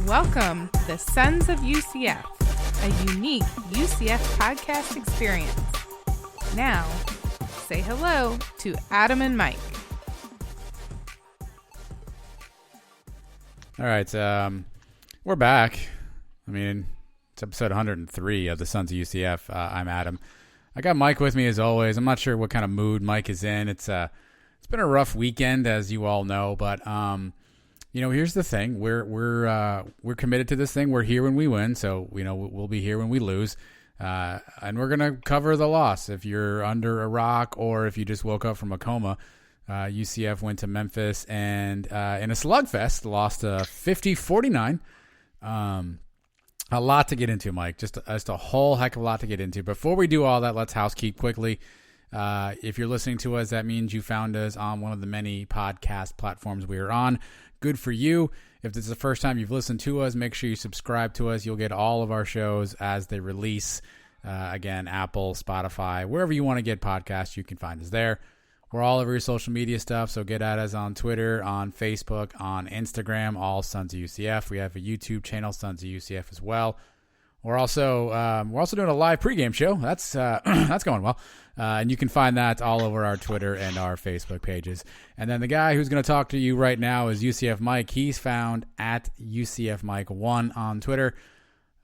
Welcome to the Sons of UCF, a unique UCF podcast experience. Now, say hello to Adam and Mike. All right, we're back. I mean, it's episode 103 of the Sons of UCF. I'm Adam. I got Mike with me as always. I'm not sure what kind of mood Mike is in. It's been a rough weekend, as you all know, but here's the thing: we're committed to this thing. We're here when we win, so we'll be here when we lose, and we're gonna cover the loss. If you're under a rock or if you just woke up from a coma, UCF went to Memphis and in a slugfest lost 50-49. A lot to get into, Mike. Just a whole heck of a lot to get into. Before we do all that, let's housekeep quickly. If you're listening to us, that means you found us on one of the many podcast platforms we are on. Good for you. If this is the first time you've listened to us, make sure you subscribe to us. You'll get all of our shows as they release. Again, Apple, Spotify, wherever you want to get podcasts, you can find us there. We're all over your social media stuff, so get at us on Twitter, on Facebook, on Instagram, all Sons of UCF. We have a YouTube channel, Sons of UCF, as well. We're also doing a live pregame show. That's that's going well, and you can find that all over our Twitter and our Facebook pages. And then the guy who's going to talk to you right now is UCF Mike. He's found at UCF Mike 1 on Twitter.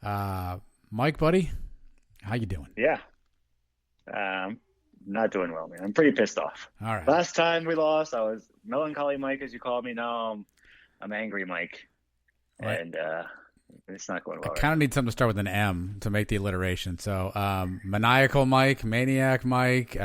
Mike, buddy, how you doing? Yeah. Not doing well, man. I'm pretty pissed off. All right. Last time we lost, I was melancholy Mike, as you called me. Now I'm angry Mike. Right. And it's not going well. I kind of need something to start with an M to make the alliteration. So maniacal Mike, maniac Mike,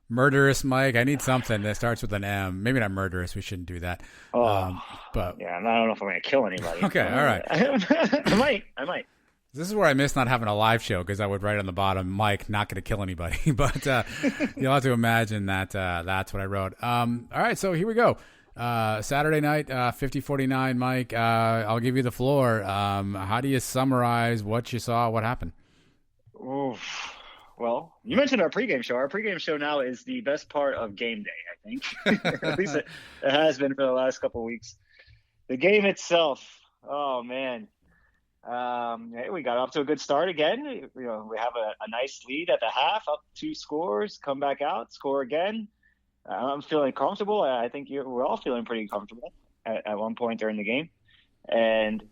murderous Mike. I need something that starts with an M. Maybe not murderous. We shouldn't do that. But yeah, I don't know if I'm going to kill anybody. Okay, all right. I might. This is where I miss not having a live show, because I would write on the bottom, Mike, not going to kill anybody. But you'll have to imagine that that's what I wrote. All right, so here we go. Saturday night, 50-49, Mike. I'll give you the floor. How do you summarize what you saw, what happened? Oof. Well, you mentioned our pregame show. Our pregame show now is the best part of game day, I think. At least it has been for the last couple of weeks. The game itself, oh, man. Hey, we got off to a good start again. We have a nice lead at the half, up 2 scores, come back out, score again. I'm feeling comfortable. I think we're all feeling pretty comfortable at one point during the game. And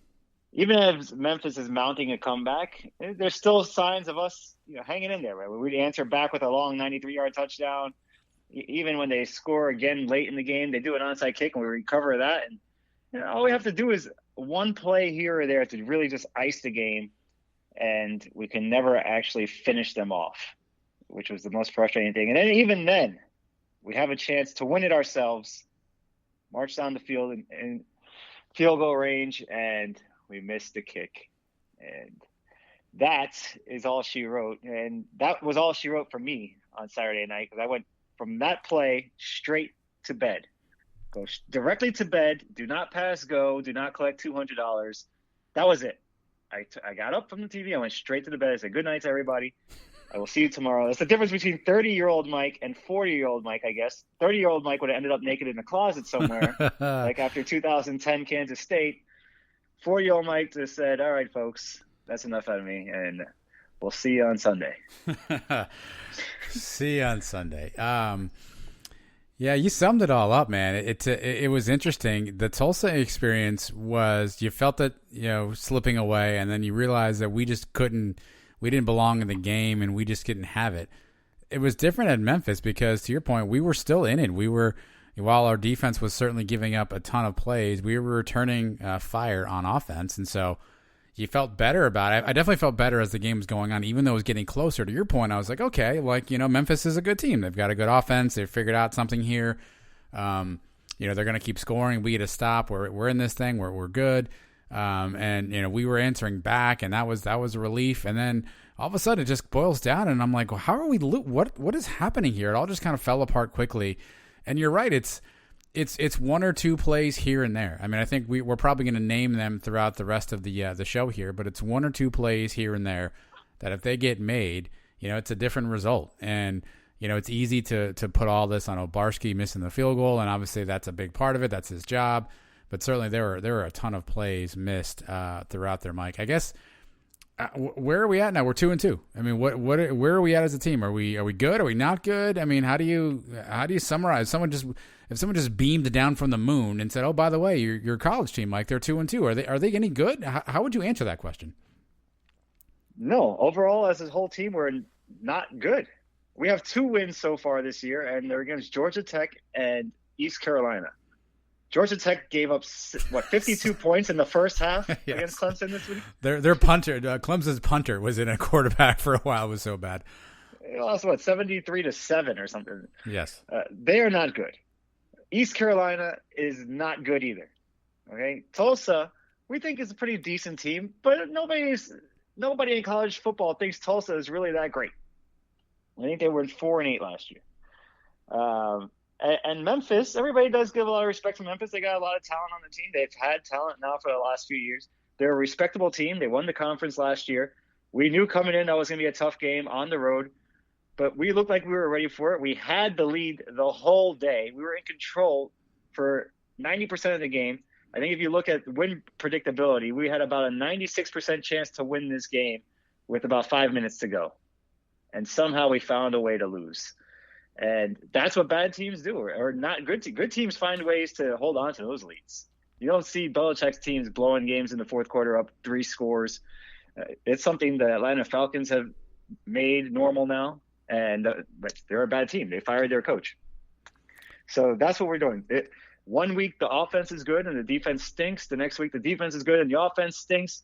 even as Memphis is mounting a comeback, there's still signs of us hanging in there. Right? We'd answer back with a long 93-yard touchdown. Even when they score again late in the game, they do an onside kick and we recover that. And all we have to do is one play here or there to really just ice the game, and we can never actually finish them off, which was the most frustrating thing. And then even then, we have a chance to win it ourselves, march down the field in field goal range, and we missed the kick. And that is all she wrote. And that was all she wrote for me on Saturday night, because I went from that play straight to bed. Go directly to bed. Do not pass go. Do not collect $200. That was it. I got up from the TV. I went straight to the bed. I said, good night to everybody. I will see you tomorrow. That's the difference between 30-year-old Mike and 40-year-old Mike, I guess. 30-year-old Mike would have ended up naked in the closet somewhere, like after 2010 Kansas State. 40-year-old Mike just said, all right, folks, that's enough out of me, and we'll see you on Sunday. See you on Sunday. Yeah, you summed it all up, man. It was interesting. The Tulsa experience was, you felt it, slipping away, and then you realized that we didn't belong in the game, and we just didn't have it. It was different at Memphis because, to your point, we were still in it. While our defense was certainly giving up a ton of plays, we were returning fire on offense, and so you felt better about it. I definitely felt better as the game was going on, even though it was getting closer. To your point, I was like, okay, Memphis is a good team. They've got a good offense. They've figured out something here. They're going to keep scoring. We get a stop. We're in this thing. We're good. And we were answering back, and that was a relief. And then all of a sudden, it just boils down, and I'm like, well, how are we? What is happening here? It all just kind of fell apart quickly. And you're right. It's one or two plays here and there. I mean, I think we're probably going to name them throughout the rest of the show here, but it's one or two plays here and there that if they get made, it's a different result. And it's easy to put all this on Obarski missing the field goal, and obviously that's a big part of it. That's his job. but certainly there were a ton of plays missed throughout there, Mike. I guess where are we at now? We're 2-2. I mean, where are we at as a team? Are we good? Are we not good? I mean, how do you summarize? If someone just beamed down from the moon and said, "Oh, by the way, your college team, Mike, they're 2-2. Are they any good?" How would you answer that question? No, overall, as a whole team, we're not good. We have 2 wins so far this year, and they're against Georgia Tech and East Carolina. Georgia Tech gave up 52 points in the first half Yes. against Clemson this week. Their punter, Clemson's punter, was in a quarterback for a while. It was so bad. They lost 73-7 or something. Yes, they are not good. East Carolina is not good either. Okay, Tulsa, we think is a pretty decent team, but nobody in college football thinks Tulsa is really that great. I think they were 4-8 last year. And Memphis, everybody does give a lot of respect to Memphis. They got a lot of talent on the team. They've had talent now for the last few years. They're a respectable team. They won the conference last year. We knew coming in that was going to be a tough game on the road, but we looked like we were ready for it. We had the lead the whole day. We were in control for 90% of the game. I think if you look at win predictability, we had about a 96% chance to win this game with about 5 minutes to go. And somehow we found a way to lose. And that's what bad teams do, or not good teams. Good teams find ways to hold on to those leads. You don't see Belichick's teams blowing games in the fourth quarter up 3 scores. It's something the Atlanta Falcons have made normal now, but they're a bad team. They fired their coach. So that's what we're doing. 1 week the offense is good and the defense stinks. The next week the defense is good and the offense stinks.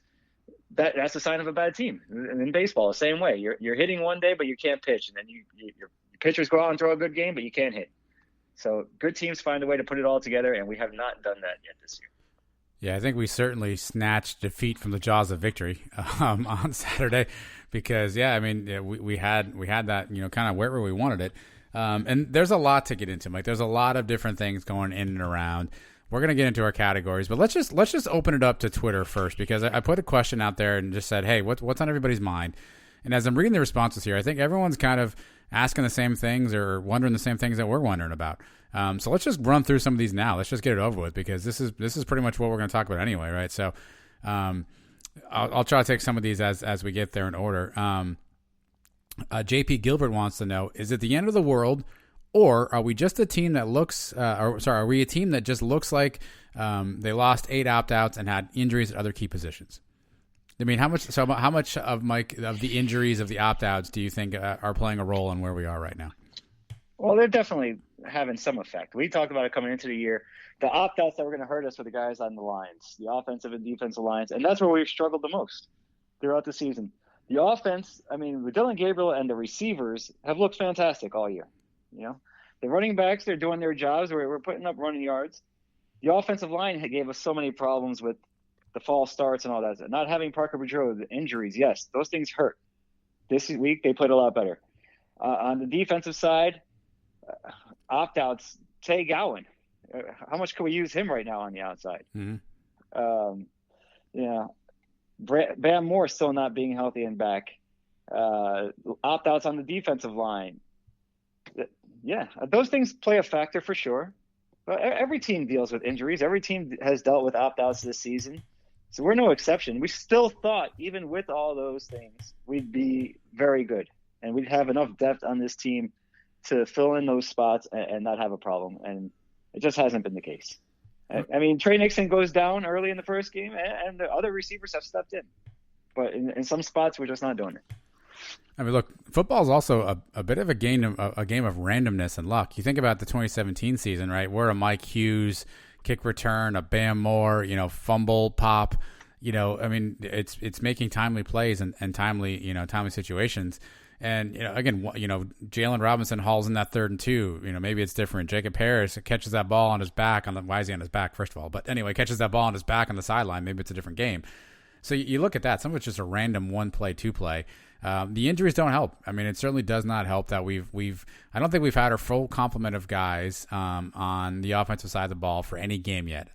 That's a sign of a bad team. And in baseball, the same way. You're hitting one day, but you can't pitch, and then your pitchers go out and throw a good game, but you can't hit. So good teams find a way to put it all together, and we have not done that yet this year. Yeah, I think we certainly snatched defeat from the jaws of victory on Saturday, because we had that kind of wherever we wanted it, and there's a lot to get into, Mike. There's a lot of different things going in and around. We're gonna get into our categories, but let's just open it up to Twitter first, because I put a question out there and just said, hey, what's on everybody's mind? And as I'm reading the responses here, I think everyone's kind of asking the same things or wondering the same things that we're wondering about. So let's just run through some of these now. Let's just get it over with, because this is pretty much what we're going to talk about anyway, right? So I'll try to take some of these as we get there in order. JP Gilbert wants to know, is it the end of the world, or are we just a team that looks are we a team that just looks like they lost 8 opt-outs and had injuries at other key positions? I mean, how much of the injuries of the opt-outs do you think are playing a role in where we are right now? Well, they're definitely having some effect. We talked about it coming into the year. The opt-outs that were going to hurt us were the guys on the lines, the offensive and defensive lines, and that's where we've struggled the most throughout the season. The offense, I mean, with Dylan Gabriel and the receivers have looked fantastic all year. The running backs, they're doing their jobs. We're putting up running yards. The offensive line gave us so many problems with the false starts and all that. Not having Parker Boudreaux, the injuries, yes, those things hurt. This week they played a lot better. On the defensive side, opt-outs, Tay Gowan. How much can we use him right now on the outside? Mm-hmm. Bam Moore still not being healthy and back. Opt-outs on the defensive line. Yeah, those things play a factor for sure. But every team deals with injuries. Every team has dealt with opt-outs this season. So we're no exception. We still thought, even with all those things, we'd be very good. And we'd have enough depth on this team to fill in those spots and not have a problem. And it just hasn't been the case. I mean, Trey Nixon goes down early in the first game, and the other receivers have stepped in. But in some spots, we're just not doing it. I mean, look, football is also a bit of a game of randomness and luck. You think about the 2017 season, right? Where a Mike Hughes kick return, a Bam Moore, fumble, pop, I mean, it's making timely plays and timely situations. And, again, Jalen Robinson hauls in that 3rd and 2, maybe it's different. Jacob Harris catches that ball on his back why is he on his back, first of all? But anyway, catches that ball on his back on the sideline. Maybe it's a different game. So you look at that. Some of it's just a random 1-play, 2-play. The injuries don't help. I mean, it certainly does not help that I don't think we've had our full complement of guys on the offensive side of the ball for any game yet.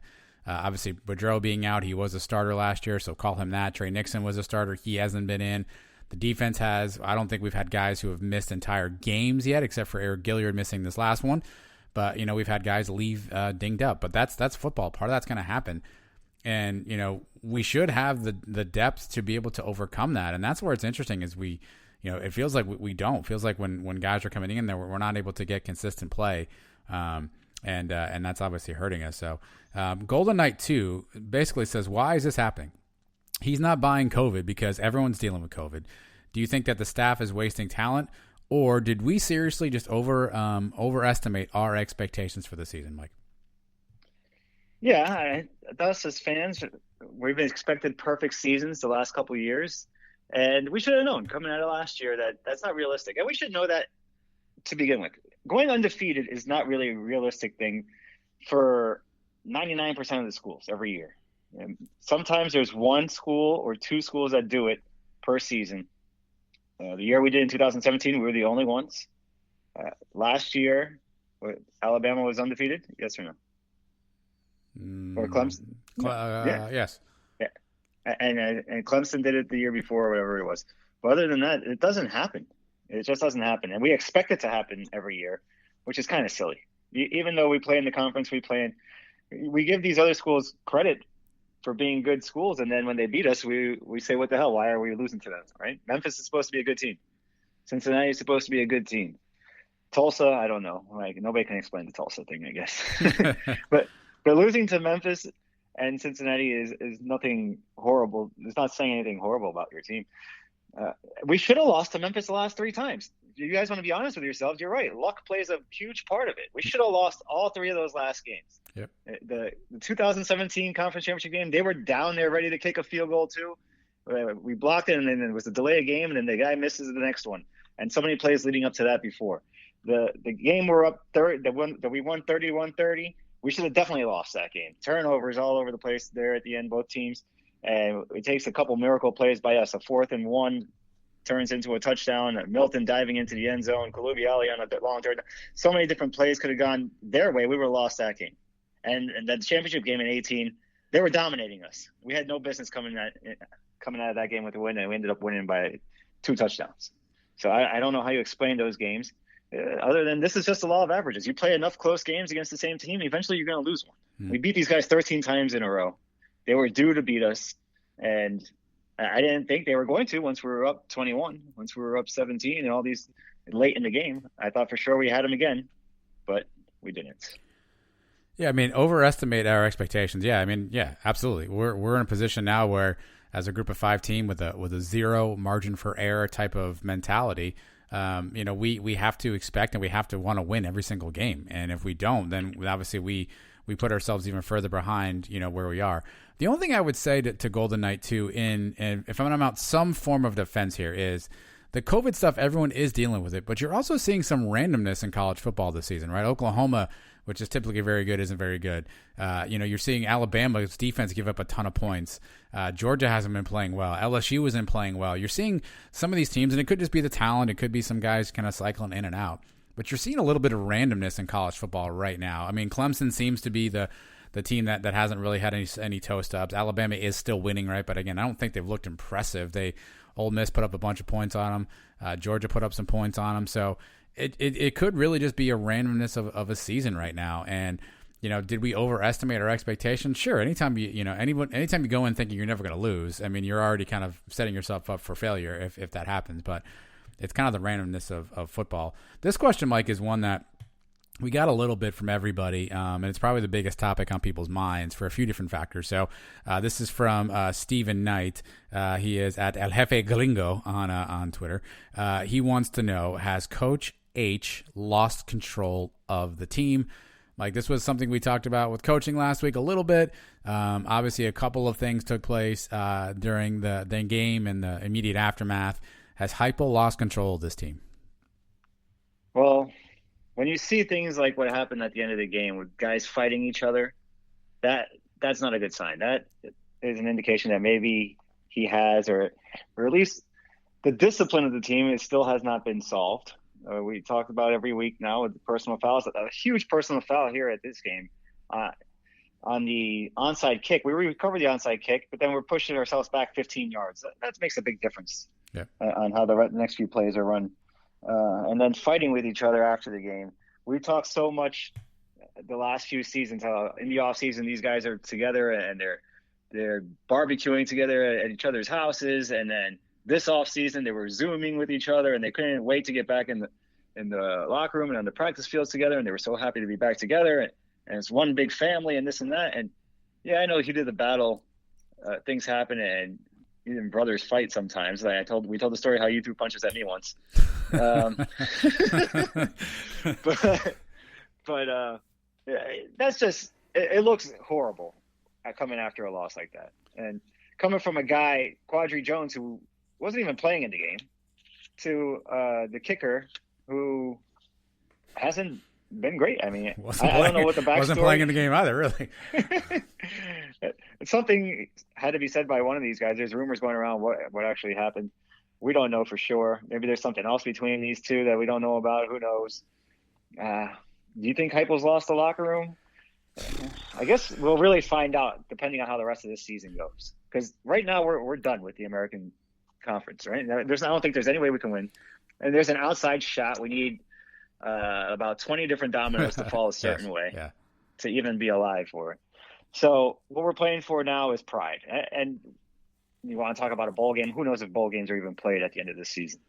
Obviously, Boudreaux being out, he was a starter last year, so call him that. Trey Nixon was a starter. He hasn't been in. The defense I don't think we've had guys who have missed entire games yet, except for Eric Gilliard missing this last one. But, we've had guys leave dinged up. But that's football. Part of that's going to happen. And, we should have the depth to be able to overcome that. And that's where it's interesting is it feels like we don't. It feels like when guys are coming in there, we're not able to get consistent play. And that's obviously hurting us. So Golden Knight 2 basically says, why is this happening? He's not buying COVID because everyone's dealing with COVID. Do you think that the staff is wasting talent, or did we seriously just overestimate our expectations for the season, Mike? Yeah, us as fans, we've expected perfect seasons the last couple of years, and we should have known coming out of last year that that's not realistic. And we should know that to begin with. Going undefeated is not really a realistic thing for 99% of the schools every year. And sometimes there's one school or two schools that do it per season. The year we did in 2017, we were the only ones. Last year, Alabama was undefeated, yes or no? Or Clemson? Yeah. Yes. Yeah. And Clemson did it the year before, or whatever it was. But other than that, it doesn't happen. It just doesn't happen. And we expect it to happen every year, which is kind of silly. Even though we play in the conference we play in, we give these other schools credit for being good schools, and then when they beat us, we say, what the hell, why are we losing to them, right? Memphis is supposed to be a good team. Cincinnati is supposed to be a good team. Tulsa, I don't know. Like, nobody can explain the Tulsa thing, I guess. but losing to Memphis and Cincinnati is nothing horrible. It's not saying anything horrible about your team. We should have lost to Memphis the last 3 times. You guys want to be honest with yourselves? You're right. Luck plays a huge part of it. We should have lost all 3 of those last games. Yep. The 2017 conference championship game, they were down there ready to kick a field goal too. We blocked it, and then it was a delay of game, and then the guy misses the next one. And so many plays leading up to that before. The game we're up 30, that we won 31-30, we should have definitely lost that game. Turnovers all over the place there at the end, both teams. And it takes a couple miracle plays by us. A 4th and 1 turns into a touchdown. Milton diving into the end zone. Kalubi-Ali on a long third. So many different plays could have gone their way. We would have lost that game. And the championship game in 18, they were dominating us. We had no business coming out of that game with a win, and we ended up winning by 2 touchdowns. So I don't know how you explain those games. Other than this is just the law of averages. You play enough close games against the same team, eventually you're going to lose one. We beat these guys 13 times in a row. They were due to beat us, and I didn't think they were going to once we were up 21, once we were up 17, and all these late in the game. I thought for sure we had them again, but we didn't. Yeah, I mean, overestimate our expectations. Yeah, I mean, yeah, absolutely. We're in a position now where, as a group of 5 team with a zero margin for error type of mentality, we have to expect and we have to want to win every single game. And if we don't, then obviously we put ourselves even further behind, where we are. The only thing I would say to Golden Knight too, and if I'm going to mount some form of defense here, is the COVID stuff. Everyone is dealing with it, but you're also seeing some randomness in college football this season, right? Oklahoma, which is typically very good, isn't very good. You're seeing Alabama's defense give up a ton of points. Georgia hasn't been playing well. LSU isn't playing well. You're seeing some of these teams, and it could just be the talent. It could be some guys kind of cycling in and out. But you're seeing a little bit of randomness in college football right now. I mean, Clemson seems to be the team that hasn't really had any toe stubs. Alabama is still winning, right? But again, I don't think they've looked impressive. Ole Miss put up a bunch of points on them. Georgia put up some points on them. So it could really just be a randomness of a season right now. And did we overestimate our expectations? Sure. Anytime anytime you go in thinking you're never going to lose, I mean, you're already kind of setting yourself up for failure if that happens. But it's kind of the randomness of football. This question, Mike, is one that we got a little bit from everybody, and it's probably the biggest topic on people's minds for a few different factors. So this is from Stephen Knight. He is at El Jefe Gringo on Twitter. He wants to know, has Coach H lost control of the team? Like, this was something we talked about with coaching last week a little bit. Obviously, a couple of things took place during the game and the immediate aftermath. Has Heupel lost control of this team? Well, when you see things like what happened at the end of the game with guys fighting each other, that's not a good sign. That is an indication that maybe he has, or at least the discipline of the team still has not been solved. We talk about every week now with the personal fouls. A huge personal foul here at this game on the onside kick. We recovered the onside kick, but then we're pushing ourselves back 15 yards. That makes a big difference on how the next few plays are run. And then fighting with each other after the game. we talked so much the last few seasons how in the off season these guys are together and they're barbecuing together at each other's houses, and then this off season they were Zooming with each other and they couldn't wait to get back in the locker room and on the practice fields together, and they were so happy to be back together, and it's one big family and this and that. And yeah, I know heat of the battle, things happen, and even brothers fight sometimes. Like we told the story how you threw punches at me once. But that's just it looks horrible coming after a loss like that, and coming from a guy Quadri Jones who wasn't even playing in the game to the kicker who hasn't been great. I mean, I don't know what the backstory. Wasn't playing in the game either, really. Something had to be said by one of these guys. There's rumors going around what actually happened. We don't know for sure. Maybe there's something else between these two that we don't know about. Who knows? Do you think Heupel's lost the locker room? I guess we'll really find out depending on how the rest of this season goes. Because right now we're done with the American Conference, right? I don't think there's any way we can win. And there's an outside shot. We need about 20 different dominoes to fall a certain way to even be alive for it. So what we're playing for now is pride. And you want to talk about a bowl game? Who knows if bowl games are even played at the end of this season?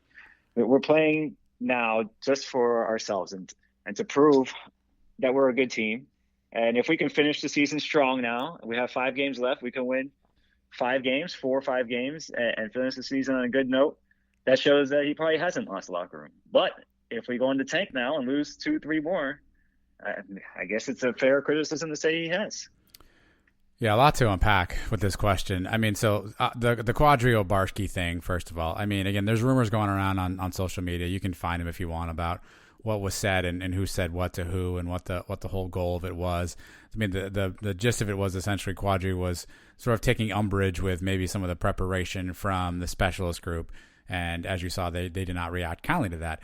We're playing now just for ourselves and to prove that we're a good team. And if we can finish the season strong now, we have 5 games left, we can win 4 or 5 games and finish the season on a good note. That shows that he probably hasn't lost the locker room. But if we go in the tank now and lose 2-3 more, I guess it's a fair criticism to say he has. Yeah, a lot to unpack with this question. I mean, so the Quadrio Barsky thing, first of all, I mean, again, there's rumors going around on social media. You can find them if you want about what was said and who said what to who and what the whole goal of it was. I mean, the gist of it was essentially Quadri was sort of taking umbrage with maybe some of the preparation from the specialist group. And as you saw, they did not react kindly to that.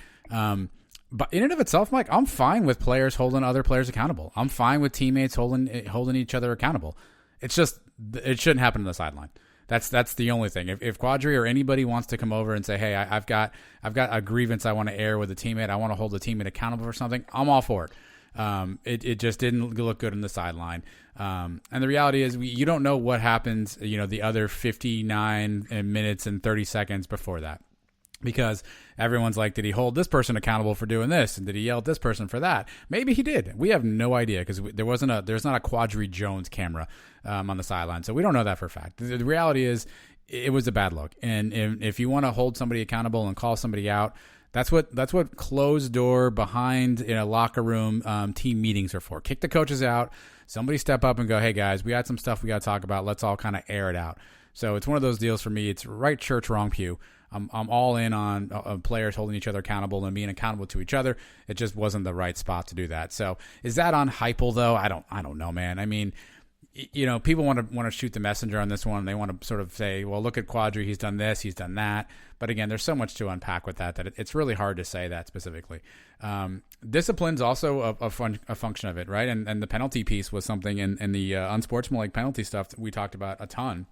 But in and of itself, Mike, I'm fine with players holding other players accountable. I'm fine with teammates holding each other accountable. It's just it shouldn't happen on the sideline. That's the only thing. If Quadri or anybody wants to come over and say, hey, I've got a grievance I want to air with a teammate, I want to hold a teammate accountable for something, I'm all for it. It just didn't look good on the sideline. And the reality is you don't know what happens, the other 59 minutes and 30 seconds before that. Because everyone's like, did he hold this person accountable for doing this? And did he yell at this person for that? Maybe he did. We have no idea because there's not a Quadri Jones camera on the sideline. So we don't know that for a fact. The reality is it was a bad look. And if you want to hold somebody accountable and call somebody out, that's what closed door behind in a locker room team meetings are for. Kick the coaches out. Somebody step up and go, hey guys, we got some stuff we got to talk about. Let's all kind of air it out. So it's one of those deals for me. It's right church, wrong pew. I'm all in on players holding each other accountable and being accountable to each other. It just wasn't the right spot to do that. So is that on Heupel though? I don't know, man. I mean, people want to shoot the messenger on this one. They want to sort of say, well, look at Quadri. He's done this. He's done that. But again, there's so much to unpack with that it's really hard to say that specifically. Discipline's also a function of it, right? And the penalty piece was something in the unsportsmanlike penalty stuff that we talked about a ton.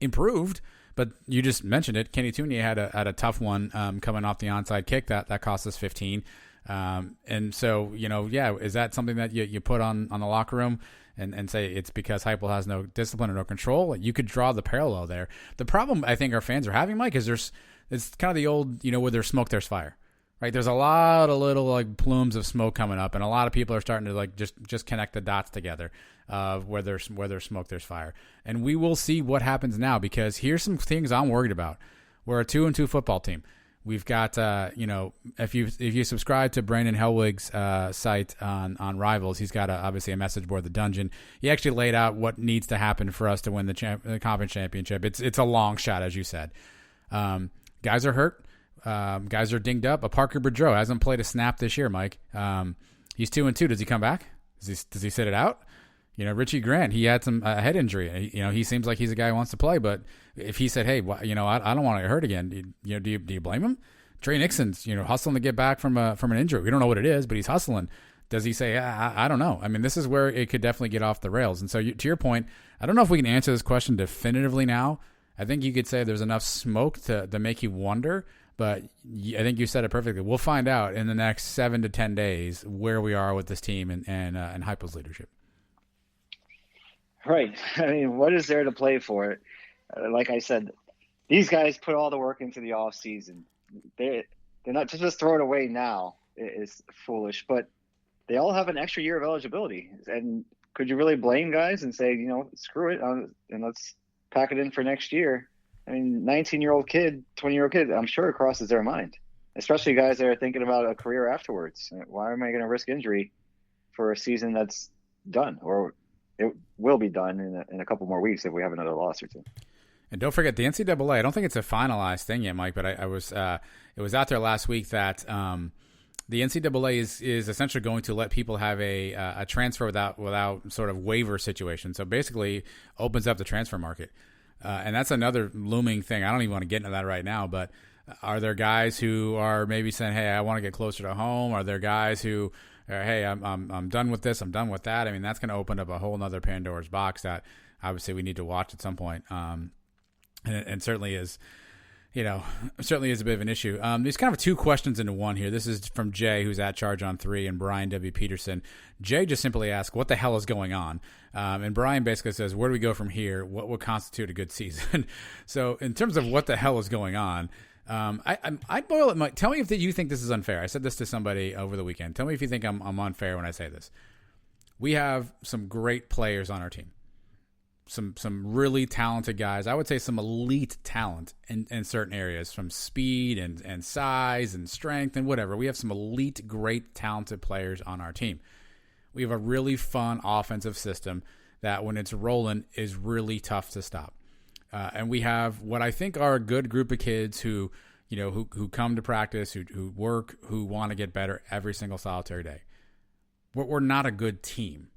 Improved. But you just mentioned it. Kenny Tunier had a tough one coming off the onside kick that cost us 15. And so, is that something that you put on the locker room and say it's because Heupel has no discipline or no control? You could draw the parallel there. The problem I think our fans are having, Mike, is it's kind of the old, where there's smoke, there's fire. Right? There's a lot of little like plumes of smoke coming up, and a lot of people are starting to like just connect the dots together. Where there's smoke, there's fire. And we will see what happens now, because here's some things I'm worried about. We're a 2-2 football team. We've got, if you subscribe to Brandon Helwig's site on Rivals, he's got obviously a message board, The Dungeon. He actually laid out what needs to happen for us to win the conference championship. It's a long shot, as you said. Guys are hurt. Guys are dinged up. Parker Boudreaux hasn't played a snap this year, Mike. He's 2-2. Does he come back? Does he sit it out? Richie Grant, he had some head injury. He seems like he's a guy who wants to play, but if he said, hey, I don't want to get hurt again, do you blame him? Trey Nixon's, hustling to get back from an injury. We don't know what it is, but he's hustling. Does he say, I don't know? I mean, this is where it could definitely get off the rails. And so to your point, I don't know if we can answer this question definitively now. I think you could say there's enough smoke to make you wonder, But I think you said it perfectly. We'll find out in the next 7 to 10 days where we are with this team and Heupel's leadership. Right. I mean, what is there to play for? Like I said, these guys put all the work into the off season. They're not to just throw it away now is foolish, but they all have an extra year of eligibility. And could you really blame guys and say, screw it and let's pack it in for next year? I mean, 19-year-old kid, 20-year-old kid, I'm sure it crosses their mind, especially guys that are thinking about a career afterwards. Why am I going to risk injury for a season that's done, or it will be done in a couple more weeks if we have another loss or two? And don't forget the NCAA. I don't think it's a finalized thing yet, Mike, but it was out there last week that the NCAA is essentially going to let people have a transfer without sort of waiver situation. So basically, opens up the transfer market, and that's another looming thing. I don't even want to get into that right now, but are there guys who are maybe saying, "Hey, I want to get closer to home"? Are there guys who hey, I'm done with this, I'm done with that? I mean, that's going to open up a whole nother Pandora's box that obviously we need to watch at some point. And certainly is, certainly is a bit of an issue. There's kind of two questions into one here. This is from Jay, who's at Charge on 3, and Brian W. Peterson. Jay just simply asked, what the hell is going on? And Brian basically says, where do we go from here? What would constitute a good season? So in terms of what the hell is going on, I'd boil it. Mike, tell me if you think this is unfair. I said this to somebody over the weekend. Tell me if you think I'm unfair when I say this. We have some great players on our team. Some really talented guys. I would say some elite talent in certain areas, from speed and size and strength and whatever. We have some elite, great, talented players on our team. We have a really fun offensive system that when it's rolling is really tough to stop. And we have what I think are a good group of kids who come to practice, who work, who want to get better every single solitary day. We're not a good team,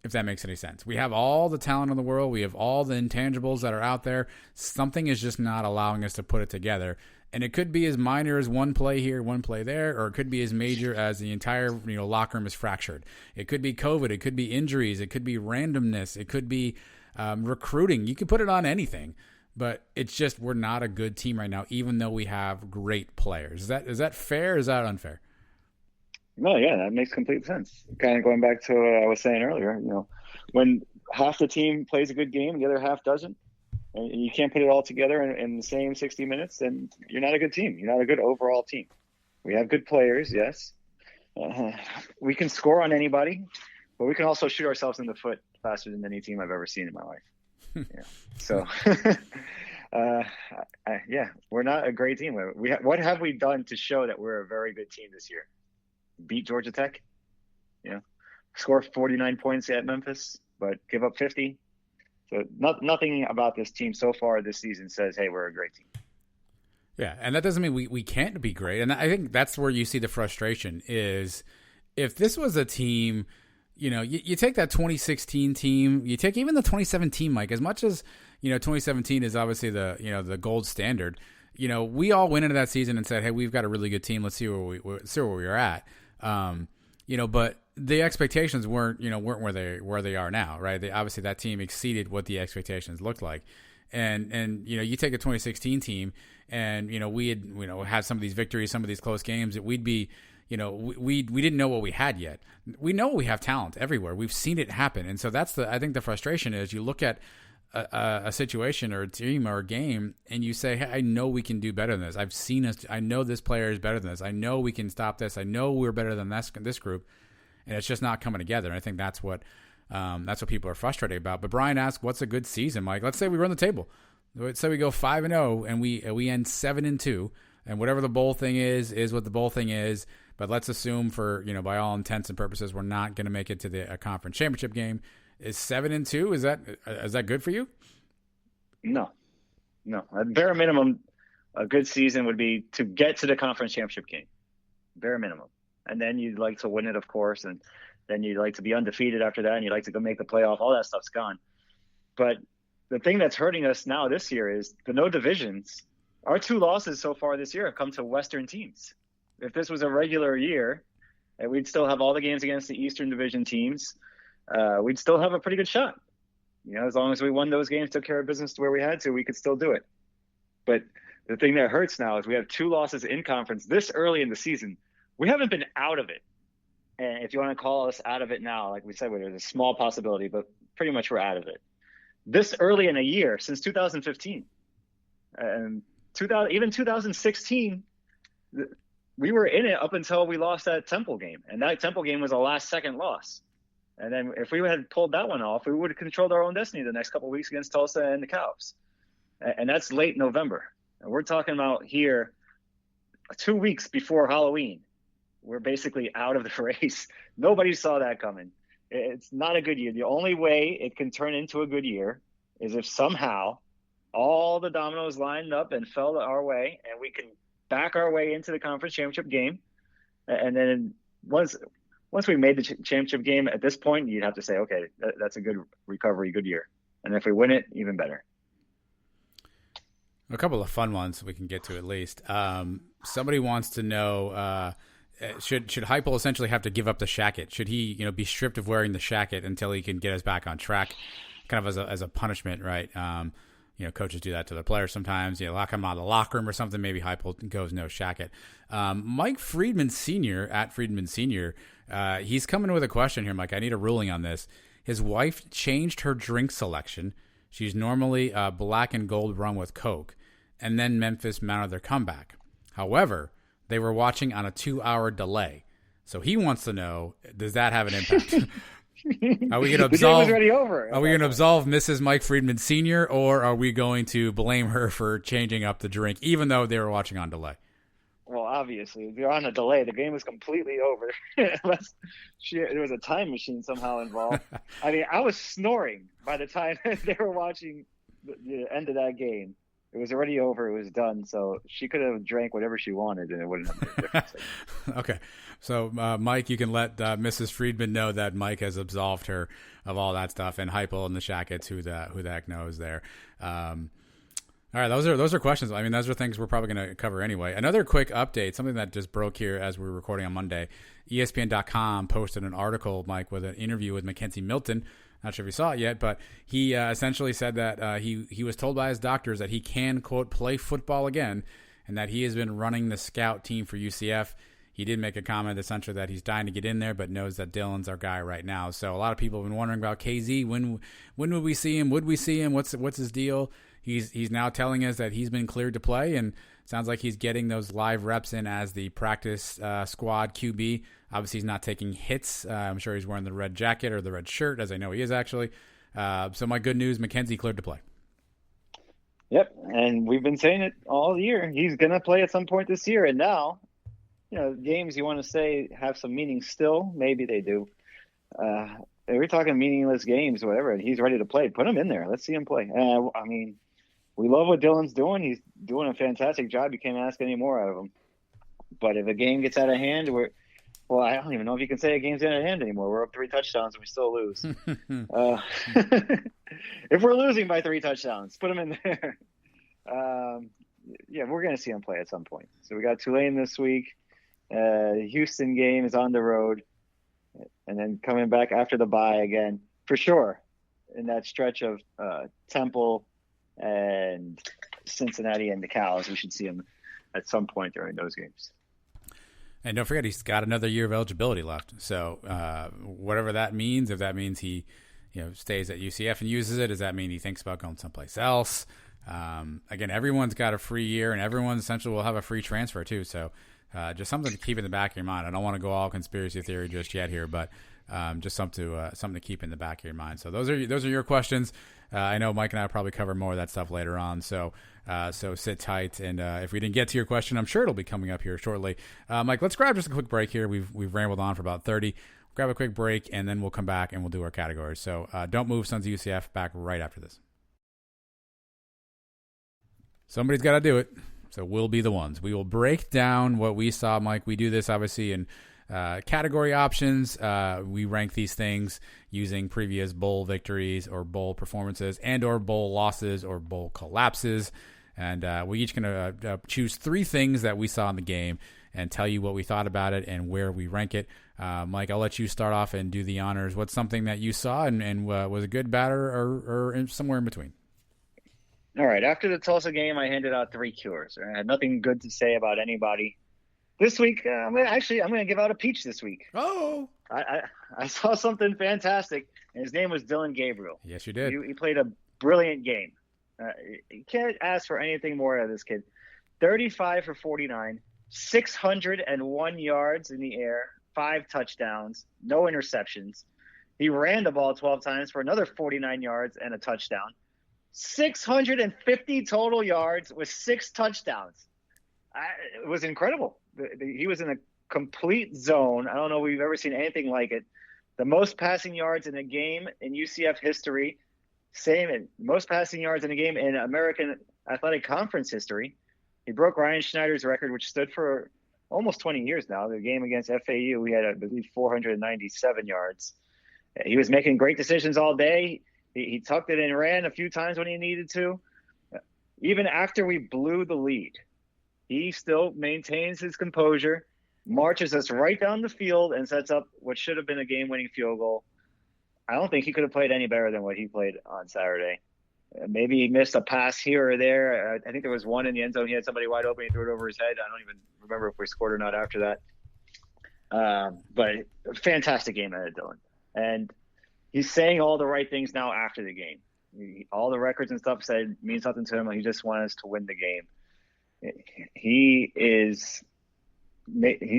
if that makes any sense. We have all the talent in the world. We have all the intangibles that are out there. Something is just not allowing us to put it together. And it could be as minor as one play here, one play there, or it could be as major as the entire locker room is fractured. It could be COVID. It could be injuries. It could be randomness. It could be recruiting. You could put it on anything. But it's just we're not a good team right now, even though we have great players. Is that fair or is that unfair? No, yeah, that makes complete sense. Kind of going back to what I was saying earlier, when half the team plays a good game, the other half doesn't, and you can't put it all together in the same 60 minutes, then you're not a good team. You're not a good overall team. We have good players, yes. We can score on anybody, but we can also shoot ourselves in the foot faster than any team I've ever seen in my life. So, we're not a great team. What have we done to show that we're a very good team this year? Beat Georgia Tech, score 49 points at Memphis, but give up 50. So nothing about this team so far this season says, hey, we're a great team. Yeah, and that doesn't mean we can't be great. And I think that's where you see the frustration is if this was a team, you take that 2016 team, you take even the 2017, Mike, as much as, 2017 is obviously the gold standard. We all went into that season and said, hey, we've got a really good team. Let's see where we are at. But the expectations weren't where they are now, right? Obviously that team exceeded what the expectations looked like. And you take a 2016 team and, we had some of these victories, some of these close games that we'd be, we didn't know what we had yet. We know we have talent everywhere. We've seen it happen. And so I think the frustration is you look at a situation or a team or a game and you say, hey, I know we can do better than this. I've seen us. I know this player is better than this. I know we can stop this. I know we're better than this group, and it's just not coming together. And I think that's what people are frustrated about. But Brian asked, what's a good season, Mike? Let's say we run the table. Let's say we go 5-0 and we end 7-2, and whatever the bowl thing is what the bowl thing is. But let's assume for, by all intents and purposes, we're not going to make it to the conference championship game. Is 7-2? Is that good for you? No. At bare minimum, a good season would be to get to the conference championship game. Bare minimum. And then you'd like to win it, of course, and then you'd like to be undefeated after that, and you'd like to go make the playoff. All that stuff's gone. But the thing that's hurting us now this year is the no divisions. Our 2 losses so far this year have come to Western teams. If this was a regular year, and we'd still have all the games against the Eastern Division teams, we'd still have a pretty good shot. As long as we won those games, took care of business to where we had to, we could still do it. But The thing that hurts now is we have 2 losses in conference this early in the season. We haven't been out of it. And if you want to call us out of it now, like we said, there's a small possibility, but pretty much we're out of it. This early in a year, since 2015. And even 2016, we were in it up until we lost that Temple game. And that Temple game was a last-second loss. And then if we had pulled that one off, we would have controlled our own destiny the next couple of weeks against Tulsa and the Cavs. And that's late November. And we're talking about here 2 weeks before Halloween. We're basically out of the race. Nobody saw that coming. It's not a good year. The only way it can turn into a good year is if somehow all the dominoes lined up and fell our way, and we can back our way into the conference championship game. And then once we made the championship game, at this point, you'd have to say, okay, that's a good recovery, good year. And if we win it, even better. A couple of fun ones we can get to at least. Somebody wants to know, should Heupel essentially have to give up the shacket? Should he, be stripped of wearing the shacket until he can get us back on track, kind of as a punishment, right? Coaches do that to their players sometimes. Lock them out of the locker room or something. Maybe Heupel goes no shacket. Mike Friedman Sr. at Friedman Sr. He's coming with a question here, Mike. I need a ruling on this. His wife changed her drink selection. She's normally black and gold rum with Coke, and then Memphis mounted their comeback. However, they were watching on a 2-hour delay. So he wants to know, does that have an impact? Are we going to absolve? Are we going to absolve Mrs. Mike Friedman Sr., or are we going to blame her for changing up the drink, even though they were watching on delay? Well, obviously, if you're on a delay, the game was completely over. Unless there was a time machine somehow involved. I mean, I was snoring by the time they were watching the end of that game. It was already over. It was done. So she could have drank whatever she wanted, and it wouldn't have made a difference. Okay. So, Mike, you can let Mrs. Friedman know that Mike has absolved her of all that stuff, and Heupel and the Shackets, who the heck knows there. All right, those are questions. I mean, those are things we're probably going to cover anyway. Another quick update, something that just broke here as we were recording on Monday. ESPN.com posted an article, Mike, with an interview with Mackenzie Milton. Not sure if you saw it yet, but he essentially said that he was told by his doctors that he can, quote, play football again, and that he has been running the scout team for UCF. He did make a comment essentially that he's dying to get in there, but knows that Dylan's our guy right now. So a lot of people have been wondering about KZ. When would we see him? Would we see him? What's his deal? He's now telling us that he's been cleared to play, and sounds like he's getting those live reps in as the practice squad QB. Obviously, he's not taking hits. I'm sure he's wearing the red jacket or the red shirt, as I know he is actually. So my good news, Mackenzie cleared to play. Yep, and we've been saying it all year. He's going to play at some point this year, and now, games you want to say have some meaning still. Maybe they do. We're talking meaningless games or whatever, and he's ready to play. Put him in there. Let's see him play. I mean, we love what Dylan's doing. He's doing a fantastic job. You can't ask any more out of him. But if a game gets out of hand, I don't even know if you can say a game's out of hand anymore. We're up 3 touchdowns and we still lose. If we're losing by 3 touchdowns, put him in there. We're going to see him play at some point. So we got Tulane this week. Houston game is on the road. And then coming back after the bye again, for sure, in that stretch of Temple and Cincinnati and the Cows, we should see him at some point during those games. And don't forget, he's got another year of eligibility left. So whatever that means, if that means he stays at UCF and uses it, does that mean he thinks about going someplace else? Again, everyone's got a free year, and everyone essentially will have a free transfer too. So just something to keep in the back of your mind. I don't want to go all conspiracy theory just yet here, but just something to keep in the back of your mind. So those are your questions. I know Mike and I will probably cover more of that stuff later on. So sit tight. And if we didn't get to your question, I'm sure it'll be coming up here shortly. Mike, let's grab just a quick break here. We've rambled on for about 30. We'll grab a quick break, and then we'll come back and we'll do our categories. So don't move, Sons of UCF. Back right after this. Somebody's got to do it. So we'll be the ones. We will break down what we saw, Mike. We do this obviously in category options. We rank these things using previous bowl victories or bowl performances and or bowl losses or bowl collapses. And we each going to choose 3 things that we saw in the game and tell you what we thought about it and where we rank it. Mike, I'll let you start off and do the honors. What's something that you saw and was it good, bad, or somewhere in between? All right. After the Tulsa game, I handed out 3 cures. I had nothing good to say about anybody. This week, I'm gonna give out a peach this week. Oh, I saw something fantastic, and his name was Dylan Gabriel. yes, you did. He played a brilliant game. You can't ask for anything more out of this kid. 35 for 49, 601 yards in the air, 5 touchdowns, no interceptions. He ran the ball 12 times for another 49 yards and a touchdown. 650 total yards with 6 touchdowns. It was incredible. He was in a complete zone. I don't know if we've ever seen anything like it. The most passing yards in a game in UCF history. Most passing yards in a game in American Athletic Conference history. He broke Ryan Schneider's record, which stood for almost 20 years now. The game against FAU, he had, I believe, 497 yards. He was making great decisions all day. He tucked it and ran a few times when he needed to. Even after we blew the lead, he still maintains his composure, marches us right down the field, and sets up what should have been a game-winning field goal. I don't think he could have played any better than what he played on Saturday. Maybe he missed a pass here or there. I think there was one in the end zone. He had somebody wide open. He threw it over his head. I don't even remember if we scored or not after that. But fantastic game out of Dylan. And he's saying all the right things now after the game. All the records and stuff said means something to him. He just wants us to win the game. He's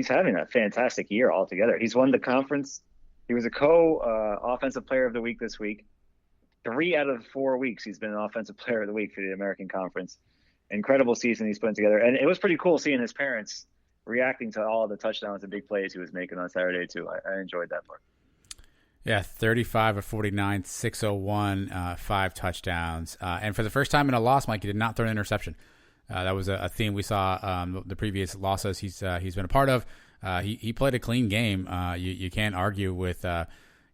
having a fantastic year altogether. He's won the conference. He was a offensive player of the week this week. 3 out of 4 weeks he's been an offensive player of the week for the American Conference. Incredible season he's putting together. And it was pretty cool seeing his parents reacting to all of the touchdowns and big plays he was making on Saturday too. I enjoyed that part. Yeah, 35 of 49, 601, 5 touchdowns. And for the first time in a loss, Mike, he did not throw an interception. That was a theme we saw the previous losses he's been a part of. He played a clean game. You can't argue with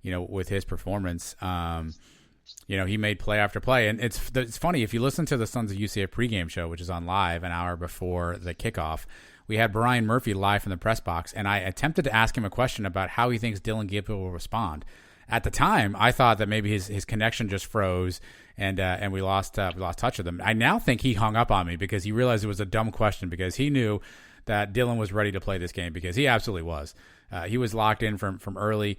with his performance. He made play after play, and it's funny if you listen to the Sons of UCF pregame show, which is on live an hour before the kickoff. We had Brian Murphy live from the press box, and I attempted to ask him a question about how he thinks Dylan Gabriel will respond. At the time, I thought that maybe his connection just froze, and we lost touch with him. I now think he hung up on me because he realized it was a dumb question, because he knew that Dylan was ready to play this game, because he absolutely was. He was locked in from early.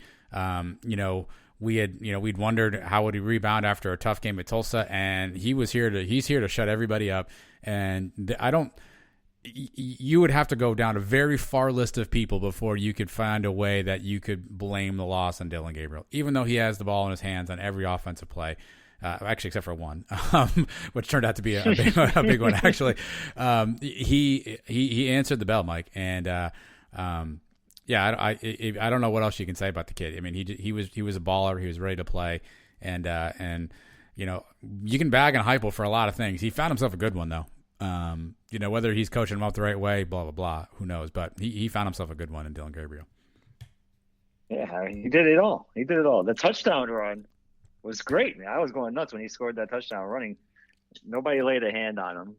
We'd wondered how would he rebound after a tough game at Tulsa, and he's here to shut everybody up. And you would have to go down a very far list of people before you could find a way that you could blame the loss on Dylan Gabriel, even though he has the ball in his hands on every offensive play. Actually, except for one, which turned out to be a big one. Actually, he answered the bell, Mike, and I don't know what else you can say about the kid. I mean, he was a baller. He was ready to play, and you can bag on Heupel for a lot of things. He found himself a good one though. Whether he's coaching him up the right way, blah blah blah, who knows? But he found himself a good one in Dylan Gabriel. Yeah, he did it all. The touchdown run was great. I was going nuts when he scored that touchdown running. Nobody laid a hand on him.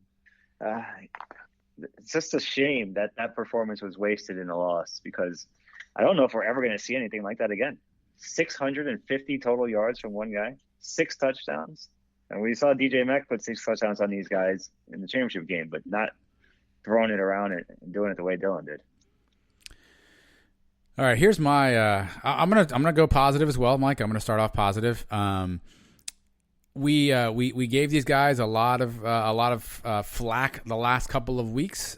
It's just a shame that performance was wasted in a loss, because I don't know if we're ever going to see anything like that again. 650 total yards from one guy, 6 touchdowns. And we saw DJ Mack put 6 touchdowns on these guys in the championship game, but not throwing it around and doing it the way Dylan did. All right, here's my. I'm gonna go positive as well, Mike. I'm gonna start off positive. We gave these guys a lot of flack the last couple of weeks.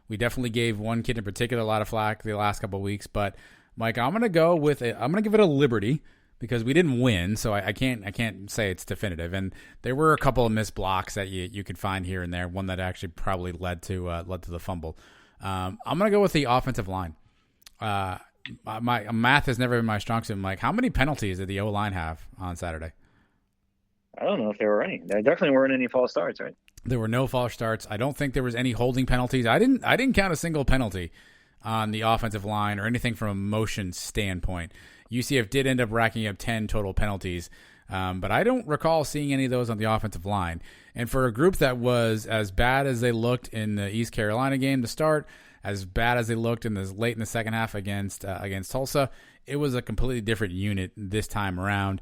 We definitely gave one kid in particular a lot of flack the last couple of weeks. But Mike, I'm gonna give it a liberty, because we didn't win, so I can't say it's definitive. And there were a couple of missed blocks that you could find here and there. One that actually probably led to the fumble. I'm gonna go with the offensive line. My math has never been my strong suit. Mike, how many penalties did the O-line have on Saturday? I don't know if there were any. There definitely weren't any false starts, right? There were no false starts. I don't think there was any holding penalties. I didn't count a single penalty on the offensive line or anything from a motion standpoint. UCF did end up racking up 10 total penalties, but I don't recall seeing any of those on the offensive line. And for a group that was as bad as they looked in the East Carolina game to start, as bad as they looked late in the second half against Tulsa, it was a completely different unit this time around.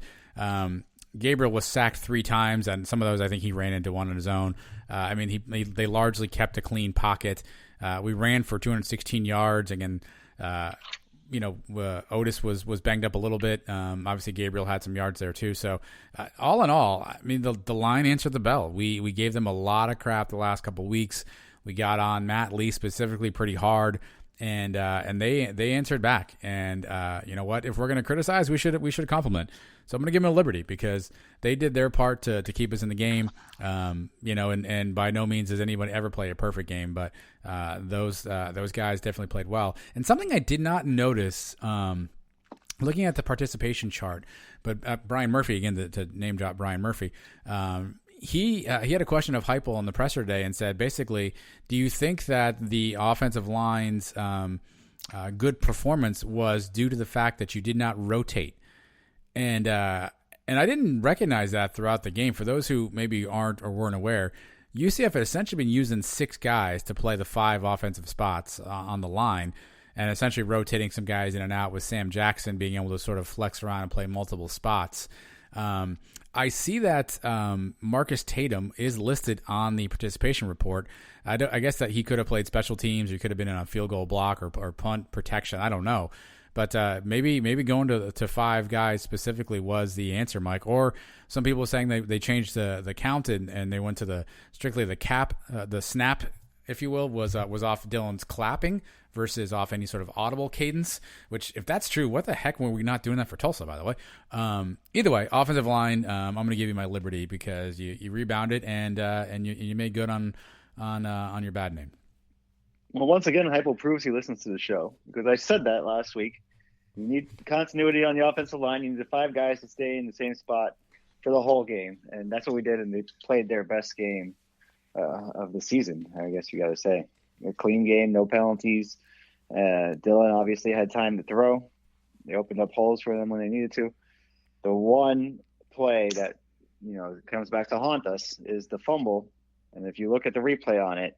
Gabriel was sacked 3 times, and some of those I think he ran into one on his own. I mean, they largely kept a clean pocket. We ran for 216 yards. Again, Otis was banged up a little bit. Obviously, Gabriel had some yards there too. So, all in all, I mean, the line answered the bell. We gave them a lot of crap the last couple of weeks. We got on Matt Lee specifically pretty hard, and they answered back. And you know what? If we're going to criticize, we should compliment. So I'm going to give them a liberty because they did their part to keep us in the game. And by no means does anyone ever play a perfect game, but those guys definitely played well. And something I did not notice, looking at the participation chart, but Brian Murphy, again, to name drop Brian Murphy, he had a question of Heupel on the presser today and said, basically, do you think that the offensive line's good performance was due to the fact that you did not rotate? And I didn't recognize that throughout the game. For those who maybe aren't or weren't aware, UCF had essentially been using 6 guys to play the 5 offensive spots on the line, and essentially rotating some guys in and out, with Sam Jackson being able to sort of flex around and play multiple spots. I see that Marcus Tatum is listed on the participation report. I guess that he could have played special teams, or he could have been in a field goal block or punt protection. I don't know. But maybe going to 5 guys specifically was the answer, Mike. Or some people are saying they changed the count and they went to strictly the cap, the snap, if you will, was off Dylan's clapping versus off any sort of audible cadence. Which, if that's true, what the heck were we not doing that for Tulsa, by the way? Either way, offensive line, I'm going to give you my liberty because you rebounded and you made good on your bad name. Well, once again, Heupel proves he listens to the show, because I said that last week. You need continuity on the offensive line. You need the 5 guys to stay in the same spot for the whole game, and that's what we did, and they played their best game of the season, I guess you got to say. A clean game, no penalties. Dylan obviously had time to throw. They opened up holes for them when they needed to. The one play that comes back to haunt us is the fumble, and if you look at the replay on it,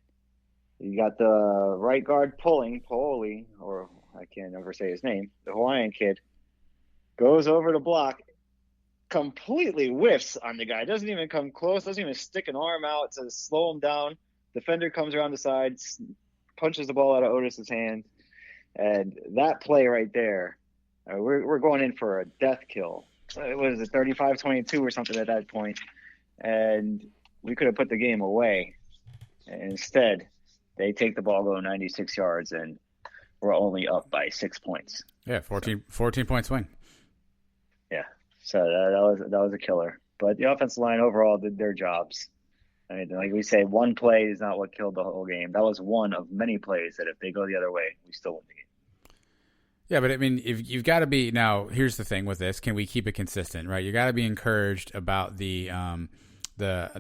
you got the right guard pulling, Paoli, or I can't ever say his name, the Hawaiian kid, goes over to block, completely whiffs on the guy, doesn't even come close, doesn't even stick an arm out to slow him down. Defender comes around the side, punches the ball out of Otis's hand, and that play right there, we're going in for a death kill. It was a 35-22 or something at that point, and we could have put the game away. And instead, they take the ball, go 96 yards, and we're only up by 6 points. Yeah, 14-point swing. Yeah, so that was a killer. But the offensive line overall did their jobs. I mean, like we say, one play is not what killed the whole game. That was one of many plays that if they go the other way, we still win the game. Yeah, but I mean, if you've got to be now. Here's the thing with this: can we keep it consistent? Right, you got to be encouraged about the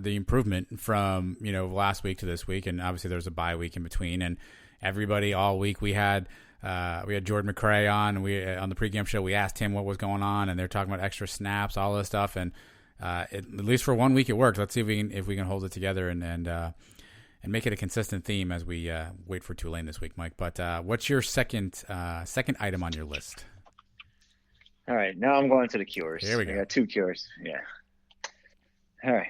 improvement from last week to this week, and obviously there was a bye week in between, and everybody all week we had Jordan McCray on. On the pregame show we asked him what was going on, and they're talking about extra snaps, all this stuff, and at least for 1 week it worked. Let's see if we can hold it together and make it a consistent theme as we wait for Tulane this week, Mike. But what's your second item on your list? All right, now I'm going to the cures. Here we go. I got 2 cures. Yeah. All right.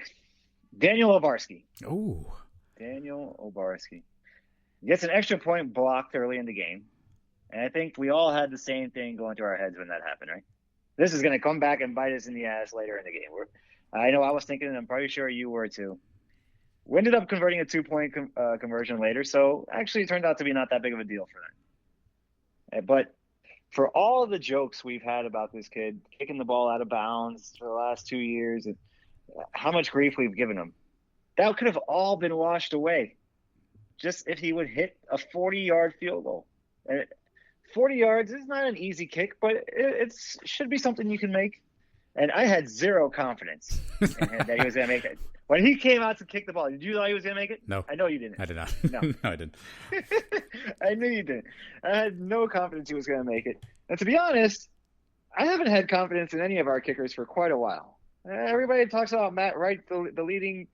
Daniel Obarski. Ooh. Daniel Obarski gets an extra point blocked early in the game. And I think we all had the same thing going through our heads when that happened, right? This is going to come back and bite us in the ass later in the game. I know I was thinking, and I'm pretty sure you were too. We ended up converting a 2-point conversion later, so actually it turned out to be not that big of a deal for them. But for all of the jokes we've had about this kid kicking the ball out of bounds for the last 2 years and how much grief we've given him, that could have all been washed away just if he would hit a 40-yard field goal. And 40 yards is not an easy kick, but it should be something you can make. And I had zero confidence in him that he was going to make it. When he came out to kick the ball, did you know he was going to make it? No. I know you didn't. I did not. No, No, I didn't. I knew you didn't. I had no confidence he was going to make it. And to be honest, I haven't had confidence in any of our kickers for quite a while. Everybody talks about Matt Wright, the leading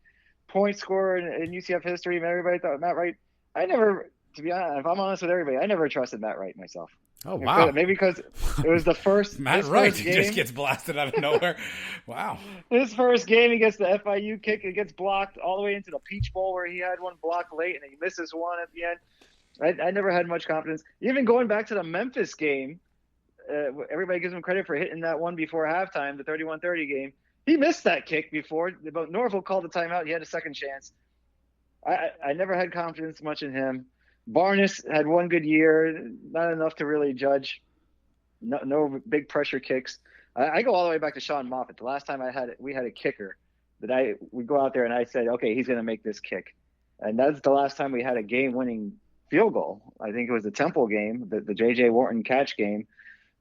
point scorer in UCF history, and everybody thought Matt Wright. I never, to be honest, if I'm honest with everybody, I never trusted Matt Wright myself. Oh, wow. Maybe because it was the first. Matt Wright just gets blasted out of nowhere. Wow. His first game, he gets the FIU kick. It gets blocked all the way into the Peach Bowl where he had one blocked late and he misses one at the end. I never had much confidence. Even going back to the Memphis game, everybody gives him credit for hitting that one before halftime, the 31-30 game. He missed that kick before, but Norfolk called the timeout. He had a second chance. I never had confidence much in him. Barnes had one good year, not enough to really judge. No big pressure kicks. I go all the way back to Sean Moffitt. The last time we had a kicker that we go out there and I said, okay, he's going to make this kick. And that's the last time we had a game-winning field goal. I think it was the Temple game, the J.J. Wharton catch game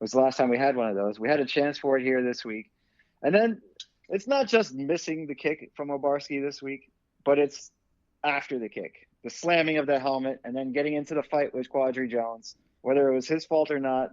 was the last time we had one of those. We had a chance for it here this week. And then it's not just missing the kick from Obarski this week, but it's after the kick. The slamming of the helmet and then getting into the fight with Quadri Jones. Whether it was his fault or not,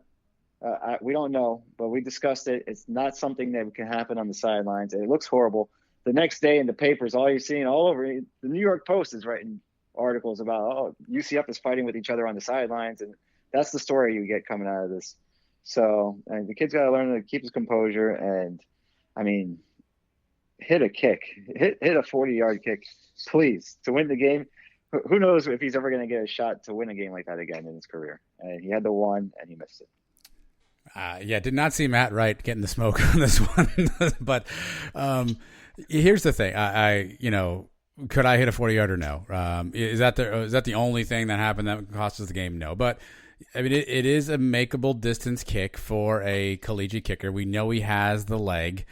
we don't know, but we discussed it. It's not something that can happen on the sidelines. It looks horrible. The next day in the papers, all you're seeing all over, the New York Post is writing articles about, UCF is fighting with each other on the sidelines, and that's the story you get coming out of this. So the kid's got to learn to keep his composure and, hit a kick. Hit a 40-yard kick, please, to win the game. Who knows if he's ever going to get a shot to win a game like that again in his career. And he had the one, and he missed it. Did not see Matt Wright getting the smoke on this one. But here's the thing. Could I hit a 40-yarder? No. Is that the only thing that happened that cost us the game? No. But, it is a makeable distance kick for a collegiate kicker. We know he has the leg.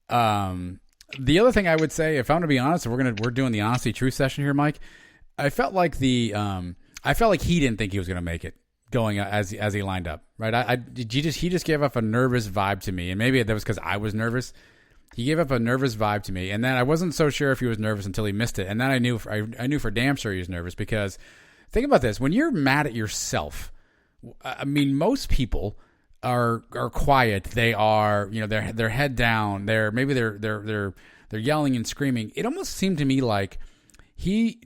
The other thing I would say, if I'm going to be honest, we're doing the honesty truth session here, Mike. I felt like he didn't think he was going to make it going as he lined up, right? He just gave off a nervous vibe to me, and maybe that was because I was nervous. He gave up a nervous vibe to me, and then I wasn't so sure if he was nervous until he missed it, and then I knew for damn sure he was nervous because think about this: when you're mad at yourself, most people are quiet. They are, their head down. They're yelling and screaming. It almost seemed to me like he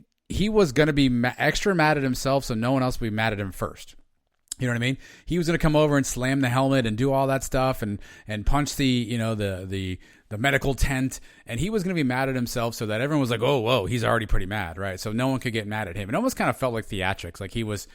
was going to be extra mad at himself so no one else would be mad at him first. You know what I mean? He was going to come over and slam the helmet and do all that stuff and punch the medical tent, and he was going to be mad at himself so that everyone was like, oh, whoa, he's already pretty mad, right? So no one could get mad at him. It almost kind of felt like theatrics, like he was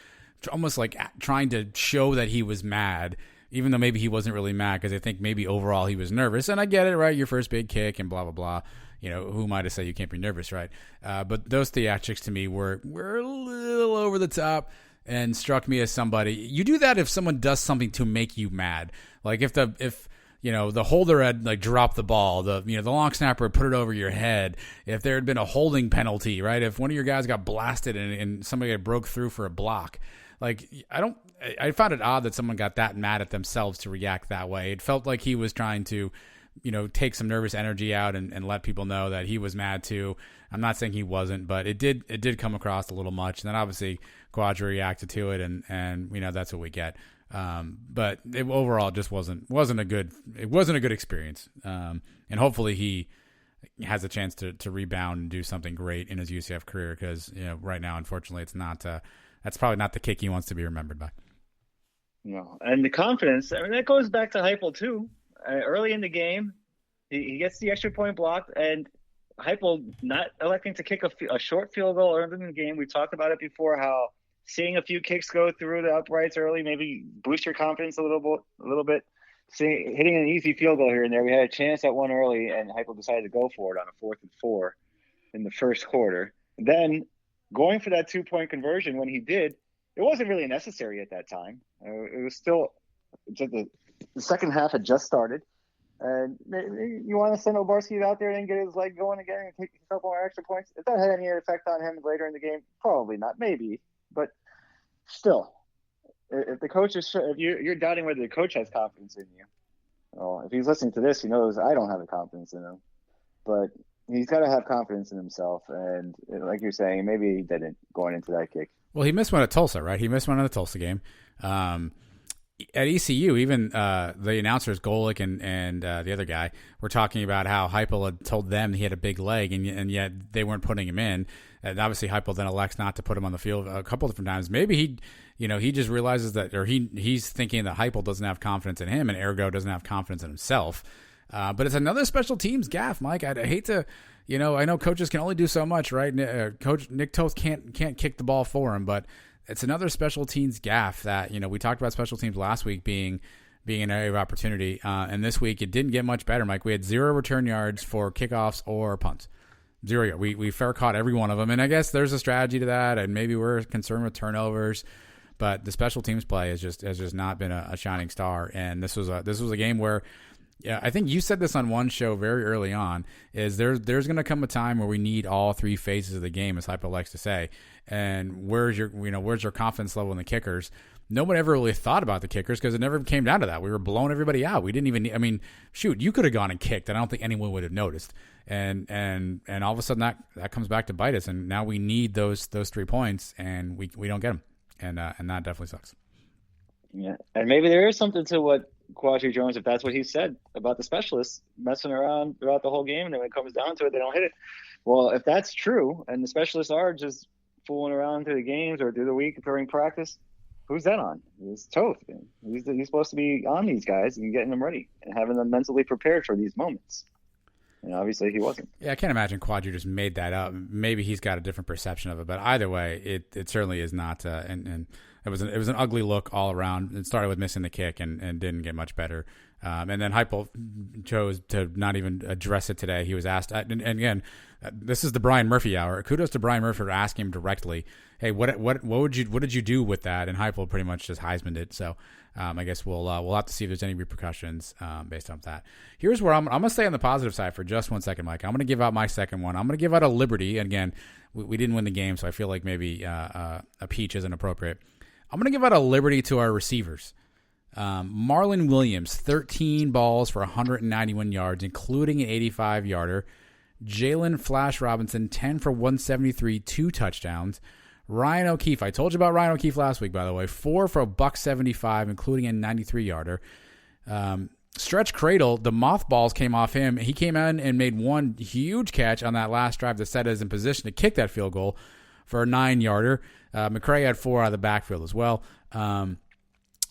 almost like trying to show that he was mad, even though maybe he wasn't really mad because I think maybe overall he was nervous. And I get it, right? Your first big kick and blah, blah, blah. Who am I to say you can't be nervous, right? But those theatrics to me were a little over the top and struck me as somebody. You do that if someone does something to make you mad. Like if the holder had dropped the ball, the long snapper had put it over your head, if there had been a holding penalty, right? If one of your guys got blasted and somebody had broke through for a block. I found it odd that someone got that mad at themselves to react that way. It felt like he was trying to take some nervous energy out and let people know that he was mad too. I'm not saying he wasn't, but it did come across a little much. And then obviously Quadri reacted to it, and that's what we get. But it overall just wasn't a good experience. And hopefully he has a chance to rebound and do something great in his UCF career because right now, unfortunately, it's not. That's probably not the kick he wants to be remembered by. No, and the confidence. That goes back to Heupel too. Early in the game, he gets the extra point blocked, and Heupel not electing to kick a short field goal early in the game. We talked about it before, how seeing a few kicks go through the uprights early maybe boost your confidence a little bit. Hitting an easy field goal here and there. We had a chance at one early, and Heupel decided to go for it on a 4th and 4 in the first quarter. Then going for that 2-point conversion when he did, it wasn't really necessary at that time. It was still just the second half had just started. And you want to send Obarski out there and get his leg going again and take a couple more extra points? If that had any effect on him later in the game, probably not, maybe. But still, if the coach if you're doubting whether the coach has confidence in you, well, if he's listening to this, he knows I don't have the confidence in him. But he's got to have confidence in himself. And like you're saying, maybe he didn't going into that kick. Well, he missed one at Tulsa, right? He missed one in the Tulsa game. At ECU, even the announcers, Golick and the other guy, were talking about how Heupel had told them he had a big leg, and yet they weren't putting him in. And obviously Heupel then elects not to put him on the field a couple different times. Maybe he just realizes that, or he's thinking that Heupel doesn't have confidence in him and ergo doesn't have confidence in himself. But it's another special teams gaffe, Mike. I hate to, I know coaches can only do so much, right? Coach Nick Toth can't kick the ball for him, but it's another special teams gaffe that, we talked about special teams last week being an area of opportunity. And this week it didn't get much better, Mike. We had 0 return yards for kickoffs or punts. 0. We fair caught every one of them. And I guess there's a strategy to that. And maybe we're concerned with turnovers, but the special teams play has just not been a shining star. And this was a game where, yeah, I think you said this on one show very early on, is there's going to come a time where we need all 3 phases of the game, as Heupel likes to say. And where's your confidence level in the kickers? Nobody ever really thought about the kickers because it never came down to that. We were blowing everybody out. We didn't even, shoot, you could have gone and kicked, and I don't think anyone would have noticed. And all of a sudden that comes back to bite us, and now we need those 3 points, and we don't get them. And that definitely sucks. Yeah, and maybe there is something to what Quadri Jones, if that's what he said about the specialists messing around throughout the whole game, and then when it comes down to it, they don't hit it. Well, if that's true, and the specialists are just fooling around through the games or through the week during practice, who's that on? It's Toth. He's supposed to be on these guys and getting them ready and having them mentally prepared for these moments. And obviously he wasn't. Yeah, I can't imagine Quadri just made that up. Maybe he's got a different perception of it, but either way, it certainly is not. And it was an ugly look all around. It started with missing the kick and didn't get much better. And then Heupel chose to not even address it today. He was asked, and again, this is the Brian Murphy hour. Kudos to Brian Murphy for asking him directly, "Hey, what did you do with that?" And Heupel pretty much just Heisman'd it. So I guess we'll have to see if there's any repercussions based on that. Here's where I'm gonna stay on the positive side for just 1 second, Mike. I'm gonna give out my second one. I'm gonna give out a liberty. And again, we didn't win the game, so I feel like maybe a peach isn't appropriate. I'm gonna give out a liberty to our receivers. Marlon Williams, 13 balls for 191 yards, including an 85-yarder. Jalen Flash Robinson, 10 for 173, 2 touchdowns. Ryan O'Keefe, I told you about Ryan O'Keefe last week, by the way, 4 for $175, including a 93-yarder. Stretch Cradle, the mothballs came off him. He came in and made one huge catch on that last drive that set us in position to kick that field goal for a 9-yarder. McCray had 4 out of the backfield as well.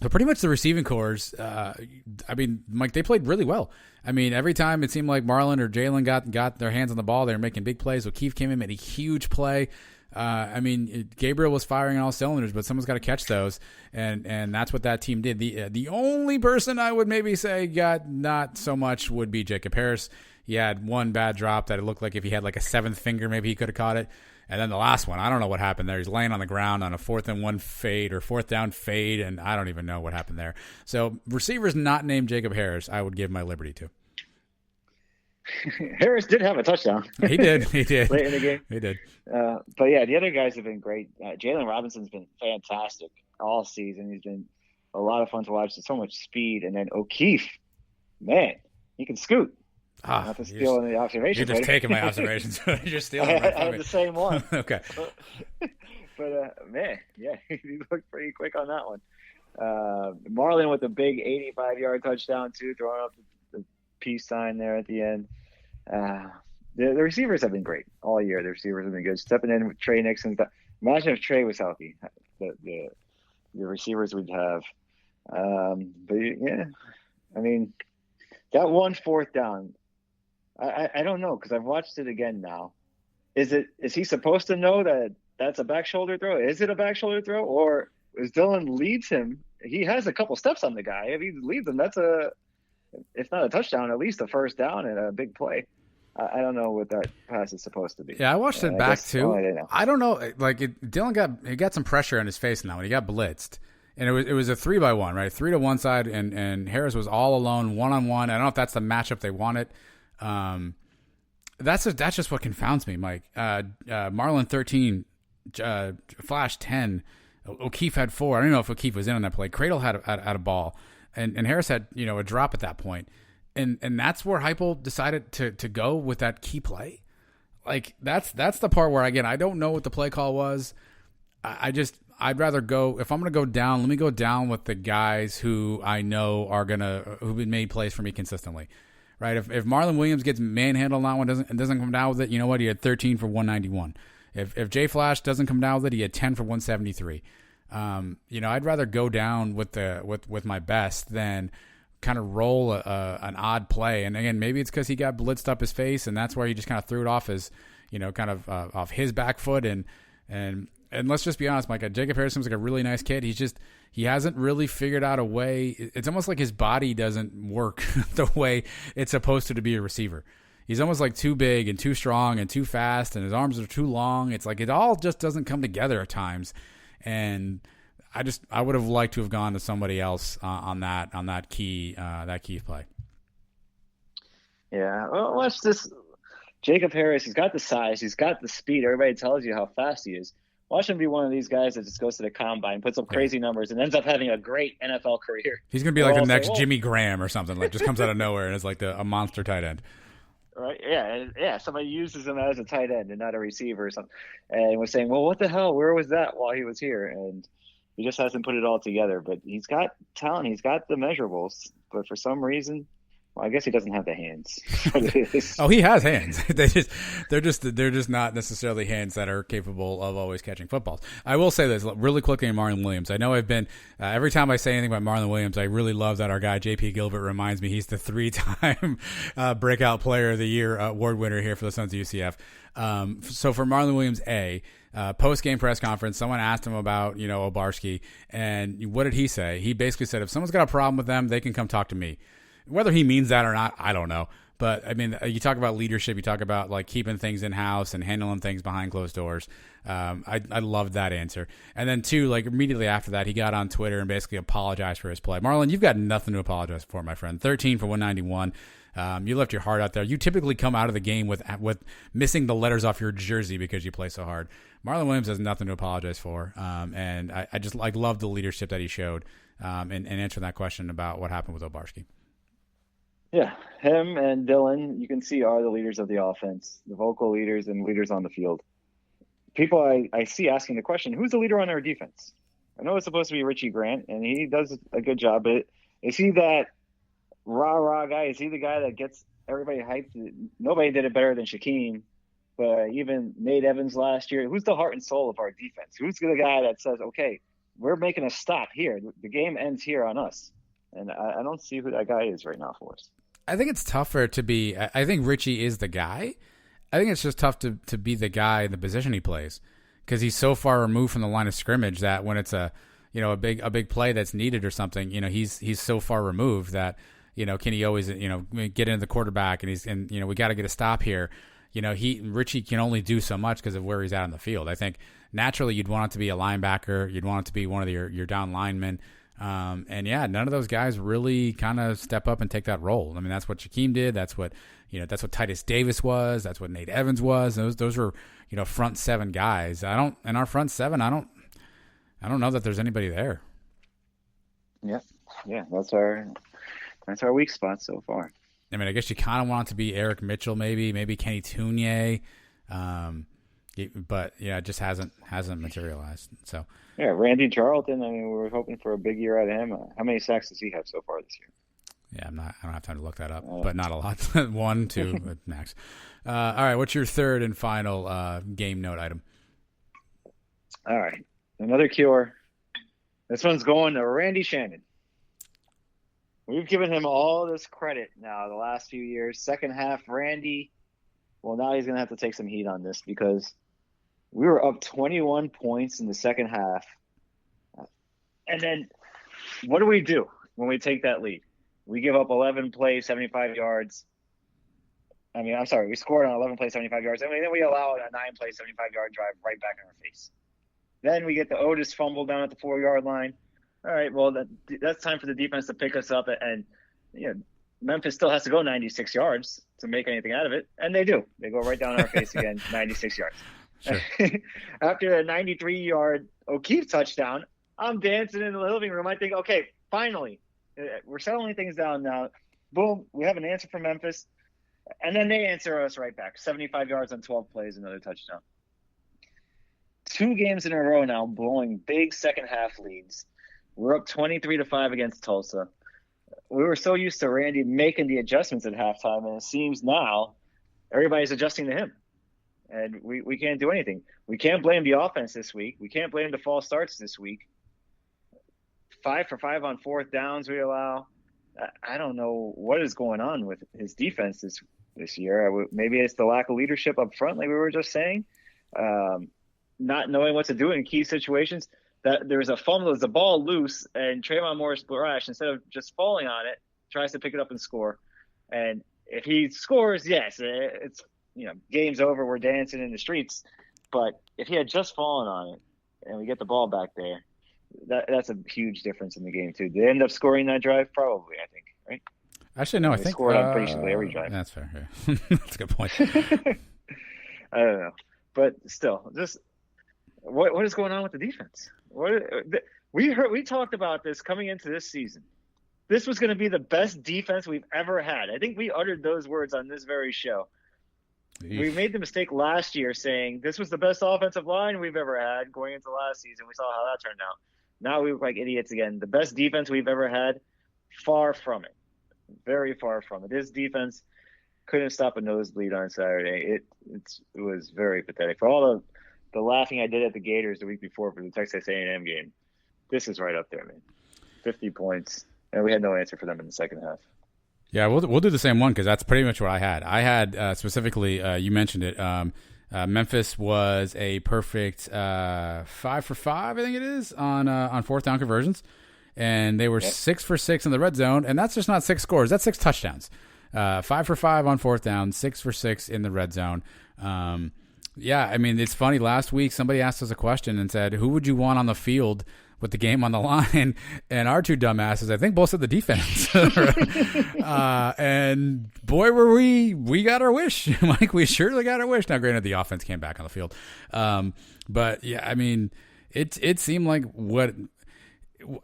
But pretty much the receiving cores, Mike, they played really well. Every time it seemed like Marlon or Jalen got their hands on the ball, they were making big plays. O'Keefe came in, made a huge play. Gabriel was firing on all cylinders, but someone's got to catch those, and that's what that team did. The only person I would maybe say got not so much would be Jacob Harris. He had one bad drop that it looked like if he had like a 7th finger, maybe he could have caught it. And then the last one, I don't know what happened there. He's laying on the ground on a 4th and 1 fade or 4th down fade, and I don't even know what happened there. So receivers not named Jacob Harris, I would give my liberty to. Harris did have a touchdown. He did. Late in the game. He did. But yeah, the other guys have been great. Jalen Robinson's been fantastic all season. He's been a lot of fun to watch. There's so much speed. And then O'Keefe, man, he can scoot. Not to steal any observations. You're just taking my observations. You're just stealing them. I had the same one. Okay. But man, yeah, he looked pretty quick on that one. Marlon with a big 85-yard touchdown too, throwing up the peace sign there at the end. The receivers have been great all year. The receivers have been good. Stepping in with Trey Nixon. Imagine if Trey was healthy, the receivers we'd have. But yeah, that one 4th down. I don't know, because I've watched it again now. Is he supposed to know that that's a back shoulder throw? Is it a back shoulder throw, or as Dylan leads him, he has a couple steps on the guy. If he leads him, that's if not a touchdown, at least a 1st down and a big play. I don't know what that pass is supposed to be. Yeah, I watched it back too. I don't know. Dylan got some pressure on his face now when he got blitzed. And it was a 3-by-1, right? 3 to one side, and Harris was all alone, 1-on-1. I don't know if that's the matchup they wanted. That's just what confounds me, Mike. Marlon 13, Flash 10, O'Keefe had 4. I don't know if O'Keefe was in on that play. Cradle had a ball, and Harris had a drop at that point, and that's where Heupel decided to go with that key play. Like that's the part where again I don't know what the play call was. I'd rather go if I'm gonna go down. Let me go down with the guys who I know who've been made plays for me consistently. Right, if Marlon Williams gets manhandled on that one, doesn't come down with it, you know what? He had 13 for 191. If Jay Flash doesn't come down with it, he had 10 for 173. I'd rather go down with my best than kind of roll an odd play. And again, maybe it's because he got blitzed up his face, and that's where he just kind of threw it off his, off his back foot. And let's just be honest, Mike, Jacob Harris seems like a really nice kid. He hasn't really figured out a way. It's almost like his body doesn't work the way it's supposed to be a receiver. He's almost like too big and too strong and too fast, and his arms are too long. It's like it all just doesn't come together at times. And I would have liked to have gone to somebody else on that key play. Yeah, well, watch this. Jacob Harris, he's got the size, he's got the speed. Everybody tells you how fast he is. Watch him be one of these guys that just goes to the combine, puts up crazy numbers, and ends up having a great NFL career. He's going to be like the next Jimmy Graham or something. Like just comes out of nowhere and is like a monster tight end. Right? Yeah. Somebody uses him as a tight end and not a receiver or something. And was saying, well, what the hell? Where was that while he was here? And he just hasn't put it all together. But he's got talent. He's got the measurables. But for some reason, well, I guess he doesn't have the hands. Oh, he has hands. They're just not necessarily hands that are capable of always catching footballs. I will say this really quickly on Marlon Williams. I know I've been every time I say anything about Marlon Williams, I really love that our guy JP Gilbert reminds me he's the 3-time breakout player of the year award winner here for the Sons of UCF. So for Marlon Williams, post-game press conference, someone asked him about, Obarski, and what did he say? He basically said, if someone's got a problem with them, they can come talk to me. Whether he means that or not, I don't know. But, I mean, you talk about leadership. You talk about, like, keeping things in-house and handling things behind closed doors. I loved that answer. And then, two, like, immediately after that, he got on Twitter and basically apologized for his play. Marlon, you've got nothing to apologize for, my friend. 13 for 191. You left your heart out there. You typically come out of the game with missing the letters off your jersey because you play so hard. Marlon Williams has nothing to apologize for. And I just love the leadership that he showed in answering that question about what happened with Obarski. Yeah, him and Dylan, you can see, are the leaders of the offense, the vocal leaders and leaders on the field. People I see asking the question, who's the leader on our defense? I know it's supposed to be Richie Grant, and he does a good job, but is he that rah-rah guy? Is he the guy that gets everybody hyped? Nobody did it better than Shaquem, but even Nate Evans last year. Who's the heart and soul of our defense? Who's the guy that says, okay, we're making a stop here. The game ends here on us. And I don't see who that guy is right now for us. I think it's tougher to be. I think Richie is the guy. I think it's just tough to be the guy in the position he plays because he's so far removed from the line of scrimmage that when it's a big play that's needed or something, he's so far removed that can he always get into the quarterback and we got to get a stop here. Richie can only do so much because of where he's at on the field. I think naturally you'd want it to be a linebacker, you'd want it to be one of your down linemen. None of those guys really kind of step up and take that role. I mean, that's what Shaquem did. That's what Titus Davis was. That's what Nate Evans was. Those were, front seven guys. In our front seven, I don't know that there's anybody there. Yeah. That's our weak spot so far. I mean, I guess you kind of want it to be Eric Mitchell, maybe Kenny Tunier. But yeah, it just hasn't materialized. So yeah, Randy Charlton. I mean, we were hoping for a big year out of him. How many sacks does he have so far this year? Yeah, I don't have time to look that up, but not a lot. 1, 2 max. All right, what's your third and final game note item? All right, another cure. This one's going to Randy Shannon. We've given him all this credit now the last few years. Second half, Randy. Well, now he's going to have to take some heat on this because we were up 21 points in the second half. And then what do we do when we take that lead? We give up 11 plays, 75 yards. We scored on 11 plays, 75 yards. And then we allow a 9-play, 75-yard drive right back in our face. Then we get the Otis fumble down at the 4-yard line. All right, well, that's time for the defense to pick us up. And Memphis still has to go 96 yards to make anything out of it, and they do. They go right down our face again, 96 yards. Sure. After a 93-yard O'Keefe touchdown, I'm dancing in the living room. I think, okay, finally, we're settling things down now. Boom, we have an answer from Memphis, and then they answer us right back. 75 yards on 12 plays, another touchdown. 2 games in a row now, blowing big second-half leads. We're up 23-5 against Tulsa. We were so used to Randy making the adjustments at halftime, and it seems now everybody's adjusting to him. and we can't do anything. We can't blame the offense this week. We can't blame the false starts this week. 5 for 5 on fourth downs we allow. I don't know what is going on with his defense this year. Maybe it's the lack of leadership up front, like we were just saying. Not knowing what to do in key situations. That there's a fumble, there's a ball loose, and Trayvon Morris Brash, instead of just falling on it, tries to pick it up and score. And if he scores, yes, it's game's over. We're dancing in the streets. But if he had just fallen on it, and we get the ball back there, that's a huge difference in the game too. Did they end up scoring that drive? Probably, I think, right? Actually, no, I think scored on basically every drive. That's fair. Yeah. That's a good point. I don't know, but still, just what is going on with the defense? We talked about this coming into this season. This was going to be the best defense we've ever had. I think we uttered those words on this very show. We made the mistake last year saying this was the best offensive line we've ever had going into last season. We saw how that turned out. Now we look like idiots again. The best defense we've ever had, far from it. Very far from it. This defense couldn't stop a nosebleed on Saturday. It was very pathetic. For all the laughing I did at the Gators the week before for the Texas A&M game, this is right up there, man. 50 points, and we had no answer for them in the second half. Yeah, we'll do the same one because that's pretty much what I had. I had specifically, you mentioned it. Memphis was a perfect 5 for 5, I think it is, on fourth down conversions, and they were 6 for 6 in the red zone, and that's just not 6 scores. That's 6 touchdowns. 5 for 5 on fourth down, 6 for 6 in the red zone. Yeah, I mean, it's funny. Last week, somebody asked us a question and said, who would you want on the field with the game on the line? And our two dumbasses, I think, both said the defense. And boy, were we got our wish. Mike, we surely got our wish. Now, granted, the offense came back on the field. But, yeah, I mean, it seemed like what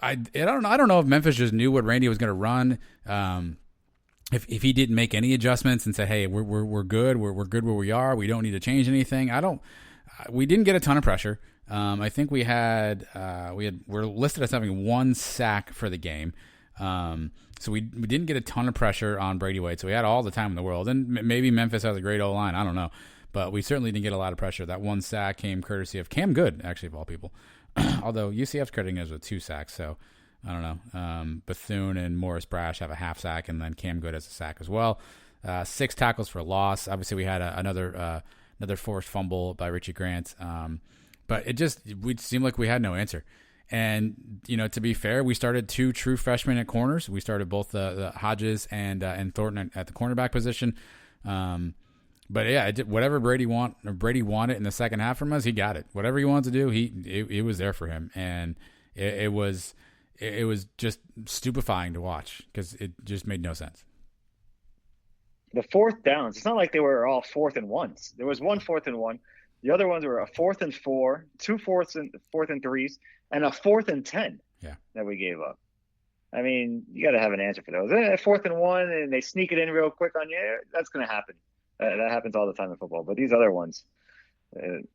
I don't know if Memphis just knew what Randy was going to run. If he didn't make any adjustments and say, hey, we're good, we're good where we are, we don't need to change anything. We didn't get a ton of pressure. I think we're listed as having 1 sack for the game. So we didn't get a ton of pressure on Brady White. So we had all the time in the world. And maybe Memphis has a great O-line. I don't know. But we certainly didn't get a lot of pressure. That 1 sack came courtesy of Cam Good, actually, of all people. Although UCF's crediting us with 2 sacks. So I don't know. Bethune and Morris Brash have a half sack, and then Cam Good has a sack as well. 6 tackles for loss. Obviously, we had another forced fumble by Richie Grant. But it seemed like we had no answer. And, to be fair, we started 2 true freshmen at corners. We started both the Hodges and Thornton at the cornerback position. But yeah, whatever Brady wanted in the second half from us, he got it. Whatever he wanted to do, it was there for him. And it was just stupefying to watch because it just made no sense. The fourth downs, it's not like they were all 4th and 1s. There was 1 4th and 1. The other ones were a 4th and 4, 2 4th and 3s, and a 4th and 10 that we gave up. I mean, you got to have an answer for those. 4th and 1, and they sneak it in real quick on you. That's going to happen. That happens all the time in football. But these other ones,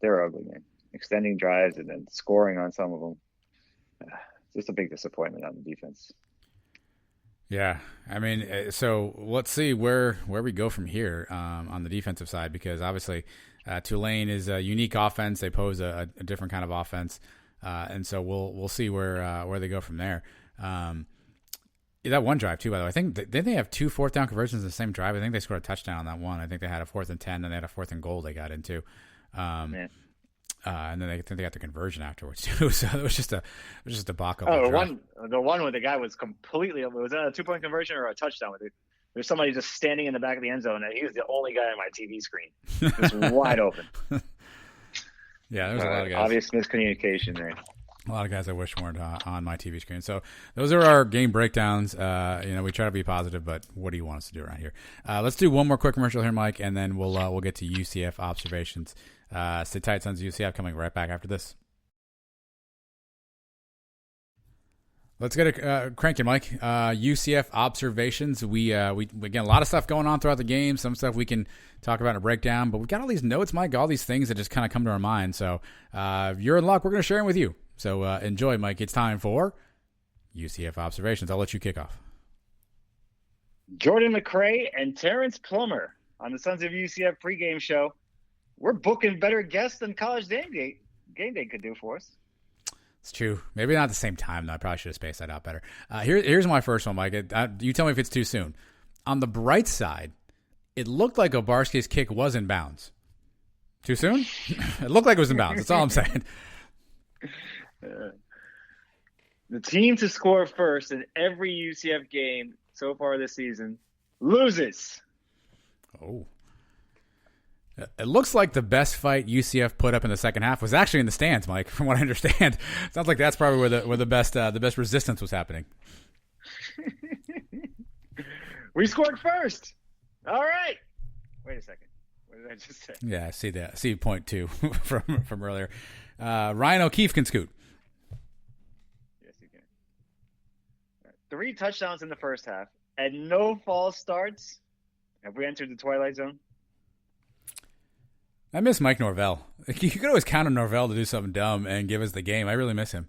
they're ugly, man. Extending drives and then scoring on some of them. Just a big disappointment on the defense. Yeah, I mean, so let's see where we go from here on the defensive side, because obviously Tulane is a unique offense. They pose a different kind of offense, and so we'll see where they go from there. That one drive too, by the way, I think didn't they have 2 fourth down conversions in the same drive? I think they scored a touchdown on that one. I think they had a 4th and 10, and they had a 4th and goal they got into. And then I think they got the conversion afterwards too. So it was just a debacle. Oh, the one where the guy was completely. Was that a 2-point conversion or a touchdown? There's somebody just standing in the back of the end zone, and he was the only guy on my TV screen. It was wide open. Yeah, there was a lot of guys. Obvious miscommunication there. A lot of guys I wish weren't on my TV screen. So those are our game breakdowns. We try to be positive, but what do you want us to do around here? Let's do one more quick commercial here, Mike, and then we'll get to UCF observations. Stay tight, Sons of UCF, coming right back after this. Let's get it cranking, Mike. UCF observations. We again, a lot of stuff going on throughout the game. Some stuff we can talk about in a breakdown, but we got all these notes, Mike, all these things that just kind of come to our mind. So if you're in luck, we're going to share them with you. So enjoy, Mike. It's time for UCF observations. I'll let you kick off. Jordan McRae and Terrence Plummer on the Sons of UCF pregame show. we're booking better guests than College Game Day could do for us. It's true. Maybe not at the same time, though. I probably should have spaced that out better. Here's my first one, Mike. You tell me if it's too soon. On the bright side, it looked like Obarski's kick was in bounds. Too soon? It looked like it was in bounds. That's all I'm saying. The team to score first in every UCF game so far this season loses. Oh. It looks like the best fight UCF put up in the second half was actually in the stands, Mike, from what I understand. Sounds like that's probably where the best resistance was happening. We scored first. All right. Wait a second. What did I just say? Yeah, I see that. See point 2 from earlier. Ryan O'Keefe can scoot. Yes, he can. 3 touchdowns in the first half and no false starts. Have we entered the twilight zone? I miss Mike Norvell. You could always count on Norvell to do something dumb and give us the game. I really miss him.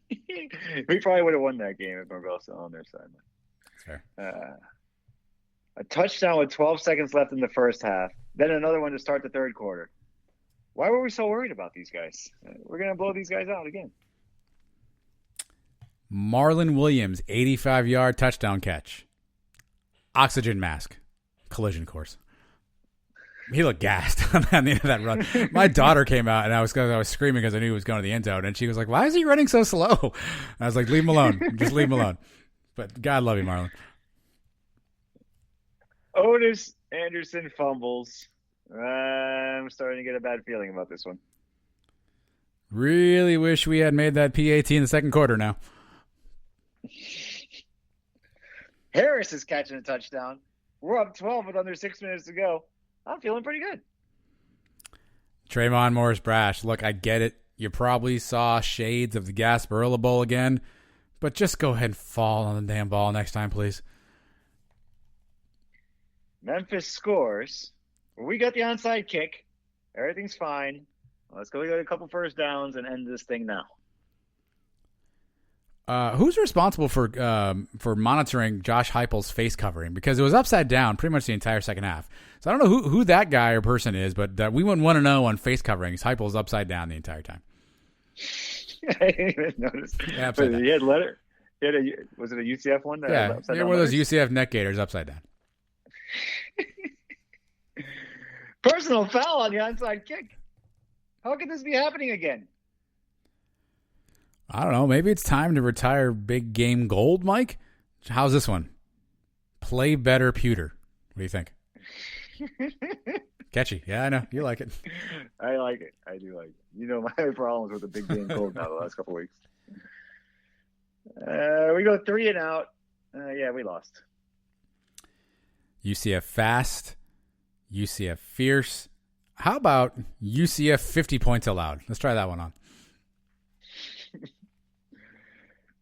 We probably would have won that game if Norvell's still on their side. Fair. A touchdown with 12 seconds left in the first half, then another one to start the third quarter. Why were we so worried about these guys? We're going to blow these guys out again. Marlon Williams, 85-yard touchdown catch. Oxygen mask. Collision course. He looked gassed on the end of that run. My daughter came out, and I was screaming because I knew he was going to the end zone, and she was like, "Why is he running so slow?" And I was like, "Leave him alone. Just leave him alone." But God love you, Marlon. Otis Anderson fumbles. I'm starting to get a bad feeling about this one. Really wish we had made that PAT in the second quarter now. Harris is catching a touchdown. We're up 12 with under 6 minutes to go. I'm feeling pretty good. Trayvon Morris Brash. Look, I get it. You probably saw shades of the Gasparilla Bowl again, but just go ahead and fall on the damn ball next time, please. Memphis scores. We got the onside kick. Everything's fine. Let's go get a couple first downs and end this thing now. Who's responsible for monitoring Josh Heupel's face covering? Because it was upside down pretty much the entire second half. So I don't know who that guy or person is, but we wouldn't want to know on face coverings. Heupel's upside down the entire time. I didn't even notice. Yeah, upside down. He had letter. Was it a UCF one? Yeah, one of those UCF neck Gators upside down. Personal foul on the onside kick. How could this be happening again? I don't know. Maybe it's time to retire big game gold, Mike. How's this one? Play better, pewter. What do you think? Catchy. Yeah, I know. You like it. I like it. I do like it. You know my problems with the big game gold now the last couple weeks. We go 3 and out. Yeah, we lost. UCF fast. UCF fierce. How about UCF 50 points allowed? Let's try that one on.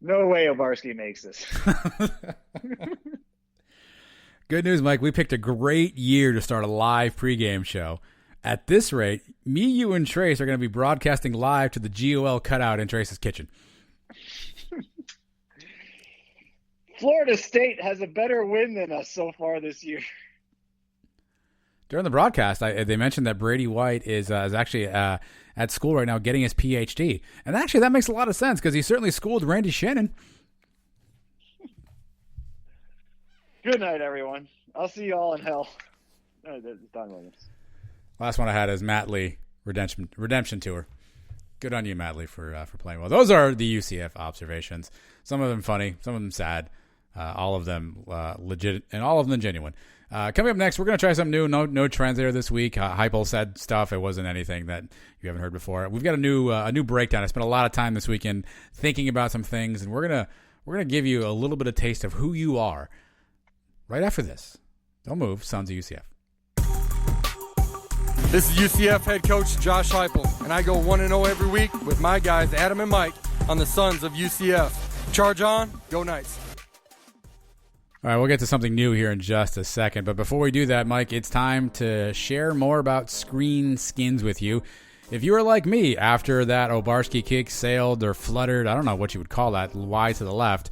No way Obarski makes this. Good news, Mike. We picked a great year to start a live pregame show. At this rate, me, you, and Trace are going to be broadcasting live to the GOL cutout in Trace's kitchen. Florida State has a better win than us so far this year. During the broadcast, they mentioned that Brady White is actually at school right now getting his PhD. And actually, that makes a lot of sense because he certainly schooled Randy Shannon. Good night, everyone. I'll see you all in hell. Don Williams. Last one I had is Matt Lee, Redemption Tour. Good on you, Matt Lee, for playing well. Those are the UCF observations. Some of them funny, some of them sad, all of them legit, and all of them genuine. Coming up next, we're going to try something new. No trends there this week. Heupel said stuff. It wasn't anything that you haven't heard before. We've got a new breakdown. I spent a lot of time this weekend thinking about some things, and we're gonna give you a little bit of taste of who you are right after this. Don't move, Sons of UCF. This is UCF head coach Josh Heupel, and I go 1-0 every week with my guys Adam and Mike on the Sons of UCF. Charge on, go Knights. All right, we'll get to something new here in just a second. But before we do that, Mike, it's time to share more about Screen Skins with you. If you are like me, after that Obarski kick sailed or fluttered, I don't know what you would call that, wide to the left,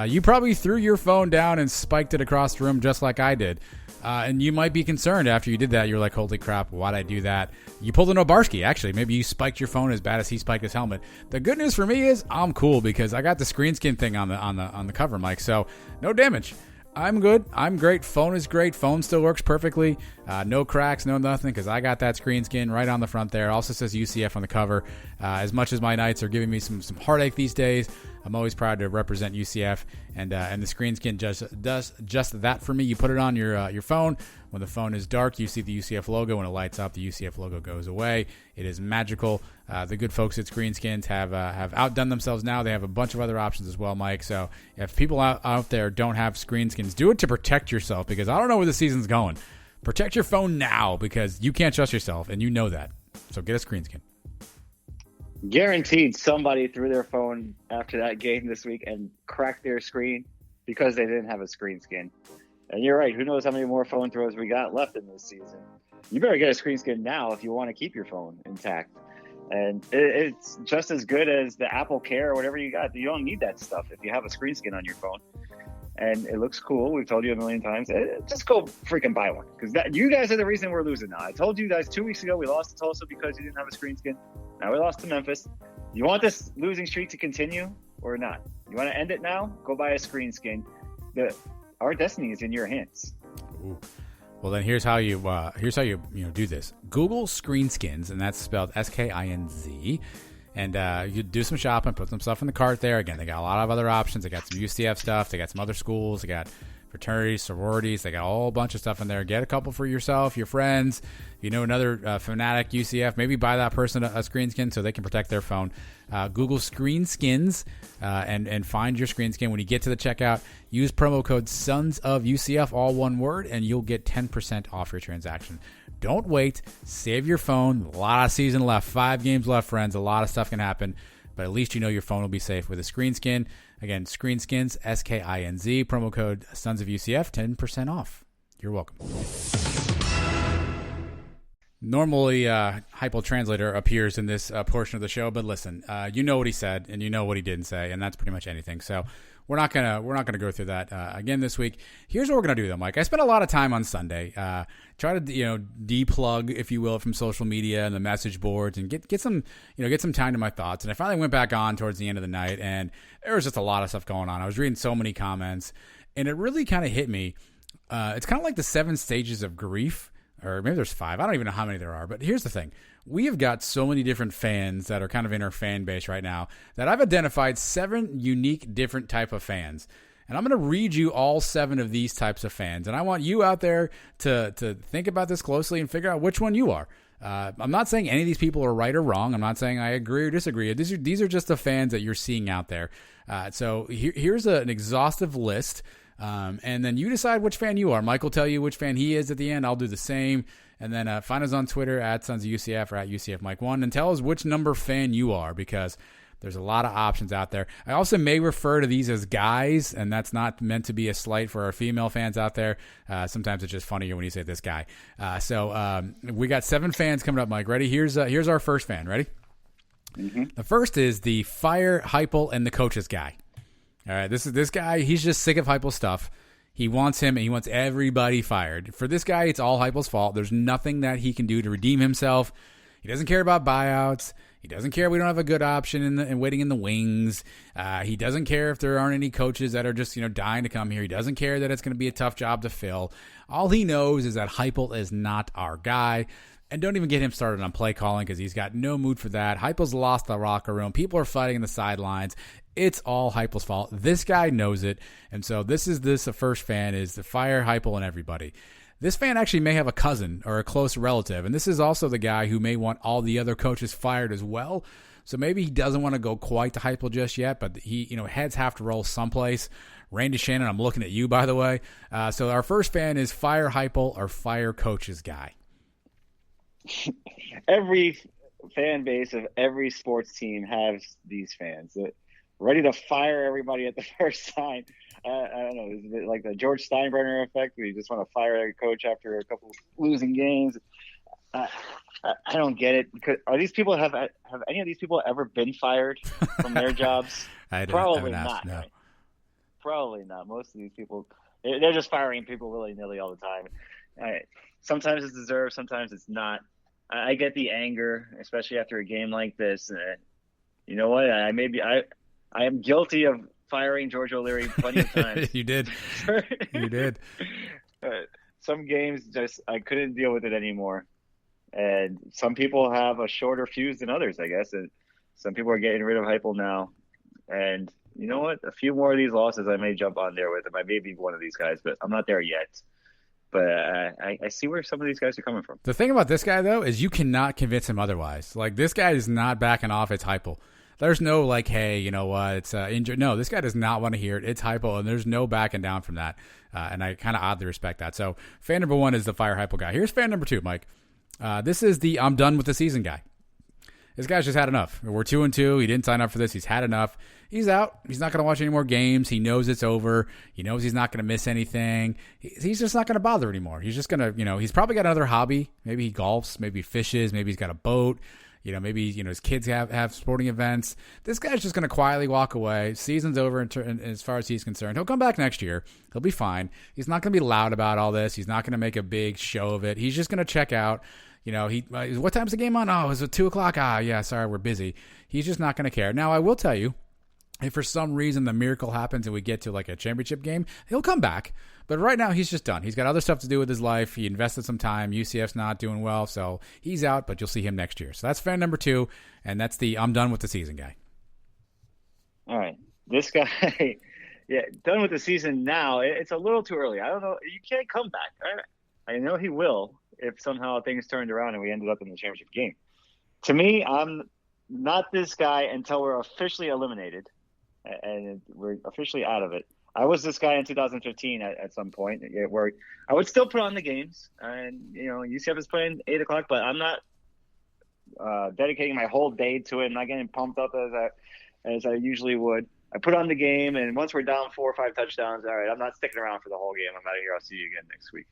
You probably threw your phone down and spiked it across the room just like I did. And you might be concerned after you did that. You're like, holy crap, why'd I do that? You pulled an Obarski, actually. Maybe you spiked your phone as bad as he spiked his helmet. The good news for me is I'm cool because I got the screen skin thing on the cover, Mike. So no damage. I'm good. I'm great. Phone is great. Phone still works perfectly. No cracks, no nothing, because I got that screen skin right on the front there. Also says UCF on the cover. As much as my Knights are giving me some heartache these days, I'm always proud to represent UCF, and the screen skin does just that for me. You put it on your phone. When the phone is dark, you see the UCF logo. When it lights up, the UCF logo goes away. It is magical. The good folks at Screen Skins have outdone themselves now. They have a bunch of other options as well, Mike. So if people out there don't have Screen Skins, do it to protect yourself, because I don't know where the season's going. Protect your phone now, because you can't trust yourself, and you know that. So get a Screen Skin. Guaranteed somebody threw their phone after that game this week and cracked their screen because they didn't have a screen skin. And you're right. Who knows how many more phone throws we got left in this season? You better get a screen skin now if you want to keep your phone intact. And it's just as good as the Apple Care or whatever you got. You don't need that stuff if you have a screen skin on your phone. And it looks cool. We've told you a million times. Just go freaking buy one, because you guys are the reason we're losing now. I told you guys 2 weeks ago we lost to Tulsa because you didn't have a screen skin. Now we lost to Memphis. You want this losing streak to continue or not? You want to end it now? Go buy a screen skin. Our destiny is in your hands. Ooh. Well, then here's how you do this. Google Screen Skins, and that's spelled SKINZ. And you do some shopping, put some stuff in the cart there. Again, they got a lot of other options. They got some UCF stuff. They got some other schools. They got fraternities, sororities. They got a whole bunch of stuff in there. Get a couple for yourself, your friends. You know, another fanatic UCF. Maybe buy that person a screen skin so they can protect their phone. Google Screen Skins and find your screen skin. When you get to the checkout, use promo code Sons of UCF, all one word, and you'll get 10% off your transaction. Don't wait. Save your phone. A lot of season left. 5 games left, friends. A lot of stuff can happen, but at least you know your phone will be safe with a screen skin. Again, Screen Skins, SKINZ, promo code Sons of UCF, 10% off. You're welcome. Normally, Hypo Translator appears in this portion of the show, but listen, you know what he said and you know what he didn't say, and that's pretty much anything. So we're not gonna go through that again this week. Here's what we're gonna do though, Mike. I spent a lot of time on Sunday, try to deplug, if you will, from social media and the message boards, and get some time to my thoughts. And I finally went back on towards the end of the night, and there was just a lot of stuff going on. I was reading so many comments, and it really kind of hit me. It's kind of like the 7 stages of grief. Or maybe there's 5. I don't even know how many there are. But here's the thing. We have got so many different fans that are kind of in our fan base right now that I've identified 7 unique different type of fans. And I'm going to read you all 7 of these types of fans. And I want you out there to think about this closely and figure out which one you are. I'm not saying any of these people are right or wrong. I'm not saying I agree or disagree. These are just the fans that you're seeing out there. So here's an exhaustive list. And then you decide which fan you are. Mike will tell you which fan he is at the end. I'll do the same. And then find us on Twitter at Sons of UCF or at UCF Mike 1 and tell us which number fan you are, because there's a lot of options out there. I also may refer to these as guys, and that's not meant to be a slight for our female fans out there. Sometimes it's just funnier when you say this guy. So we got 7 fans coming up, Mike. Ready? Here's our first fan. Ready? Mm-hmm. The first is the Fire Heupel and the coaches guy. All right, this guy, he's just sick of Heupel's stuff. He wants him, and he wants everybody fired. For this guy, it's all Heupel's fault. There's nothing that he can do to redeem himself. He doesn't care about buyouts. He doesn't care we don't have a good option in waiting in the wings. He doesn't care if there aren't any coaches that are just dying to come here. He doesn't care that it's going to be a tough job to fill. All he knows is that Heupel is not our guy. And don't even get him started on play calling, because he's got no mood for that. Heupel's lost the locker room. People are fighting in the sidelines. It's all Heupel's fault. This guy knows it. And so the first fan is the Fire Heupel and everybody. This fan actually may have a cousin or a close relative. And this is also the guy who may want all the other coaches fired as well. So maybe he doesn't want to go quite to Heupel just yet, but heads have to roll someplace. Randy Shannon, I'm looking at you, by the way. So our first fan is Fire Heupel or Fire Coaches guy. Every fan base of every sports team has these fans that ready to fire everybody at the first sign. I don't know, is it like the George Steinbrenner effect, where you just want to fire every coach after a couple losing games? I don't get it. Because have any of these people ever been fired from their jobs? Probably not. No. Right? Probably not. Most of these people, they're just firing people willy-nilly all the time. Sometimes it's deserved, sometimes it's not. I get the anger, especially after a game like this. You know what? I am guilty of firing George O'Leary plenty of times. You did. You did. Some games I couldn't deal with it anymore. And some people have a shorter fuse than others, I guess. And some people are getting rid of Heupel now. And you know what? A few more of these losses I may jump on there with him. I may be one of these guys, but I'm not there yet. But I see where some of these guys are coming from. The thing about this guy, though, is you cannot convince him otherwise. Like, this guy is not backing off. It's Heupel. There's no, like, hey, you know what, it's injured. No, this guy does not want to hear it. It's Heupel, and there's no backing down from that. And I kind of oddly respect that. So fan number 1 is the fire Heupel guy. Here's fan number 2, Mike. This is the I'm done with the season guy. This guy's just had enough. We're 2-2. He didn't sign up for this. He's had enough. He's out. He's not going to watch any more games. He knows it's over. He knows he's not going to miss anything. He's just not going to bother anymore. He's just going to, he's probably got another hobby. Maybe he golfs. Maybe he fishes. Maybe he's got a boat. Maybe, his kids have sporting events. This guy's just going to quietly walk away. Season's over as far as he's concerned. He'll come back next year. He'll be fine. He's not going to be loud about all this. He's not going to make a big show of it. He's just going to check out. What time's the game on? Oh, is it 2:00? Ah, yeah, sorry, we're busy. He's just not going to care. Now, I will tell you, if for some reason the miracle happens and we get to like a championship game, he'll come back. But right now, he's just done. He's got other stuff to do with his life. He invested some time. UCF's not doing well, so he's out, but you'll see him next year. So that's fan number 2, and that's the I'm done with the season guy. All right. This guy, yeah, done with the season now. It's a little too early. I don't know. You can't come back. I know he will if somehow things turned around and we ended up in the championship game. To me, I'm not this guy until we're officially eliminated and we're officially out of it. I was this guy in 2015 at some point where I would still put on the games, and UCF is playing 8:00, but I'm not dedicating my whole day to it. I'm not getting pumped up as I usually would. I put on the game, and once we're down 4 or 5 touchdowns, all right, I'm not sticking around for the whole game. I'm out of here. I'll see you again next week.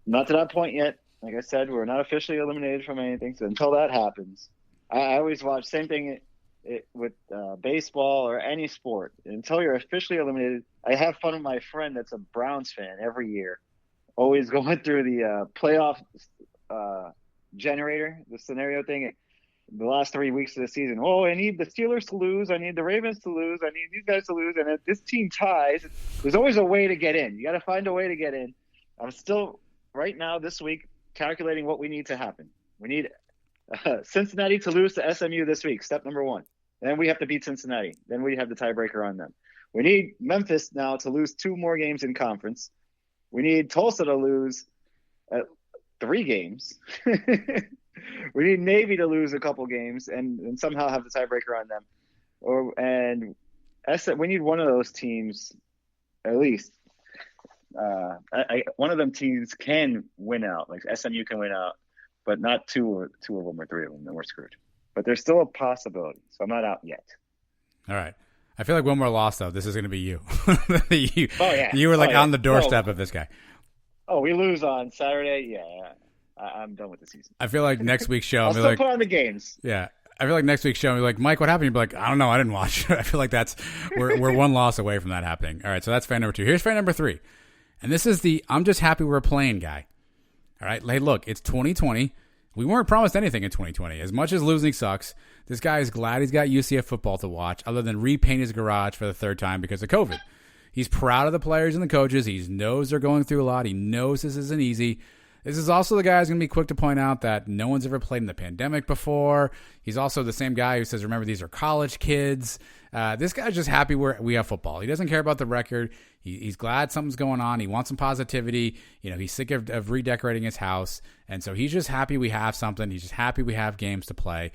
Not to that point yet. Like I said, we're not officially eliminated from anything, so until that happens, I always watch same thing with baseball or any sport. Until you're officially eliminated, I have fun with my friend that's a Browns fan every year, always going through the playoff generator, the scenario thing. The last 3 weeks of the season, I need the Steelers to lose, I need the Ravens to lose, I need these guys to lose, and if this team ties, there's always a way to get in. You got to find a way to get in. I'm still right now this week calculating what we need to happen. We need Cincinnati to lose to SMU this week, step number 1. Then we have to beat Cincinnati. Then we have the tiebreaker on them. We need Memphis now to lose 2 more games in conference. We need Tulsa to lose 3 games. We need Navy to lose a couple games and somehow have the tiebreaker on them. We need one of those teams at least. One of them teams can win out. Like SMU can win out, but not two of them or 3 of them. Then we're screwed. But there's still a possibility, so I'm not out yet. All right. I feel like one more loss, though. This is going to be you. Yeah. You were on the doorstep of this guy. Oh, we lose on Saturday? Yeah. I'm done with the season. I feel like next week's show, I'll still put on the games. Yeah. I feel like next week's show, I'll be like, Mike, what happened? You'll be like, I don't know. I didn't watch. I feel like we're one loss away from that happening. All right. So that's fan number 2. Here's fan number 3. And this is the I'm just happy we're playing guy. All right. Hey, look, it's 2020. We weren't promised anything in 2020. As much as losing sucks, this guy is glad he's got UCF football to watch other than repaint his garage for the 3rd time because of COVID. He's proud of the players and the coaches. He knows they're going through a lot. He knows this isn't easy. This is also the guy who's going to be quick to point out that no one's ever played in the pandemic before. He's also the same guy who says, remember, these are college kids. This guy's just happy we have football. He doesn't care about the record. He's glad something's going on. He wants some positivity. He's sick of redecorating his house. And so he's just happy we have something. He's just happy we have games to play.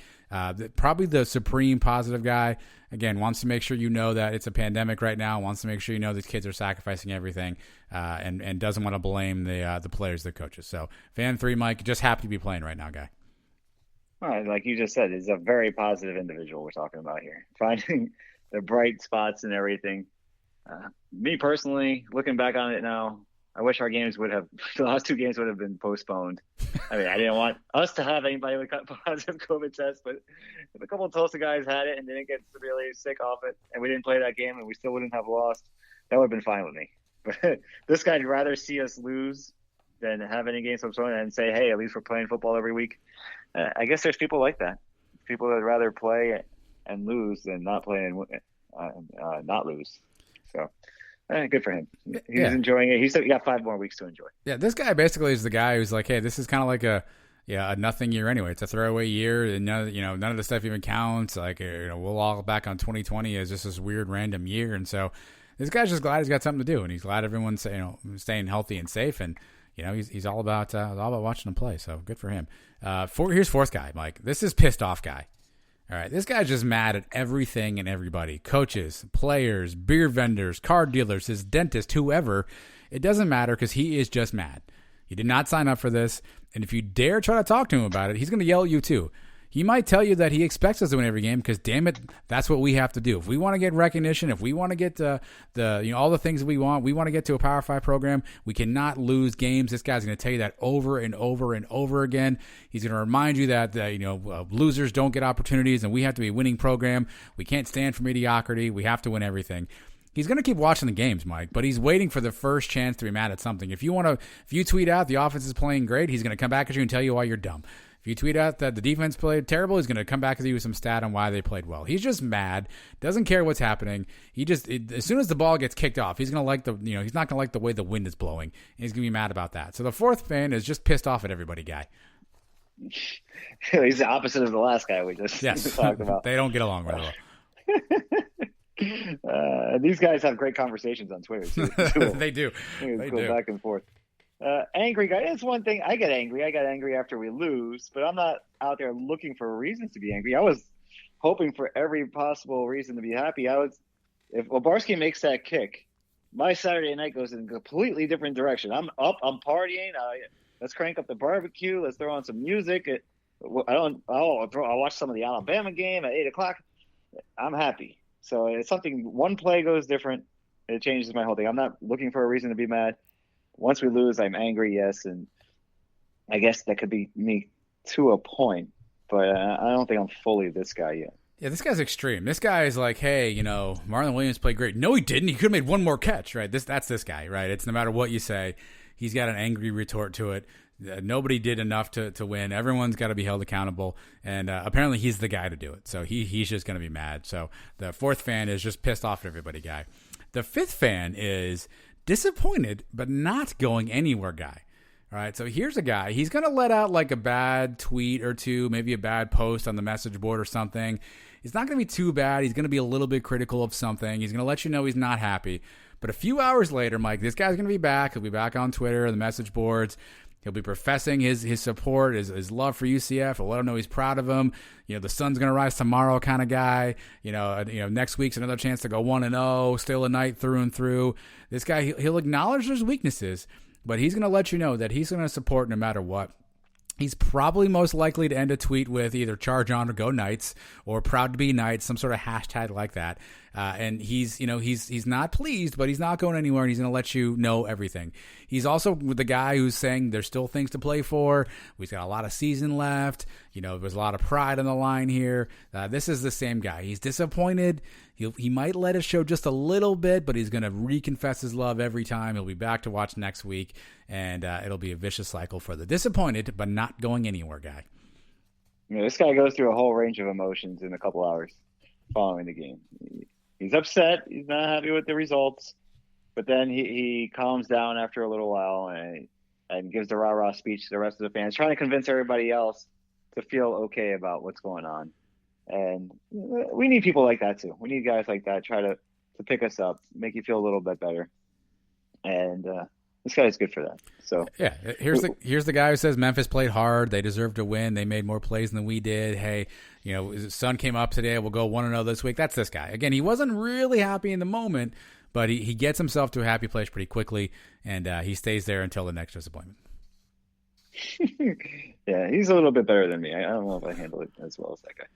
Probably the supreme positive guy. Again, wants to make sure you know that it's a pandemic right now. Wants to make sure you know these kids are sacrificing everything, and doesn't want to blame the players, the coaches. So fan 3, Mike, just happy to be playing right now, guy. All right, like you just said, he's a very positive individual we're talking about here. Finding the bright spots and everything. Me personally, looking back on it now, I wish our games the last 2 games would have been postponed. I mean, I didn't want us to have anybody with a positive COVID test, but if a couple of Tulsa guys had it and didn't get severely sick off it, and we didn't play that game and we still wouldn't have lost, that would have been fine with me. But this guy'd rather see us lose than have any games postponed and say, hey, at least we're playing football every week. I guess there's people like that. People that would rather play and lose than not play and not lose. So good for him. He's enjoying it. He's got 5 more weeks to enjoy. Yeah, this guy basically is the guy who's like, hey, this is kind of like a nothing year anyway. It's a throwaway year, and none of the stuff even counts. Like, we'll all back on 2020 as just this weird random year, and so this guy's just glad he's got something to do, and he's glad everyone's staying healthy and safe, and he's all about watching them play. So good for him. Here's fourth guy, Mike. This is pissed off guy. All right, this guy's just mad at everything and everybody. Coaches, players, beer vendors, car dealers, his dentist, whoever. It doesn't matter because he is just mad. He did not sign up for this, and if you dare try to talk to him about it, he's going to yell at you too. He might tell you that he expects us to win every game because, damn it, that's what we have to do. If we want to get recognition, if we want to get all the things that we want to get to a Power 5 program, we cannot lose games. This guy's going to tell you that over and over and over again. He's going to remind you that losers don't get opportunities, and we have to be a winning program. We can't stand for mediocrity. We have to win everything. He's going to keep watching the games, Mike, but he's waiting for the first chance to be mad at something. If you tweet out the offense is playing great, he's going to come back at you and tell you why you're dumb. If you tweet out that the defense played terrible, he's going to come back with you with some stat on why they played well. He's just mad, doesn't care what's happening. As soon as the ball gets kicked off, he's going to like he's not going to like the way the wind is blowing. And he's going to be mad about that. So the fourth fan is just pissed off at everybody guy. He's the opposite of the last guy we just talked about. They don't get along really well. These guys have great conversations on Twitter too. They do. They go back and forth. Angry guy. It's one thing. I get angry. I got angry after we lose, but I'm not out there looking for reasons to be angry. I was hoping for every possible reason to be happy. If Obarski makes that kick, my Saturday night goes in a completely different direction. I'm up. I'm partying. Let's crank up the barbecue. Let's throw on some music. I'll watch some of the Alabama game at 8:00. I'm happy. So it's something. One play goes different. It changes my whole thing. I'm not looking for a reason to be mad. Once we lose, I'm angry, yes, and I guess that could be me to a point, but I don't think I'm fully this guy yet. Yeah, this guy's extreme. This guy is like, hey, Marlon Williams played great. No, he didn't. He could have made one more catch, right? That's this guy, right? It's no matter what you say, he's got an angry retort to it. Nobody did enough to win. Everyone's got to be held accountable, and apparently he's the guy to do it. So he's just going to be mad. So the fourth fan is just pissed off at everybody guy. The fifth fan is disappointed but not going anywhere guy. All right, so here's a guy. He's going to let out like a bad tweet or two, maybe a bad post on the message board or something. It's not going to be too bad. He's going to be a little bit critical of something. He's going to let you know he's not happy. But a few hours later, Mike, this guy's going to be back. He'll be back on Twitter, the message boards. He'll be professing his support, his love for UCF. He'll let him know he's proud of him. The sun's going to rise tomorrow kind of guy. Next week's another chance to go 1-0, still a night through and through. This guy, he'll acknowledge his weaknesses, but he's going to let you know that he's going to support no matter what. He's probably most likely to end a tweet with either charge on or go Knights or proud to be Knights, some sort of hashtag like that. And he's not pleased, but he's not going anywhere, and he's going to let you know everything. He's also the guy who's saying there's still things to play for. We've got a lot of season left. There's a lot of pride on the line here. This is the same guy. He's disappointed. He might let it show just a little bit, but he's going to reconfess his love every time. He'll be back to watch next week, and it'll be a vicious cycle for the disappointed but not going anywhere guy. This guy goes through a whole range of emotions in a couple hours following the game. He's upset. He's not happy with the results, but then he calms down after a little while and gives the rah-rah speech to the rest of the fans, trying to convince everybody else to feel okay about what's going on. And we need people like that too. We need guys like that try to pick us up, make you feel a little bit better. And this guy's good for that. So yeah, here's the guy who says Memphis played hard. They deserved to win. They made more plays than we did. Hey, the sun came up today. We'll go 1-0 this week. That's this guy. Again, he wasn't really happy in the moment, but he gets himself to a happy place pretty quickly, and he stays there until the next disappointment. Yeah, he's a little bit better than me. I don't know if I handle it as well as that guy.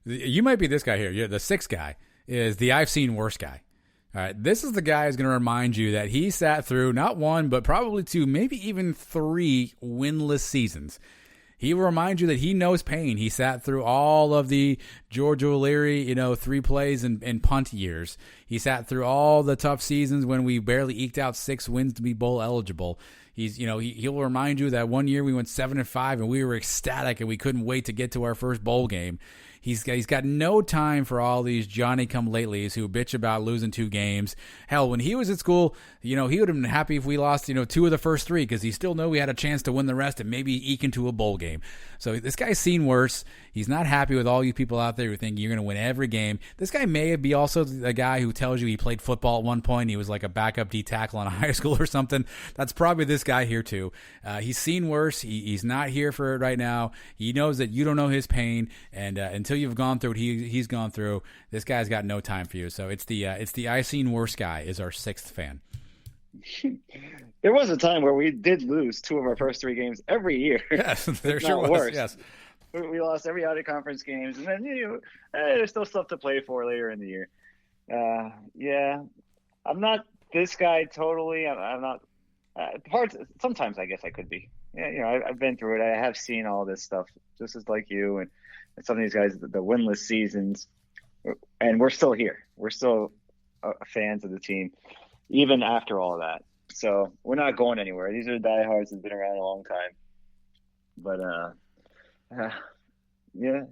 You might be this guy here. The sixth guy is the I've seen worse guy. All right, this is the guy who's going to remind you that he sat through not one, but probably two, maybe even three winless seasons. He will remind you that he knows pain. He sat through all of the George O'Leary, 3 plays and punt years. He sat through all the tough seasons when we barely eked out 6 wins to be bowl eligible. He'll remind you that one year we went 7-5 and we were ecstatic and we couldn't wait to get to our first bowl game. He's got no time for all these Johnny-come-latelys who bitch about losing 2 games. Hell, when he was at school, he would have been happy if we lost, 2 of the first 3 because he still knew we had a chance to win the rest and maybe eke into a bowl game. So this guy's seen worse. He's not happy with all you people out there who think you're going to win every game. This guy may be also the guy who tells you he played football at one point. He was like a backup D tackle in high school or something. That's probably this guy here too. He's seen worse. He's not here for it right now. He knows that you don't know his pain, and until you've gone through what he's gone through, this guy's got no time for you. So it's the I've seen worse guy is our 6th fan. There was a time where we did lose 2 of our first 3 games every year. Yes, there sure was. Worse. Yes, we lost every out of conference games, and then there's still stuff to play for later in the year. Yeah, I'm not this guy totally. I'm not. Sometimes I guess I could be. Yeah, I've been through it. I have seen all this stuff, just as like you and some of these guys, the winless seasons, and we're still here. We're still fans of the team, even after all that. So we're not going anywhere. These are diehards that've been around a long time. But yeah,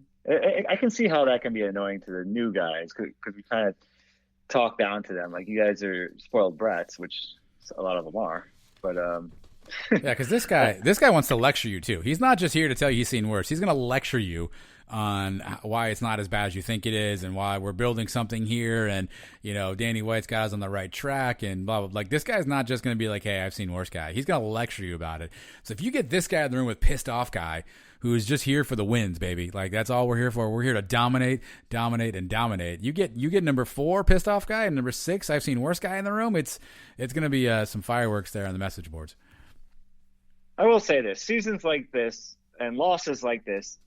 I can see how that can be annoying to the new guys because we kind of talk down to them like you guys are spoiled brats, which a lot of them are. But yeah, because this guy wants to lecture you too. He's not just here to tell you he's seen worse. He's going to lecture you on why it's not as bad as you think it is and why we're building something here and, Danny White's got us on the right track and blah, blah, blah. Like, this guy's not just going to be like, hey, I've seen worse guy. He's going to lecture you about it. So if you get this guy in the room with pissed off guy who is just here for the wins, baby, like that's all we're here for. We're here to dominate, and dominate. You get number 4 pissed off guy and number 6 I've seen worse guy in the room. It's going to be some fireworks there on the message boards. I will say this, seasons like this and losses like this,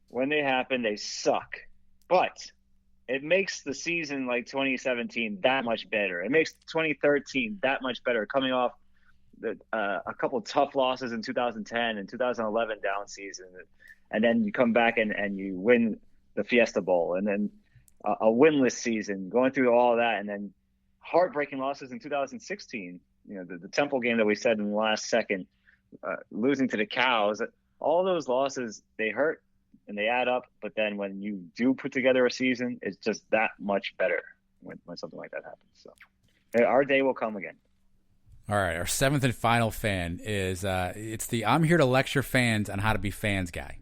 when they happen, they suck. But it makes the season like 2017 that much better. It makes 2013 that much better, coming off a couple of tough losses in 2010 and 2011 down season. And then you come back and you win the Fiesta Bowl. And then a winless season, going through all that. And then heartbreaking losses in 2016. The Temple game that we said in the last second, losing to the Cows. All those losses, they hurt. And they add up, but then when you do put together a season, it's just that much better when something like that happens. So our day will come again. All right, our 7th and final fan is it's the I'm here to lecture fans on how to be fans guy.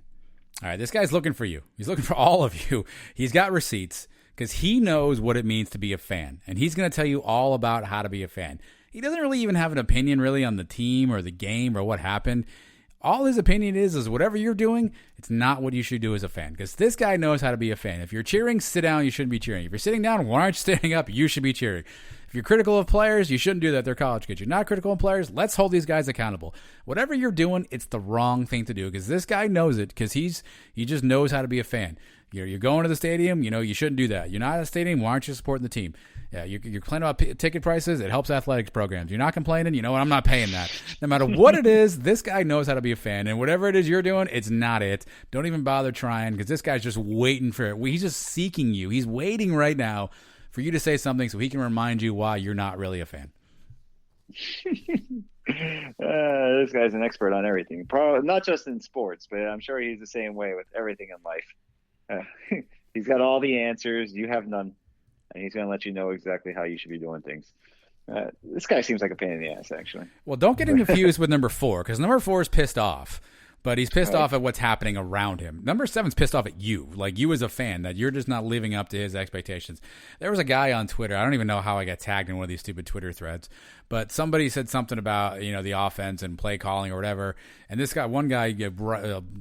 All right, this guy's looking for you. He's looking for all of you. He's got receipts because he knows what it means to be a fan, and he's going to tell you all about how to be a fan. He doesn't really even have an opinion really on the team or the game or what happened. All his opinion is whatever you're doing, it's not what you should do as a fan. Because this guy knows how to be a fan. If you're cheering, sit down, you shouldn't be cheering. If you're sitting down, why aren't you standing up? You should be cheering. If you're critical of players, you shouldn't do that. They're college kids. You're not critical of players, let's hold these guys accountable. Whatever you're doing, it's the wrong thing to do. Because this guy knows it, because he just knows how to be a fan. You're going to the stadium, you shouldn't do that. You're not at the stadium, why aren't you supporting the team? Yeah, you're complaining about ticket prices. It helps athletics programs. You're not complaining. You know what? I'm not paying that. No matter what it is, this guy knows how to be a fan. And whatever it is you're doing, it's not it. Don't even bother trying because this guy's just waiting for it. He's just seeking you. He's waiting right now for you to say something so he can remind you why you're not really a fan. This guy's an expert on everything. Probably not just in sports, but I'm sure he's the same way with everything in life. He's got all the answers. You have none. And he's going to let you know exactly how you should be doing things. This guy seems like a pain in the ass, actually. Well, don't get him confused with number 4, because number 4 is pissed off. But he's pissed off at what's happening around him. Number 7's pissed off at you, like you as a fan, that you're just not living up to his expectations. There was a guy on Twitter. I don't even know how I got tagged in one of these stupid Twitter threads, but somebody said something about the offense and play calling or whatever. And this guy, one guy,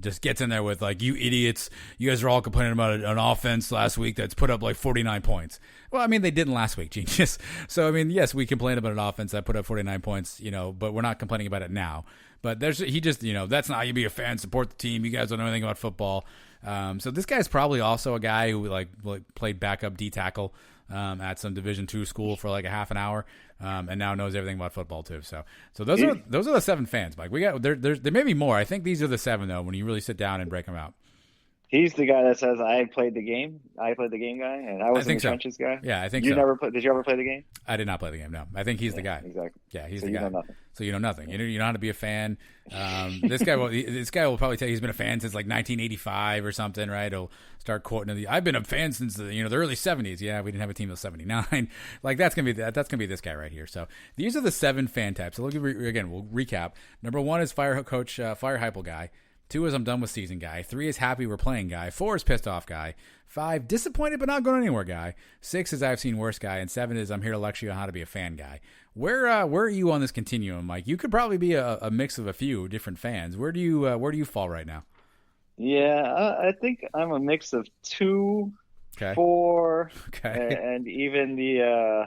just gets in there with like, "You idiots! You guys are all complaining about an offense last week that's put up like 49 points." Well, I mean, they didn't last week, genius. So I mean, yes, we complain about an offense that put up 49 points, but we're not complaining about it now. But he just, that's not how you be a fan. Support the team. You guys don't know anything about football. So this guy's probably also a guy who like played backup D tackle at some Division II school for like a half an hour. and now knows everything about football too. So those are the 7 fans, Mike. We got there may be more. I think these are the 7 though when you really sit down and break them out. He's the guy that says, I played the game. I played the game guy, and I was the trenches guy. Yeah, I think you so. never play. Did you ever play the game? I did not play the game, no. I think he's the guy. Exactly. Yeah, he's so the guy. You know nothing. So you know nothing. You know how to be a fan. This guy will probably tell you he's been a fan since like 1985 or something, right? He'll start quoting I've been a fan since the early 70s. Yeah, we didn't have a team until 79. Like that's gonna be this guy right here. So these are the 7 fan types. So we'll recap. Number 1 is fire Heupel guy. 2 is I'm done with season guy. 3 is happy we're playing guy. 4 is pissed off guy. 5, disappointed but not going anywhere guy. 6 is I've seen worse guy. And 7 is I'm here to lecture you on how to be a fan guy. Where are you on this continuum, Mike? You could probably be a mix of a few different fans. Where do you fall right now? Yeah, I think I'm a mix of 2, okay. 4, okay. and even the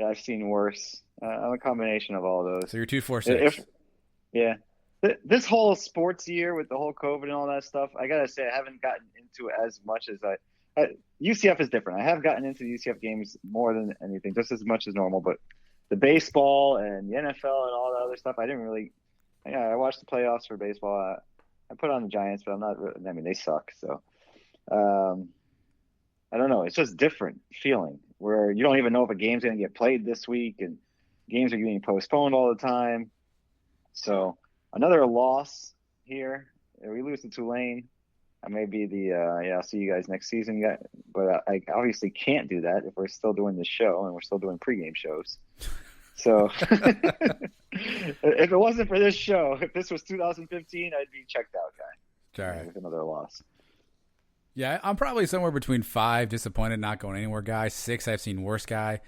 I've seen worse. I'm a combination of all those. So you're 2, 4, 6. Yeah. This whole sports year with the whole COVID and all that stuff, I gotta say I haven't gotten into it as much as UCF is different. I have gotten into the UCF games more than anything, just as much as normal. But the baseball and the NFL and all that other stuff, I didn't really. I watched the playoffs for baseball. I put on the Giants, but I'm not. I mean, they suck. So I don't know. It's just different feeling where you don't even know if a game's gonna get played this week, and games are getting postponed all the time. So. Another loss here. We lose to Tulane. I may be I'll see you guys next season. But I obviously can't do that if we're still doing this show and we're still doing pregame shows. So if it wasn't for this show, if this was 2015, I'd be checked out, guy. All right. With another loss. Yeah, I'm probably somewhere between 5, disappointed, not going anywhere guy. 6, I've seen worse guy.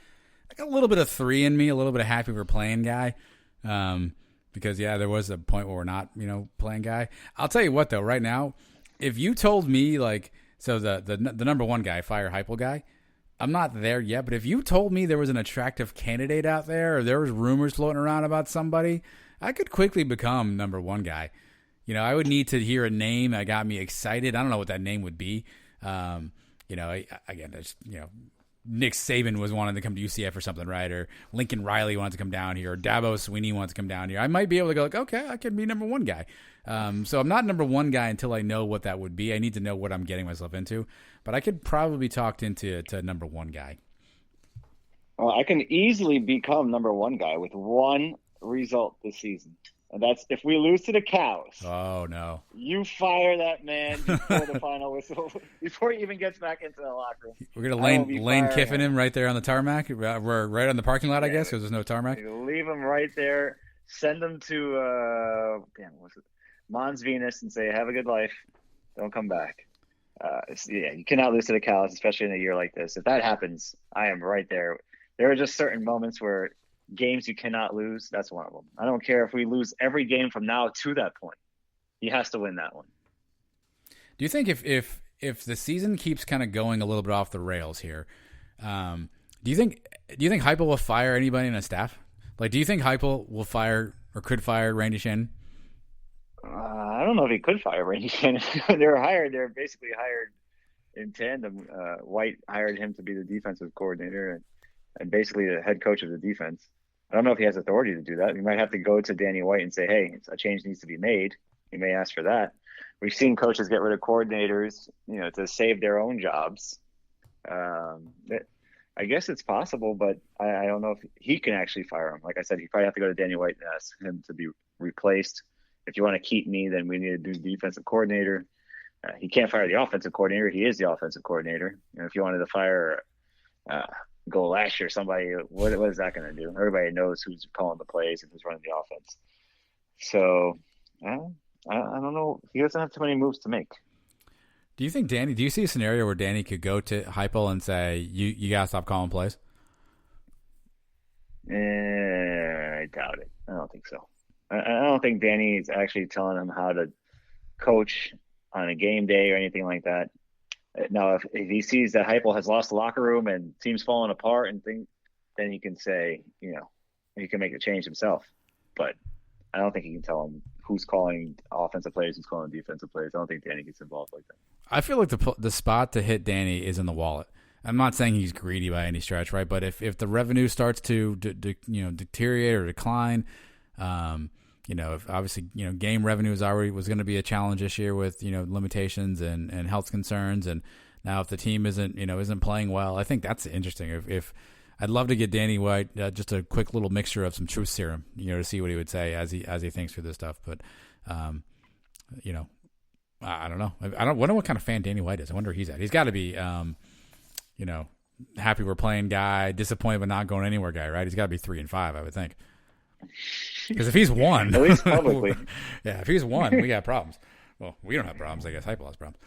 I got a little bit of 3 in me, a little bit of happy we're playing guy. Because, there was a point where we're not, playing guy. I'll tell you what, though, right now, if you told me, the number 1 guy, Fire Heupel guy, I'm not there yet, but if you told me there was an attractive candidate out there or there was rumors floating around about somebody, I could quickly become number 1 guy. I would need to hear a name that got me excited. I don't know what that name would be. Nick Saban was wanting to come to UCF or something, right? Or Lincoln Riley wanted to come down here, or Dabo Sweeney wants to come down here. I might be able to go okay, I can be number 1 guy. So I'm not number 1 guy until I know what that would be. I need to know what I'm getting myself into. But I could probably be talked into number 1 guy. Well, I can easily become number 1 guy with one result this season. And that's if we lose to the Cows. Oh, no. You fire that man before the final whistle, before he even gets back into the locker room. We're going to Lane Kiffin him right there on the tarmac. We're right on the parking lot, I guess, because there's no tarmac. Leave him right there. Send him to Mons Venus and say, have a good life. Don't come back. You cannot lose to the Cows, especially in a year like this. If that happens, I am right there. There are just certain moments where games you cannot lose. That's one of them. I don't care if we lose every game from now to that point. He has to win that one. Do you think if the season keeps kind of going a little bit off the rails here, do you think Heupel will fire anybody in his staff? Like, do you think Heupel will fire or could fire Randy Shannon? I don't know if he could fire Randy Shannon. They're basically hired in tandem. White hired him to be the defensive coordinator and basically the head coach of the defense. I don't know if he has authority to do that. He might have to go to Danny White and say, hey, a change needs to be made. He may ask for that. We've seen coaches get rid of coordinators, to save their own jobs. I guess it's possible, but I don't know if he can actually fire him. Like I said, he probably have to go to Danny White and ask him to be replaced. If you want to keep me, then we need to do defensive coordinator. He can't fire the offensive coordinator. He is the offensive coordinator. If you wanted to fire Golash or somebody, what is that going to do? Everybody knows who's calling the plays and who's running the offense. So I don't know. He doesn't have too many moves to make. Do you see a scenario where Danny could go to Heupel and say, you got to stop calling plays? I doubt it. I don't think so. I don't think Danny is actually telling him how to coach on a game day or anything like that. Now, if he sees that Heupel has lost the locker room and teams falling apart and things, then he can say, he can make a change himself. But I don't think he can tell him who's calling offensive plays, who's calling defensive plays. I don't think Danny gets involved like that. I feel like the spot to hit Danny is in the wallet. I'm not saying he's greedy by any stretch, right? But if the revenue starts to deteriorate or decline, if obviously game revenue was going to be a challenge this year with limitations and health concerns, and now if the team isn't playing well, I think that's interesting. If I'd love to get Danny White just a quick little mixture of some truth serum, to see what he would say as he thinks through this stuff. But I don't know. I wonder what kind of fan Danny White is. I wonder where he's at. He's got to be happy we're playing guy, disappointed but not going anywhere guy, right? He's got to be 3-5, I would think. Because if he's one, at least publicly, yeah, if he's one, we got problems. Well, we don't have problems. I guess Heupel has problems.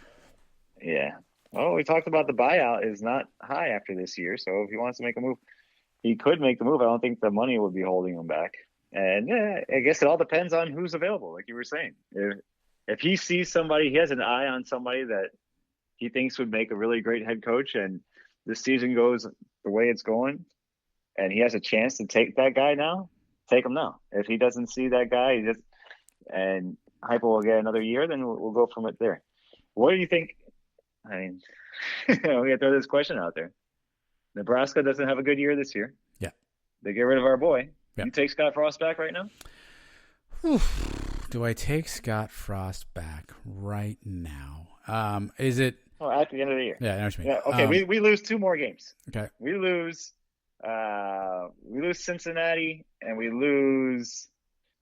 Yeah. Well, we talked about the buyout is not high after this year, so if he wants to make a move, he could make the move. I don't think the money would be holding him back. And I guess it all depends on who's available, like you were saying. If he sees somebody, he has an eye on somebody that he thinks would make a really great head coach, and this season goes the way it's going, and he has a chance to take that guy now, take him now. If he doesn't see that guy, and Heupel will get another year, then we'll go from it there. What do you think? I mean, we got to throw this question out there. Nebraska doesn't have a good year this year. Yeah. They get rid of our boy. Yeah. You take Scott Frost back right now? Do I take Scott Frost back right now? Is it? Oh, at the end of the year. Yeah, I know what you mean. Yeah, okay, we lose 2 more games. Okay. We lose Cincinnati, and we lose,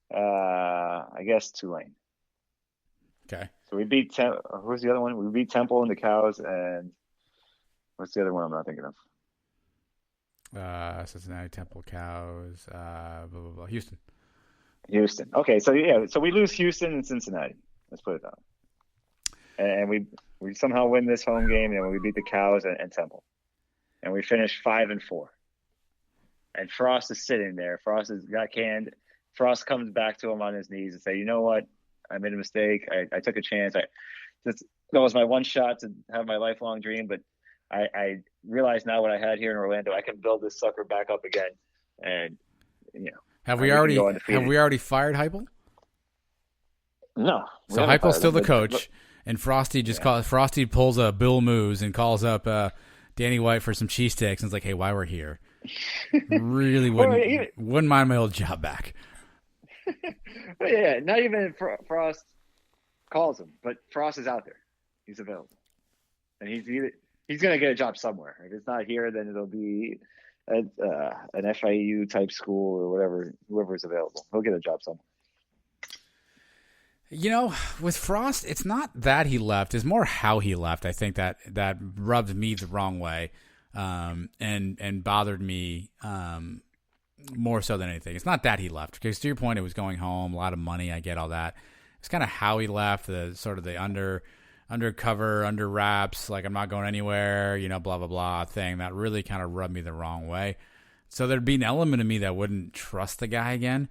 I guess, Tulane. Okay. So we beat who's the other one? We beat Temple and the Cows, and what's the other one I'm not thinking of? Cincinnati, Temple, Cows, blah, blah, blah. Houston. Okay, so we lose Houston and Cincinnati. Let's put it down. And we somehow win this home game, and we beat the Cows and Temple, and we finish 5-4. And Frost is sitting there. Frost has got canned. Frost comes back to him on his knees and say, "You know what? I made a mistake. I took a chance. That was my one shot to have my lifelong dream, but I realize now what I had here in Orlando. I can build this sucker back up again." And have we already fired Heupel? No. So Heupel's still the coach, and Frosty Frosty pulls a Bill Moose and calls up Danny White for some cheesesteaks and is like, "Hey, while we're here, really wouldn't mind my old job back." But yeah, not even Frost calls him, but Frost is out there. He's available, and he's going to get a job somewhere. If it's not here, then it'll be at an FIU type school or whatever. Whoever's available, he'll get a job somewhere. With Frost, it's not that he left; it's more how he left. I think that rubbed me the wrong way, and bothered me more so than anything. It's not that he left, because to your point, it was going home, a lot of money. I get all that. It's kind of how he left, the sort of the undercover, under wraps, like I'm not going anywhere, blah blah blah thing. That really kind of rubbed me the wrong way. So there'd be an element of me that wouldn't trust the guy again,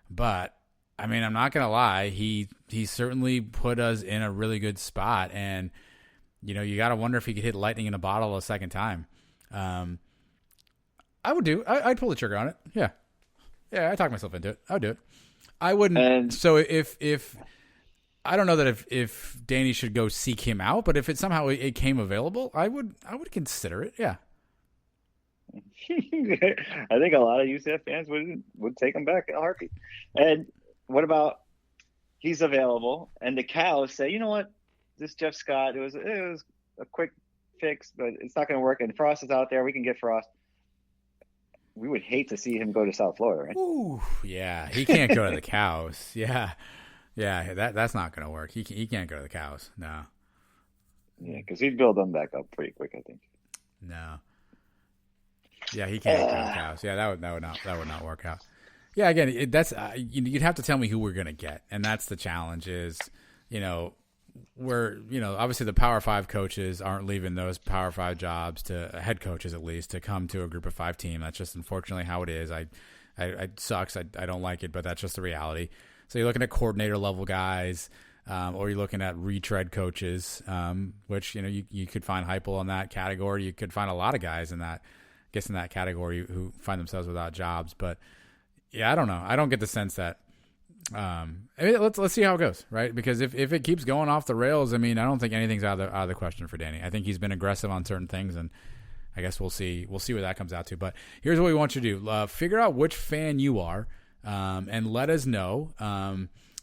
but. I mean, I'm not going to lie. He certainly put us in a really good spot. And, you got to wonder if he could hit lightning in a bottle a second time. I would do. I'd pull the trigger on it. Yeah. Yeah, I talked myself into it. I would do it. I wouldn't. And so if I don't know that if Danny should go seek him out, but if it somehow it came available, I would consider it. Yeah. I think a lot of UCF fans would take him back in a heartbeat. And what about he's available and the Cows say, you know what, this Jeff Scott, it was a quick fix, but it's not going to work. And Frost is out there. We can get Frost. We would hate to see him go to South Florida, right? Ooh, yeah. He can't go to the Cows. Yeah. Yeah, that's not going to work. He can't go to the Cows. No. Yeah, because he'd build them back up pretty quick, I think. No. Yeah, he can't go to the Cows. Yeah, that would not work out. Yeah, again, that's you'd have to tell me who we're going to get, and that's the challenge. Is we're obviously the Power 5 coaches aren't leaving those Power 5 jobs to head coaches at least to come to a Group of 5 team. That's just unfortunately how it is. It sucks. I don't like it, but that's just the reality. So you're looking at coordinator level guys, or you're looking at retread coaches, which you could find Heupel in that category. You could find a lot of guys in that category who find themselves without jobs, but. Yeah, I don't know. I don't get the sense that. Let's see how it goes, right? Because if it keeps going off the rails, I mean, I don't think anything's out of the question for Danny. I think he's been aggressive on certain things, and I guess we'll see what that comes out to. But here's what we want you to do: figure out which fan you are, and let us know.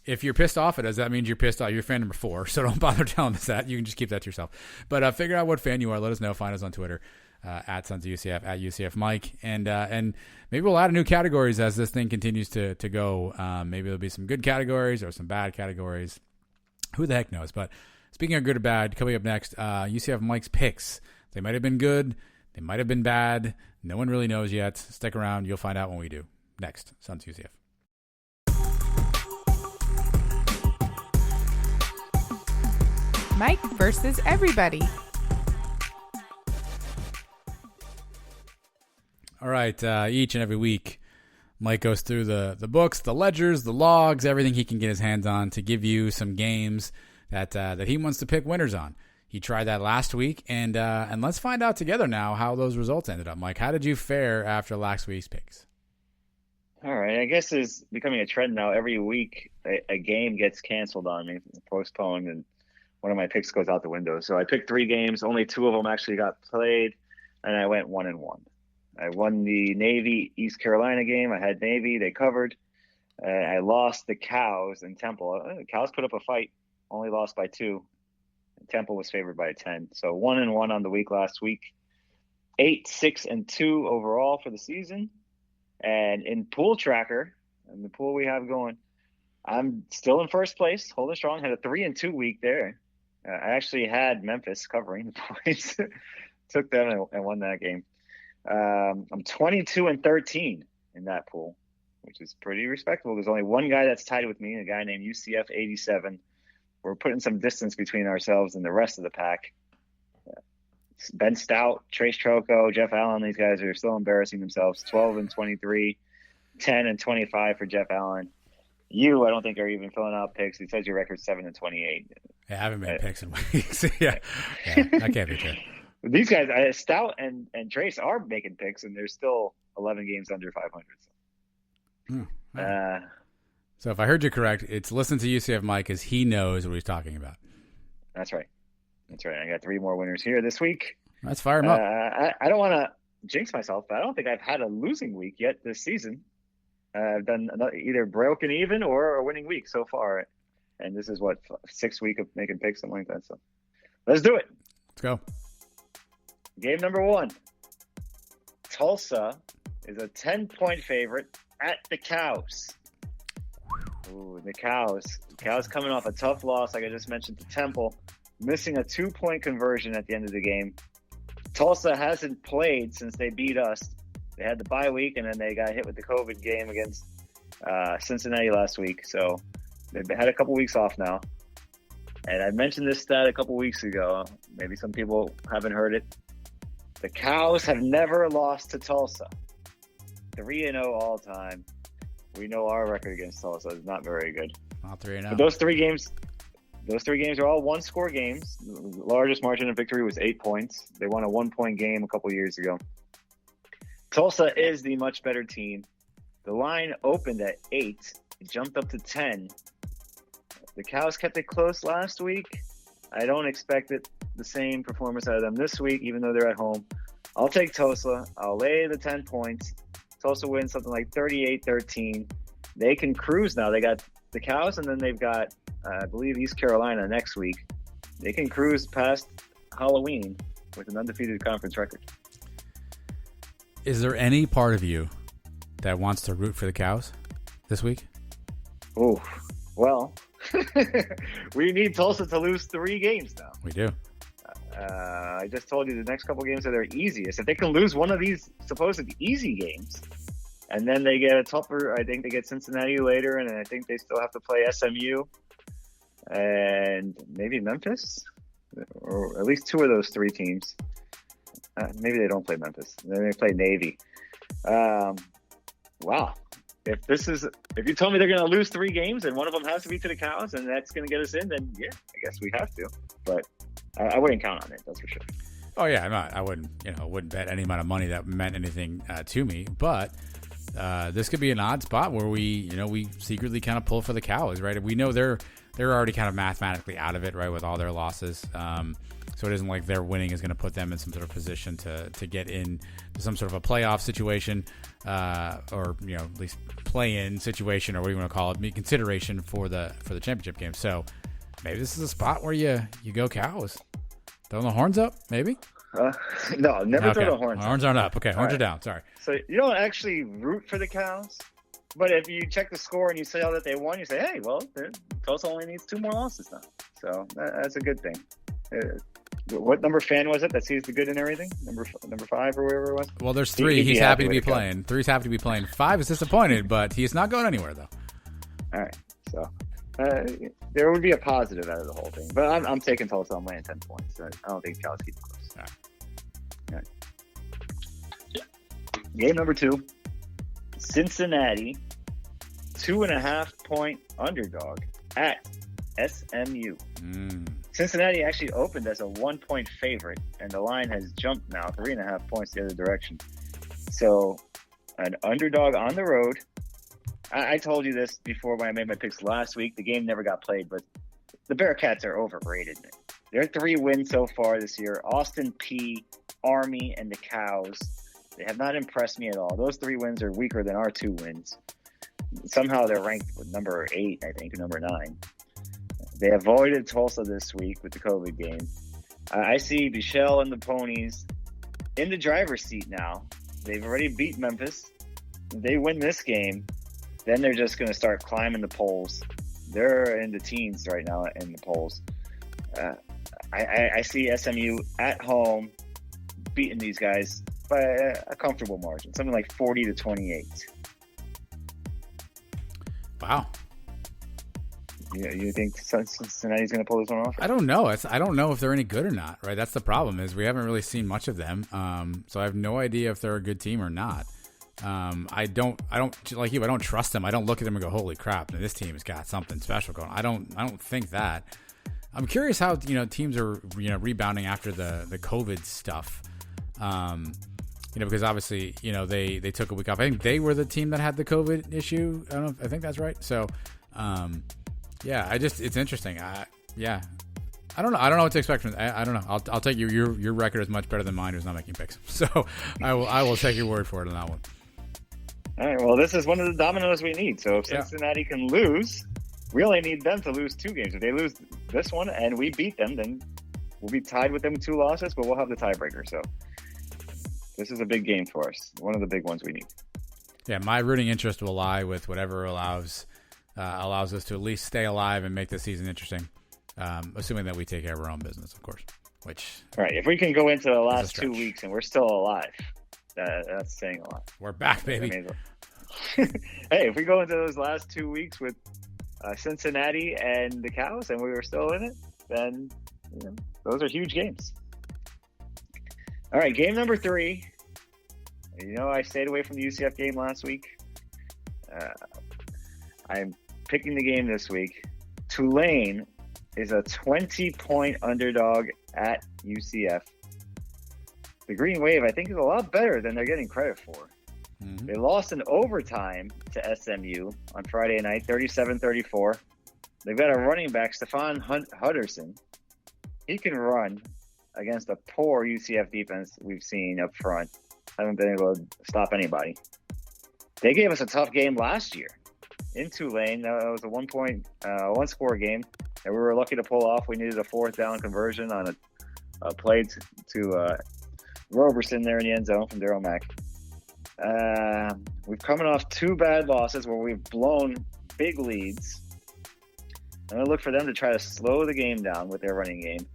If you're pissed off at us, that means you're pissed off. You're fan number 4, so don't bother telling us that. You can just keep that to yourself. But figure out what fan you are. Let us know. Find us on Twitter at Sons of UCF, at UCF Mike, and maybe we'll add new categories as this thing continues to go. Maybe there'll be some good categories or some bad categories. Who the heck knows? But speaking of good or bad, coming up next, UCF Mike's picks. They might have been good. They might have been bad. No one really knows yet. Stick around. You'll find out when we do. Next, Sons UCF. Mike versus everybody. All right. Each and every week, Mike goes through the books, the ledgers, the logs, everything he can get his hands on to give you some games that he wants to pick winners on. He tried that last week, and let's find out together now how those results ended up. Mike, how did you fare after last week's picks? All right. I guess it's becoming a trend now. Every week, a game gets canceled on me, postponed, and one of my picks goes out the window. So I picked 3 games. Only 2 of them actually got played, and I went 1-1. I won the Navy East Carolina game. I had Navy. They covered. I lost the Cows in Temple. The Cows put up a fight, only lost by 2. Temple was favored by 10. So 1-1 on the week last week. 8-6-2 overall for the season. And in Pool Tracker, in the pool we have going, I'm still in first place, holding strong. Had a 3-2 week there. I actually had Memphis covering the points. Took them and won that game. I'm 22-13 in that pool, which is pretty respectable. There's only one guy that's tied with me, a guy named UCF 87. We're putting some distance between ourselves and the rest of the pack. Ben Stout, Trace Troco, Jeff Allen, these guys are still embarrassing themselves. 12-23, 10-25 for Jeff Allen. You, I don't think, are even filling out picks. It says your record's 7-28. Yeah, I haven't made picks in weeks. yeah, that can't be true. These guys, Stout and Trace, are making picks, and they're still 11 games under 500. Right. So if I heard you correct, it's listen to UCF Mike as he knows what he's talking about. That's right. I got 3 more winners here this week. Let's fire him up. I don't want to jinx myself, but I don't think I've had a losing week yet this season. I've done either broken even or a winning week so far. And this is, 6th week of making picks, something like that. So let's do it. Let's go. Game number 1. Tulsa is a 10-point favorite at the Cows. Ooh, the Cows. The Cows coming off a tough loss, like I just mentioned, to Temple, missing a 2-point conversion at the end of the game. Tulsa hasn't played since they beat us. They had the bye week, and then they got hit with the COVID game against Cincinnati last week. So they've had a couple weeks off now. And I mentioned this stat a couple weeks ago. Maybe some people haven't heard it. The Cows have never lost to Tulsa. 3-0 all time. We know our record against Tulsa is not very good. Not 3-0. But those three games are all 1-score games. The largest margin of victory was 8 points. They won a 1-point game a couple years ago. Tulsa is the much better team. The line opened at 8. It jumped up to 10. The Cows kept it close last week. I don't expect the same performance out of them this week, even though they're at home. I'll take Tulsa. I'll lay the 10 points. Tulsa wins something like 38-13. They can cruise now. They got the Cows, and then they've got, I believe, East Carolina next week. They can cruise past Halloween with an undefeated conference record. Is there any part of you that wants to root for the Cows this week? Oh, well, we need Tulsa to lose 3 games now. We do. I just told you the next couple games are their easiest. If they can lose one of these supposed easy games, and then they get a tougher, I think they get Cincinnati later, and I think they still have to play SMU and maybe Memphis, or at least 2 of those 3 teams. Maybe they don't play Memphis. Then they play Navy. Wow. If you told me they're going to lose 3 games and one of them has to be to the Cows and that's going to get us in, then yeah, I guess we have to. But I wouldn't count on it. That's for sure. Oh yeah, I wouldn't bet any amount of money that meant anything to me. But this could be an odd spot where we secretly kind of pull for the Cows, right? We know they're already kind of mathematically out of it, right, with all their losses. So it isn't like their winning is going to put them in some sort of position to get in to some sort of a playoff situation, or at least play-in situation, or what you want to call it, consideration for the championship game. So maybe this is a spot where you go Cows. Throw the horns up, maybe. No, never throw the horns. Horns aren't up. Okay, horns are down. Sorry. So you don't actually root for the Cows, but if you check the score and you say that they won, you say, hey, well, Tulsa only needs 2 more losses now. So that's a good thing. What number fan was it that sees the good in everything? Number 5 or whatever it was? Well, there's 3. He's happy to be playing. 3's happy to be playing. 5 is disappointed, but he's not going anywhere, though. All right. So there would be a positive out of the whole thing. But I'm taking Tulsa. I'm laying 10 points. I don't think Cows keep it close. All right. Game number 2. Cincinnati, 2.5 point underdog at SMU. Cincinnati actually opened as a 1 point favorite, and the line has jumped now 3.5 points the other direction. So an underdog on the road. I told you this before when I made my picks last week. The game never got played, but the Bearcats are overrated. They're 3 wins so far this year. Austin Peay, Army, and the Cows. They have not impressed me at all. Those 3 wins are weaker than our 2 wins. Somehow they're ranked with number 8, I think, number 9. They avoided Tulsa this week with the COVID game. I see Bichelle and the Ponies in the driver's seat now. They've already beat Memphis. If they win this game, then they're just going to start climbing the polls. They're in the teens right now in the polls. I see SMU at home beating these guys by a comfortable margin, something like 40-28. Wow. You think Cincinnati's going to pull this one off? I don't know. I don't know if they're any good or not. Right, that's the problem. Is we haven't really seen much of them. So I have no idea if they're a good team or not. I don't like you. I don't trust them. I don't look at them and go, "Holy crap! This team has got something special going." I don't think that. I'm curious how teams are rebounding after the COVID stuff. Because obviously they took a week off. I think they were the team that had the COVID issue. I think that's right. So. Yeah, it's interesting. I don't know. I don't know what to expect from. I don't know. I'll take your record is much better than mine, who's not making picks. So I will take your word for it on that one. All right. Well, this is one of the dominoes we need. So if Cincinnati can lose, we only need them to lose 2 games. If they lose this one and we beat them, then we'll be tied with them with 2 losses, but we'll have the tiebreaker. So this is a big game for us. One of the big ones we need. Yeah, my rooting interest will lie with whatever allows us to at least stay alive and make the season interesting, assuming that we take care of our own business, of course. All right, if we can go into the last 2 weeks and we're still alive, that's saying a lot. We're back, baby. Hey, if we go into those last 2 weeks with Cincinnati and the Cows and we were still in it, then those are huge games. All right, game number 3. I stayed away from the UCF game last week. I'm picking the game this week. Tulane is a 20-point underdog at UCF. The Green Wave, I think, is a lot better than they're getting credit for. Mm-hmm. They lost in overtime to SMU on Friday night, 37-34. They've got a running back, Stephon Hutterson. He can run against a poor UCF defense we've seen up front. Haven't been able to stop anybody. They gave us a tough game last year in Tulane. It was a 1-score game that we were lucky to pull off. We needed a 4th down conversion on a play to Roberson there in the end zone from Darryl Mack. We're coming off 2 bad losses where we've blown big leads. I'm going to look for them to try to slow the game down with their running game,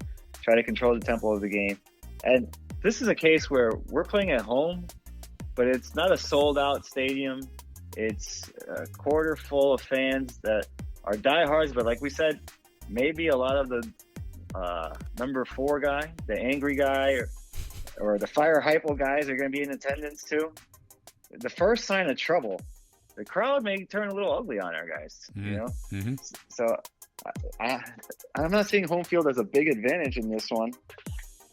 try to control the tempo of the game. And this is a case where we're playing at home, but it's not a sold-out stadium. It's a quarter full of fans that are diehards, but like we said, maybe a lot of the number 4 guy, the angry guy, or the fire hypo guys are going to be in attendance too. The first sign of trouble, the crowd may turn a little ugly on our guys, Mm-hmm. So I'm not seeing home field as a big advantage in this one.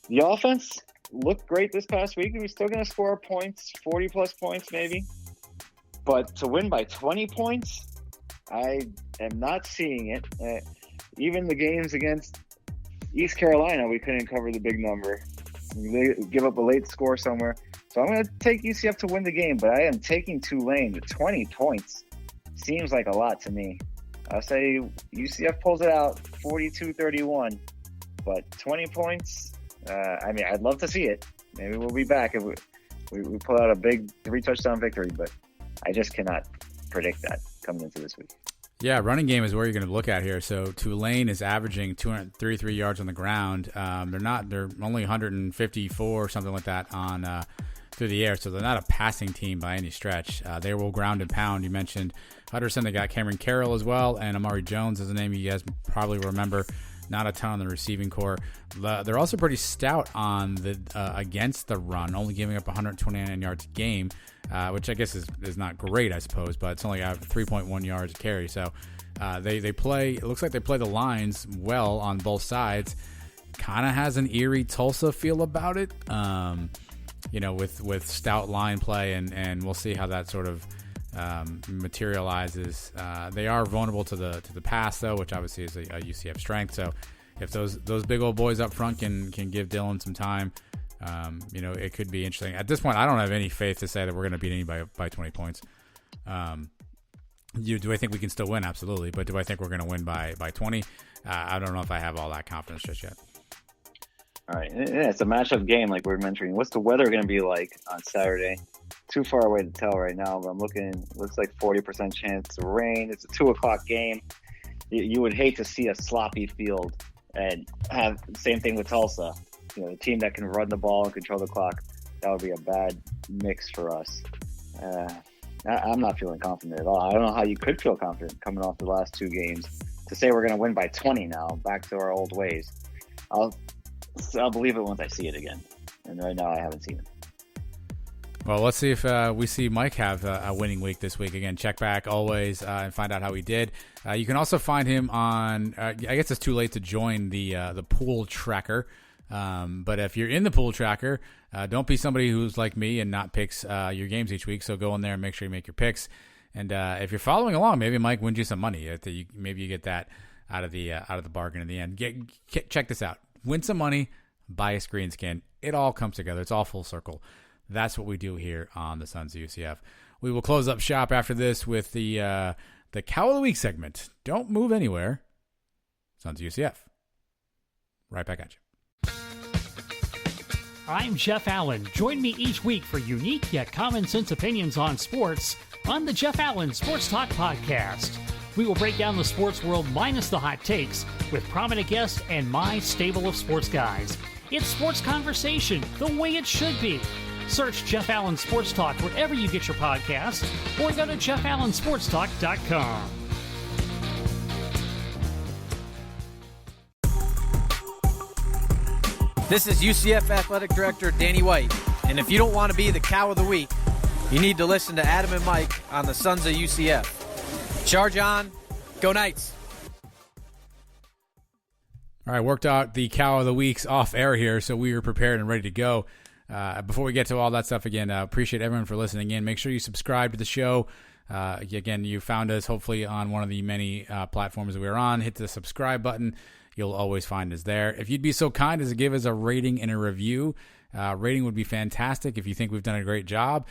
The offense looked great this past week, and we're still going to score points, 40-plus points maybe. But to win by 20 points, I am not seeing it. Even the games against East Carolina, we couldn't cover the big number. They give up a late score somewhere. So I'm going to take UCF to win the game, but I am taking Tulane. The 20 points seems like a lot to me. I'll say UCF pulls it out 42-31, but 20 points, I'd love to see it. Maybe we'll be back if we pull out a big 3-touchdown victory, but I just cannot predict that coming into this week. Yeah, running game is where you're going to look at here. So Tulane is averaging 233 yards on the ground. They're only 154 or something like that on through the air. So they're not a passing team by any stretch. They will ground and pound. You mentioned Hutterson. They got Cameron Carroll as well, and Amari Jones is a name you guys probably remember. Not a ton on the receiving core. They're also pretty stout on the against the run, only giving up 129 yards a game, which I guess is not great, I suppose, but it's only 3.1 yards a carry. So they play. It looks like they play the lines well on both sides. Kind of has an eerie Tulsa feel about it, with stout line play, and we'll see how that sort of materializes. They are vulnerable to the pass though, which obviously is a UCF strength. So if those big old boys up front can give Dylan some time, it could be interesting. At this point, I don't have any faith to say that we're going to beat anybody by 20 points. Do I think we can still win? Absolutely. But do I think we're going to win by 20? I don't know if I have all that confidence just yet. All right. Yeah, it's a matchup game like we're mentioning. What's the weather going to be like on Saturday? Too far away to tell right now, but I'm looking, looks like 40% chance of rain. It's a 2:00 game. You would hate to see a sloppy field and have the same thing with Tulsa. The team that can run the ball and control the clock. That would be a bad mix for us. I'm not feeling confident at all. I don't know how you could feel confident coming off the last two games. To say we're going to win by 20 now, back to our old ways. I'll believe it once I see it again. And right now I haven't seen it. Well, let's see if we see Mike have a winning week this week. Again, check back always and find out how he did. You can also find him on, I guess it's too late to join the pool tracker. But if you're in the pool tracker, don't be somebody who's like me and not picks your games each week. So go in there and make sure you make your picks. And if you're following along, maybe Mike wins you some money. Maybe you get that out of the bargain in the end. Check this out. Win some money, buy a screen skin. It all comes together. It's all full circle. That's what we do here on the Sons of UCF. We will close up shop after this with the Cow of the Week segment. Don't move anywhere. Sons of UCF. Right back at you. I'm Jeff Allen. Join me each week for unique yet common sense opinions on sports on the Jeff Allen Sports Talk Podcast. We will break down the sports world minus the hot takes with prominent guests and my stable of sports guys. It's sports conversation the way it should be. Search Jeff Allen Sports Talk wherever you get your podcasts or go to jeffallensportstalk.com. This is UCF Athletic Director Danny White, and if you don't want to be the Cow of the Week, you need to listen to Adam and Mike on the Sons of UCF. Charge on, go Knights! All right, worked out the Cow of the Weeks off air here, so we are prepared and ready to go. Before we get to all that stuff again, appreciate everyone for listening in. Make sure you subscribe to the show. Again, you found us hopefully on one of the many platforms that we're on. Hit the subscribe button. You'll always find us there. If you'd be so kind as to give us a rating and a review, rating would be fantastic. If you think we've done a great job,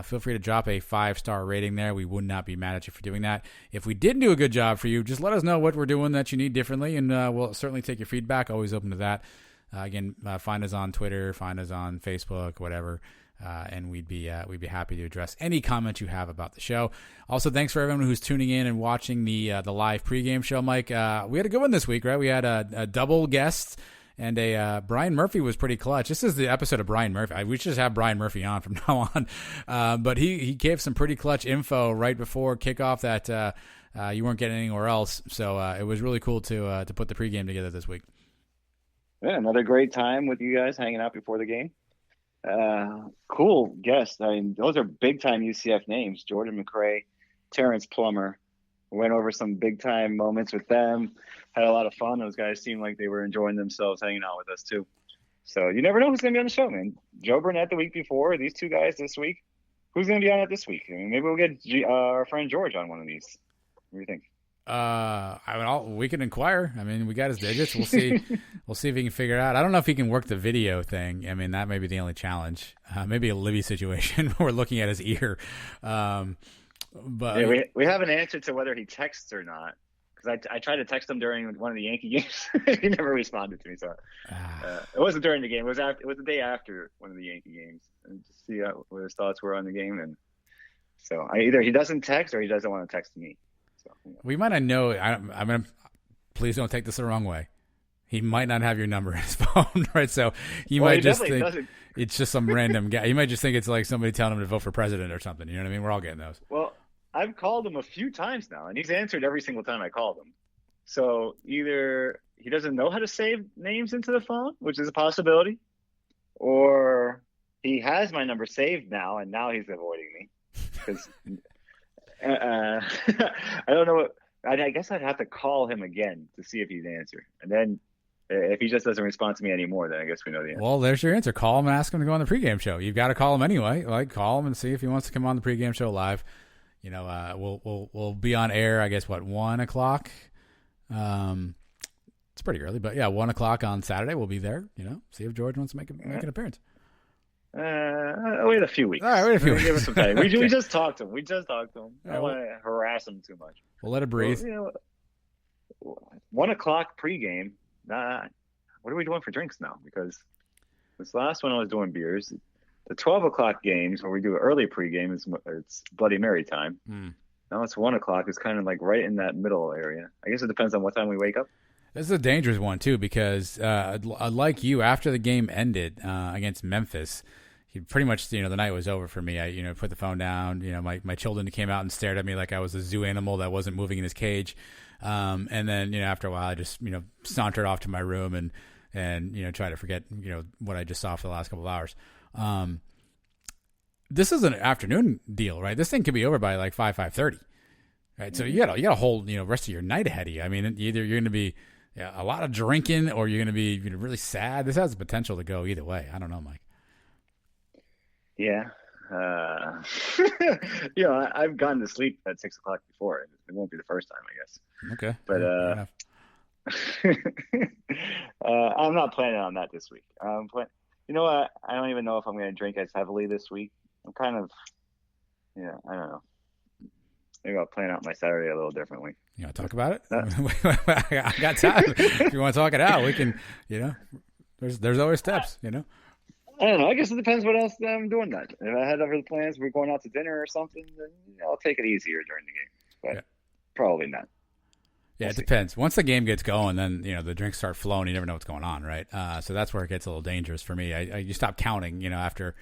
feel free to drop a 5-star rating there. We would not be mad at you for doing that. If we didn't do a good job for you, just let us know what we're doing that you need differently, and we'll certainly take your feedback. Always open to that. Again, find us on Twitter, find us on Facebook, whatever, and we'd be happy to address any comments you have about the show. Also, thanks for everyone who's tuning in and watching the live pregame show. Mike, we had a good one this week, right? We had a double guest, and Brian Murphy was pretty clutch. This is the episode of Brian Murphy. We should just have Brian Murphy on from now on. But he gave some pretty clutch info right before kickoff that you weren't getting anywhere else. So it was really cool to put the pregame together this week. Yeah, another great time with you guys hanging out before the game. Cool guest. I mean, those are big-time UCF names. Jordan McRae, Terrence Plummer. Went over some big-time moments with them. Had a lot of fun. Those guys seemed like they were enjoying themselves hanging out with us, too. So you never know who's going to be on the show, man. Joe Burnett the week before, these two guys this week. Who's going to be on it this week? I mean, maybe we'll get our friend George on one of these. What do you think? We can inquire. I mean, we got his digits. We'll see. We'll see if he can figure it out. I don't know if he can work the video thing. I mean, that may be the only challenge. Maybe a Libby situation where we're looking at his ear. But yeah, we haven't answered to whether he texts or not. Because I tried to text him during one of the Yankee games. He never responded to me. So it wasn't during the game. It was the day after one of the Yankee games, and to see what his thoughts were on the game. And so either he doesn't text or he doesn't want to text me. So we might not know. I'm gonna. Please don't take this the wrong way. He might not have your number in his phone, right? So you might just think it's just some random guy. You might just think it's like somebody telling him to vote for president or something. You know what I mean? We're all getting those. Well, I've called him a few times now, and he's answered every single time I called him. So either he doesn't know how to save names into the phone, which is a possibility, or he has my number saved now, and now he's avoiding me. Because I don't know what. I guess I'd have to call him again to see if he'd answer. And then if he just doesn't respond to me anymore, then I guess we know the answer. Well, there's your answer. Call him and ask him to go on the pregame show. You've got to call him anyway. Like, call him and see if he wants to come on the pregame show live. You know, we'll be on air, I guess, 1 o'clock? It's pretty early, but yeah, 1 o'clock on Saturday. We'll be there, you know, see if George wants to make an appearance. Wait a few weeks. All right, wait a few weeks. Give us some time. We just talked to him. I don't want to harass him too much. We'll let it breathe. Well, 1 o'clock pregame. What are we doing for drinks now? Because this last one I was doing beers. The 12 o'clock games where we do early pregame it's Bloody Mary time. Now it's 1 o'clock. It's kind of like right in that middle area. I guess it depends on what time we wake up. This is a dangerous one too because like you, after the game ended against Memphis, pretty much the night was over for me. I put the phone down. My children came out and stared at me like I was a zoo animal that wasn't moving in his cage. And then after a while, I just sauntered off to my room and try to forget what I just saw for the last couple of hours. This is an afternoon deal, right? This thing could be over by like 5:30, right? So you got a whole rest of your night ahead of you. I mean, either you're going to be a lot of drinking or you're going to be really sad. This has the potential to go either way. I don't know, Mike. Yeah. I've gone to sleep at 6 o'clock before. It won't be the first time, I guess. Okay. But I'm not planning on that this week. You know what? I don't even know if I'm going to drink as heavily this week. I'm kind of, I don't know. Maybe I'll plan out my Saturday a little differently. You want to talk about it? I got time. If you want to talk it out, we can, there's always steps, I don't know. I guess it depends what else I'm doing that. If I had other plans, we're going out to dinner or something, then I'll take it easier during the game. But probably not. Yeah, it depends. Once the game gets going, then the drinks start flowing. You never know what's going on, right? So that's where it gets a little dangerous for me. You stop counting. After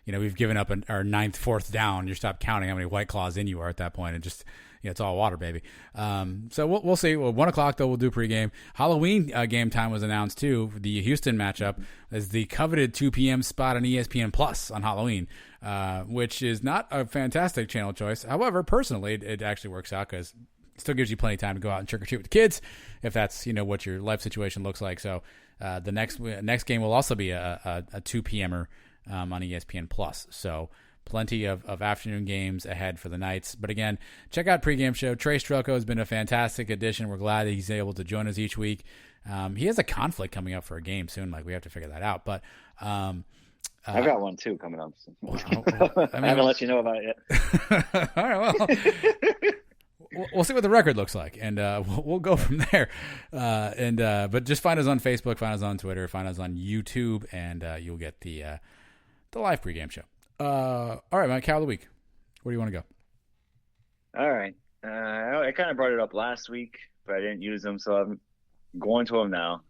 we've given up our ninth, fourth down, you stop counting how many White Claws in you are at that point, and just it's all water, baby. So we'll see. Well, 1 o'clock though, we'll do pregame. Halloween game time was announced too. The Houston matchup is the coveted 2 p.m. spot on ESPN Plus on Halloween, which is not a fantastic channel choice. However, personally, it actually works out because still gives you plenty of time to go out and trick or treat with the kids if that's what your life situation looks like. So the next game will also be a 2 p.m.er on ESPN Plus. So plenty of afternoon games ahead for the Knights. But again, check out pregame show. Trey Strelko has been a fantastic addition. We're glad that he's able to join us each week. He has a conflict coming up for a game soon. Like we have to figure that out. But I've got one too coming up. I haven't let you know about it yet. All right, well. We'll see what the record looks like, and we'll go from there. But just find us on Facebook, find us on Twitter, find us on YouTube, and you'll get the live pregame show. All right, Mike, cow of the week. Where do you want to go? All right. I kind of brought it up last week, but I didn't use them, so I'm going to them now.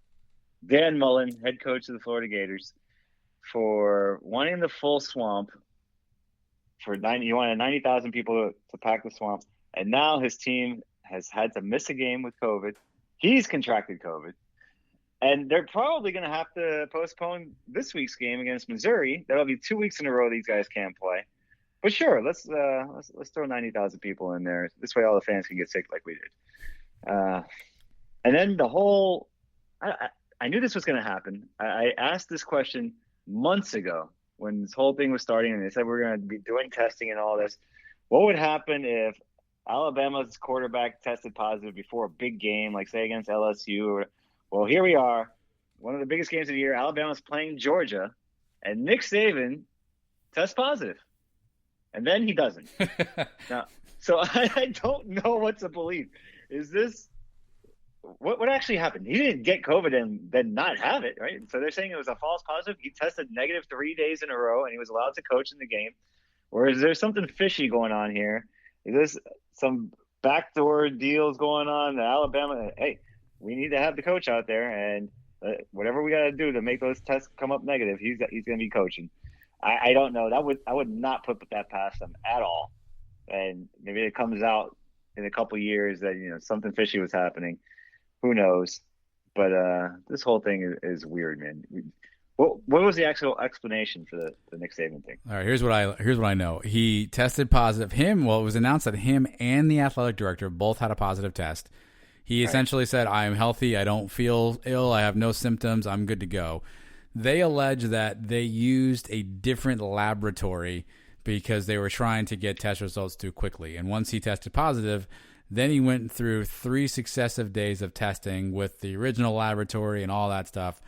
Dan Mullen, head coach of the Florida Gators, for wanting the full swamp. You wanted 90,000 people to pack the swamp. And now his team has had to miss a game with COVID. He's contracted COVID. And they're probably going to have to postpone this week's game against Missouri. That'll be 2 weeks in a row these guys can't play. But sure, let's throw 90,000 people in there. This way all the fans can get sick like we did. And then I knew this was going to happen. I asked this question months ago when this whole thing was starting, and they said we're going to be doing testing and all this. What would happen if Alabama's quarterback tested positive before a big game, like say against LSU. Well, here we are, one of the biggest games of the year. Alabama's playing Georgia, and Nick Saban tests positive, and then he doesn't. Now, so I don't know what to believe. Is this what actually happened? He didn't get COVID and then not have it, right? So they're saying it was a false positive. He tested negative 3 days in a row, and he was allowed to coach in the game. Or is there something fishy going on here? Is this some backdoor deals going on in Alabama? Hey, we need to have the coach out there, and whatever we got to do to make those tests come up negative, he's going to be coaching. I don't know. I would not put that past them at all. And maybe it comes out in a couple of years that something fishy was happening. Who knows? But this whole thing is weird, man. What was the actual explanation for the Nick Saban thing? All right, here's what I know. He tested positive. It was announced that him and the athletic director both had a positive test. He essentially said, "I am healthy. I don't feel ill. I have no symptoms. I'm good to go." They allege that they used a different laboratory because they were trying to get test results too quickly. And once he tested positive, then he went through 3 successive days of testing with the original laboratory and all that stuff.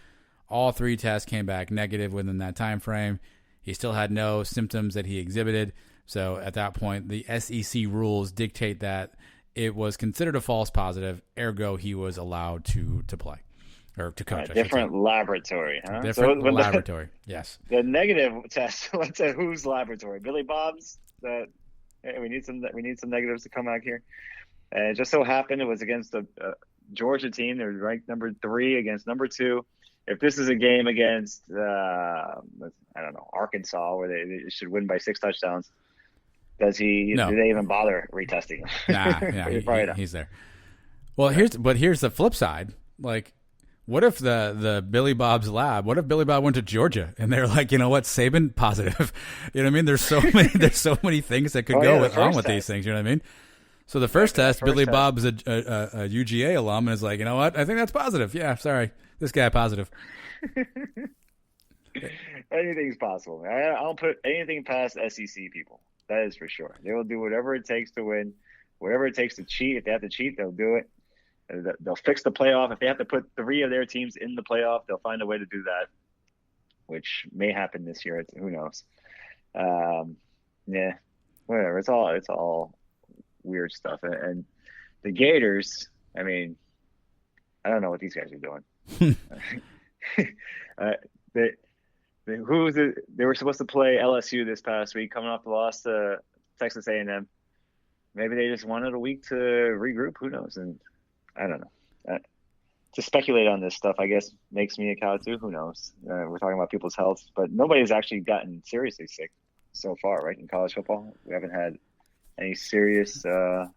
All 3 tests came back negative within that time frame. He still had no symptoms that he exhibited. So at that point, the SEC rules dictate that it was considered a false positive, ergo he was allowed to play or to coach. Different laboratory, huh? Different laboratory, yes. The negative test, let's say whose laboratory? Billy Bob's? We need some negatives to come out here. And it just so happened it was against a Georgia team. They were ranked number 3 against number 2. If this is a game against, Arkansas, where they should win by 6 touchdowns, no. Do they even bother retesting him? Nah, he's there. Well, here's the flip side. Like, what if the Billy Bob's lab? What if Billy Bob went to Georgia and they're like, you know what, Saban positive? You know what I mean? There's so many things that could go on with these things. You know what I mean? So the first test, Billy Bob's a UGA alum and is like, you know what? I think that's positive. Yeah, sorry, this guy positive. Anything's possible. I don't put anything past SEC people. That is for sure. They will do whatever it takes to win, whatever it takes to cheat. If they have to cheat, they'll do it. They'll fix the playoff. If they have to put 3 of their teams in the playoff, they'll find a way to do that, which may happen this year. Who knows? Yeah, whatever. It's all weird stuff. And the Gators, I mean, I don't know what these guys are doing. They were supposed to play LSU this past week, coming off the loss to Texas A&M. Maybe they just wanted a week to regroup. Who knows? And I don't know. To speculate on this stuff, I guess, makes me a cow too. Who knows? We're talking about people's health, but nobody's actually gotten seriously sick so far, right? In college football, we haven't had any serious illness.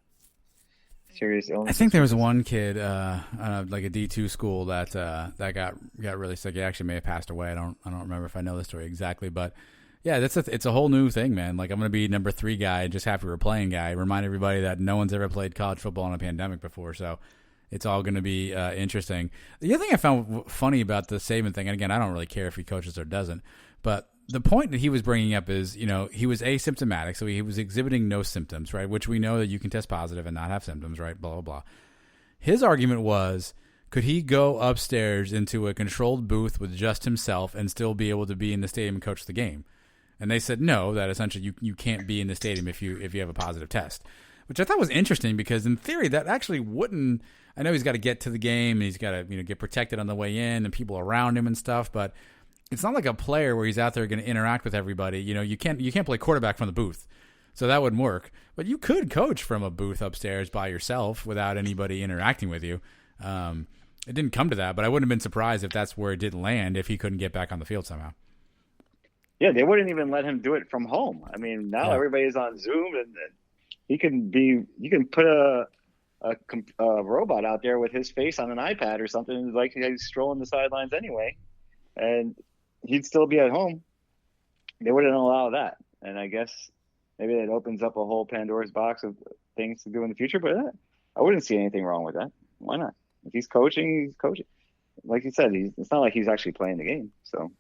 I think there was one kid, like a D2 school that got really sick. He actually may have passed away. I don't remember if I know the story exactly, but yeah, it's a whole new thing, man. Like, I'm going to be number 3 guy, just happy we're playing guy. Remind everybody that no one's ever played college football in a pandemic before, so it's all going to be interesting. The other thing I found funny about the Saban thing, and again, I don't really care if he coaches or doesn't, but the point that he was bringing up is, he was asymptomatic, so he was exhibiting no symptoms, right? Which we know that you can test positive and not have symptoms, right? Blah, blah, blah. His argument was, could he go upstairs into a controlled booth with just himself and still be able to be in the stadium and coach the game? And they said no, that essentially you can't be in the stadium if you have a positive test, which I thought was interesting because in theory that actually wouldn't. I know he's got to get to the game and he's got to get protected on the way in and people around him and stuff, but it's not like a player where he's out there going to interact with everybody. You can't play quarterback from the booth, so that wouldn't work. But you could coach from a booth upstairs by yourself without anybody interacting with you. It didn't come to that, but I wouldn't have been surprised if that's where it didn't land if he couldn't get back on the field somehow. Yeah, they wouldn't even let him do it from home. I mean, now everybody's on Zoom, and you can put a robot out there with his face on an iPad or something, like he's strolling the sidelines anyway, and he'd still be at home. They wouldn't allow that, and I guess maybe that opens up a whole Pandora's box of things to do in the future. But I wouldn't see anything wrong with that. Why not? If he's coaching, he's coaching. Like you said, it's not like he's actually playing the game. So,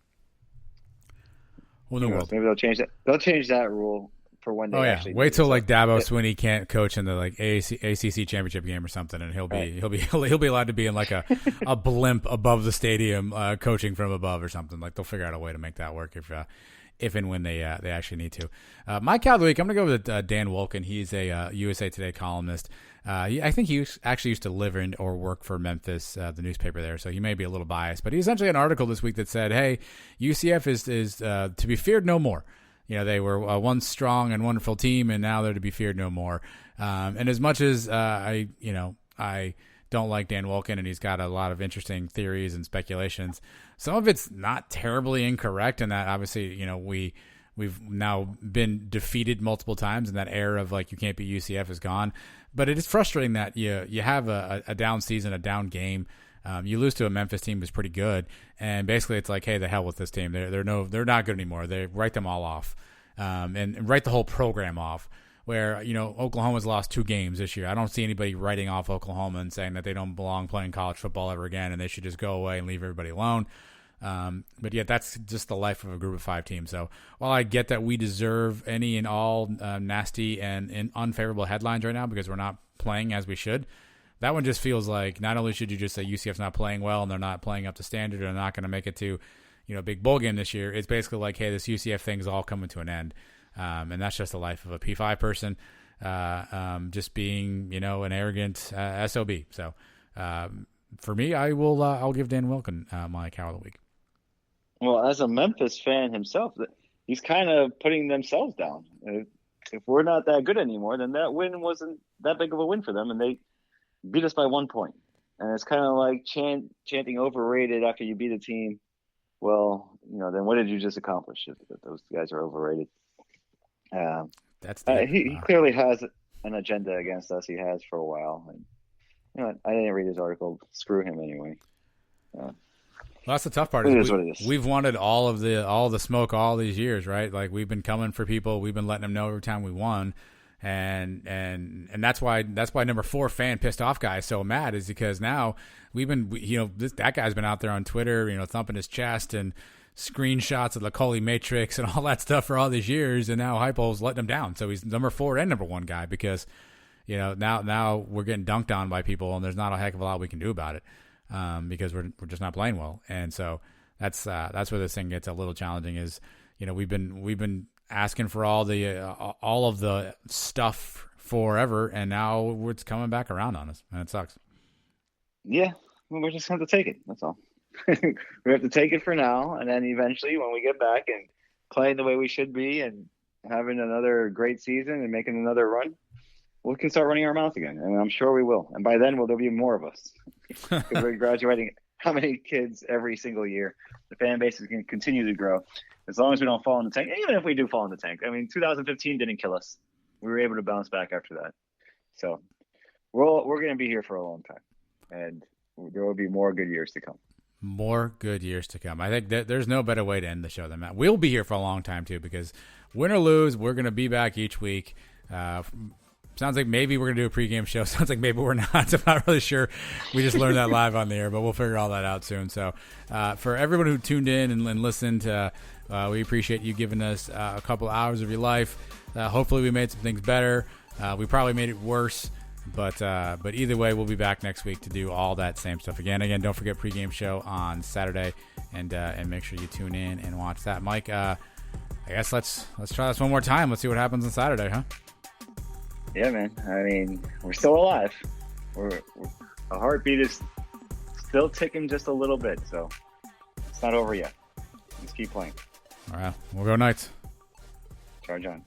well, no world. Maybe they'll change that. They'll change that rule for when they Oh yeah, actually wait till do. like Dabo Swinney can't coach in the like ACC championship game or something, and he'll be allowed to be in like a blimp above the stadium, coaching from above or something. Like they'll figure out a way to make that work if and when they actually need to. My cow of the week, I'm gonna go with Dan Wolken. He's a USA Today columnist. I think he actually used to live in or work for Memphis, the newspaper there, so he may be a little biased. But he essentially had an article this week that said, "Hey, UCF is to be feared no more. You know, they were a once strong and wonderful team, and now they're to be feared no more." And as much as I don't like Dan Wolken, and he's got a lot of interesting theories and speculations, some of it's not terribly incorrect. And that obviously, you know, we've now been defeated multiple times, and that era of like you can't beat UCF is gone. But it is frustrating that you have a down season, a down game. You lose to a Memphis team who's pretty good, and basically it's like, hey, the hell with this team. They're not good anymore. They write them all off, and write the whole program off. Where, you know, Oklahoma's lost 2 games this year. I don't see anybody writing off Oklahoma and saying that they don't belong playing college football ever again and they should just go away and leave everybody alone. But yet that's just the life of a group of 5 teams. So while I get that we deserve any and all nasty and unfavorable headlines right now because we're not playing as we should, that one just feels like not only should you just say UCF's not playing well and they're not playing up to standard or they're not going to make it to, you know, a big bowl game this year, it's basically like, hey, this UCF thing is all coming to an end. And that's just the life of a P5 person, just being, you know, an arrogant SOB. So for me, I'll give Dan Wolken my cow of the week. Well, as a Memphis fan himself, he's kind of putting themselves down. If we're not that good anymore, then that win wasn't that big of a win for them, and they beat us by 1 point. And it's kind of like chanting overrated after you beat a team. Well, you know, then what did you just accomplish if those guys are overrated? That's he clearly has an agenda against us. He has for a while. And, you know, I didn't read his article. Screw him anyway. Well, that's the tough part. It is what it is. We've wanted all the smoke all these years, right? Like we've been coming for people. We've been letting them know every time we won, and that's why number 4 fan pissed off guy is so mad is because now that guy's been out there on Twitter, you know, thumping his chest and screenshots of the Coley Matrix and all that stuff for all these years, and now Heupel's letting him down. So he's number 4 and number 1 guy because, you know, now we're getting dunked on by people, and there's not a heck of a lot we can do about it because we're just not playing well. And so that's where this thing gets a little challenging. Is, you know, we've been asking for all of the stuff forever, and now it's coming back around on us, and it sucks. Yeah, well, we're just going to have to take it. That's all. We have to take it for now, and then eventually when we get back and playing the way we should be and having another great season and making another run, we can start running our mouth again, and I'm sure we will. And by then, there'll be more of us because we're graduating how many kids every single year. The fan base is going to continue to grow as long as we don't fall in the tank. Even if we do fall in the tank, I mean, 2015 didn't kill us. We were able to bounce back after that. So we're going to be here for a long time, and there will be more good years to come. More good years to come. I think that there's no better way to end the show than that. We'll be here for a long time, too, because win or lose, we're going to be back each week. Sounds like maybe we're going to do a pregame show. Sounds like maybe we're not. I'm not really sure. We just learned that live on the air, but we'll figure all that out soon. So for everyone who tuned in and listened, we appreciate you giving us a couple hours of your life. Hopefully we made some things better. We probably made it worse. But either way, we'll be back next week to do all that same stuff again. Again, don't forget pregame show on Saturday, and make sure you tune in and watch that. Mike, I guess let's try this one more time. Let's see what happens on Saturday, huh? Yeah, man. I mean, we're still alive. Our heartbeat is still ticking just a little bit, so it's not over yet. Let's keep playing. All right, we'll go Knights. Charge on.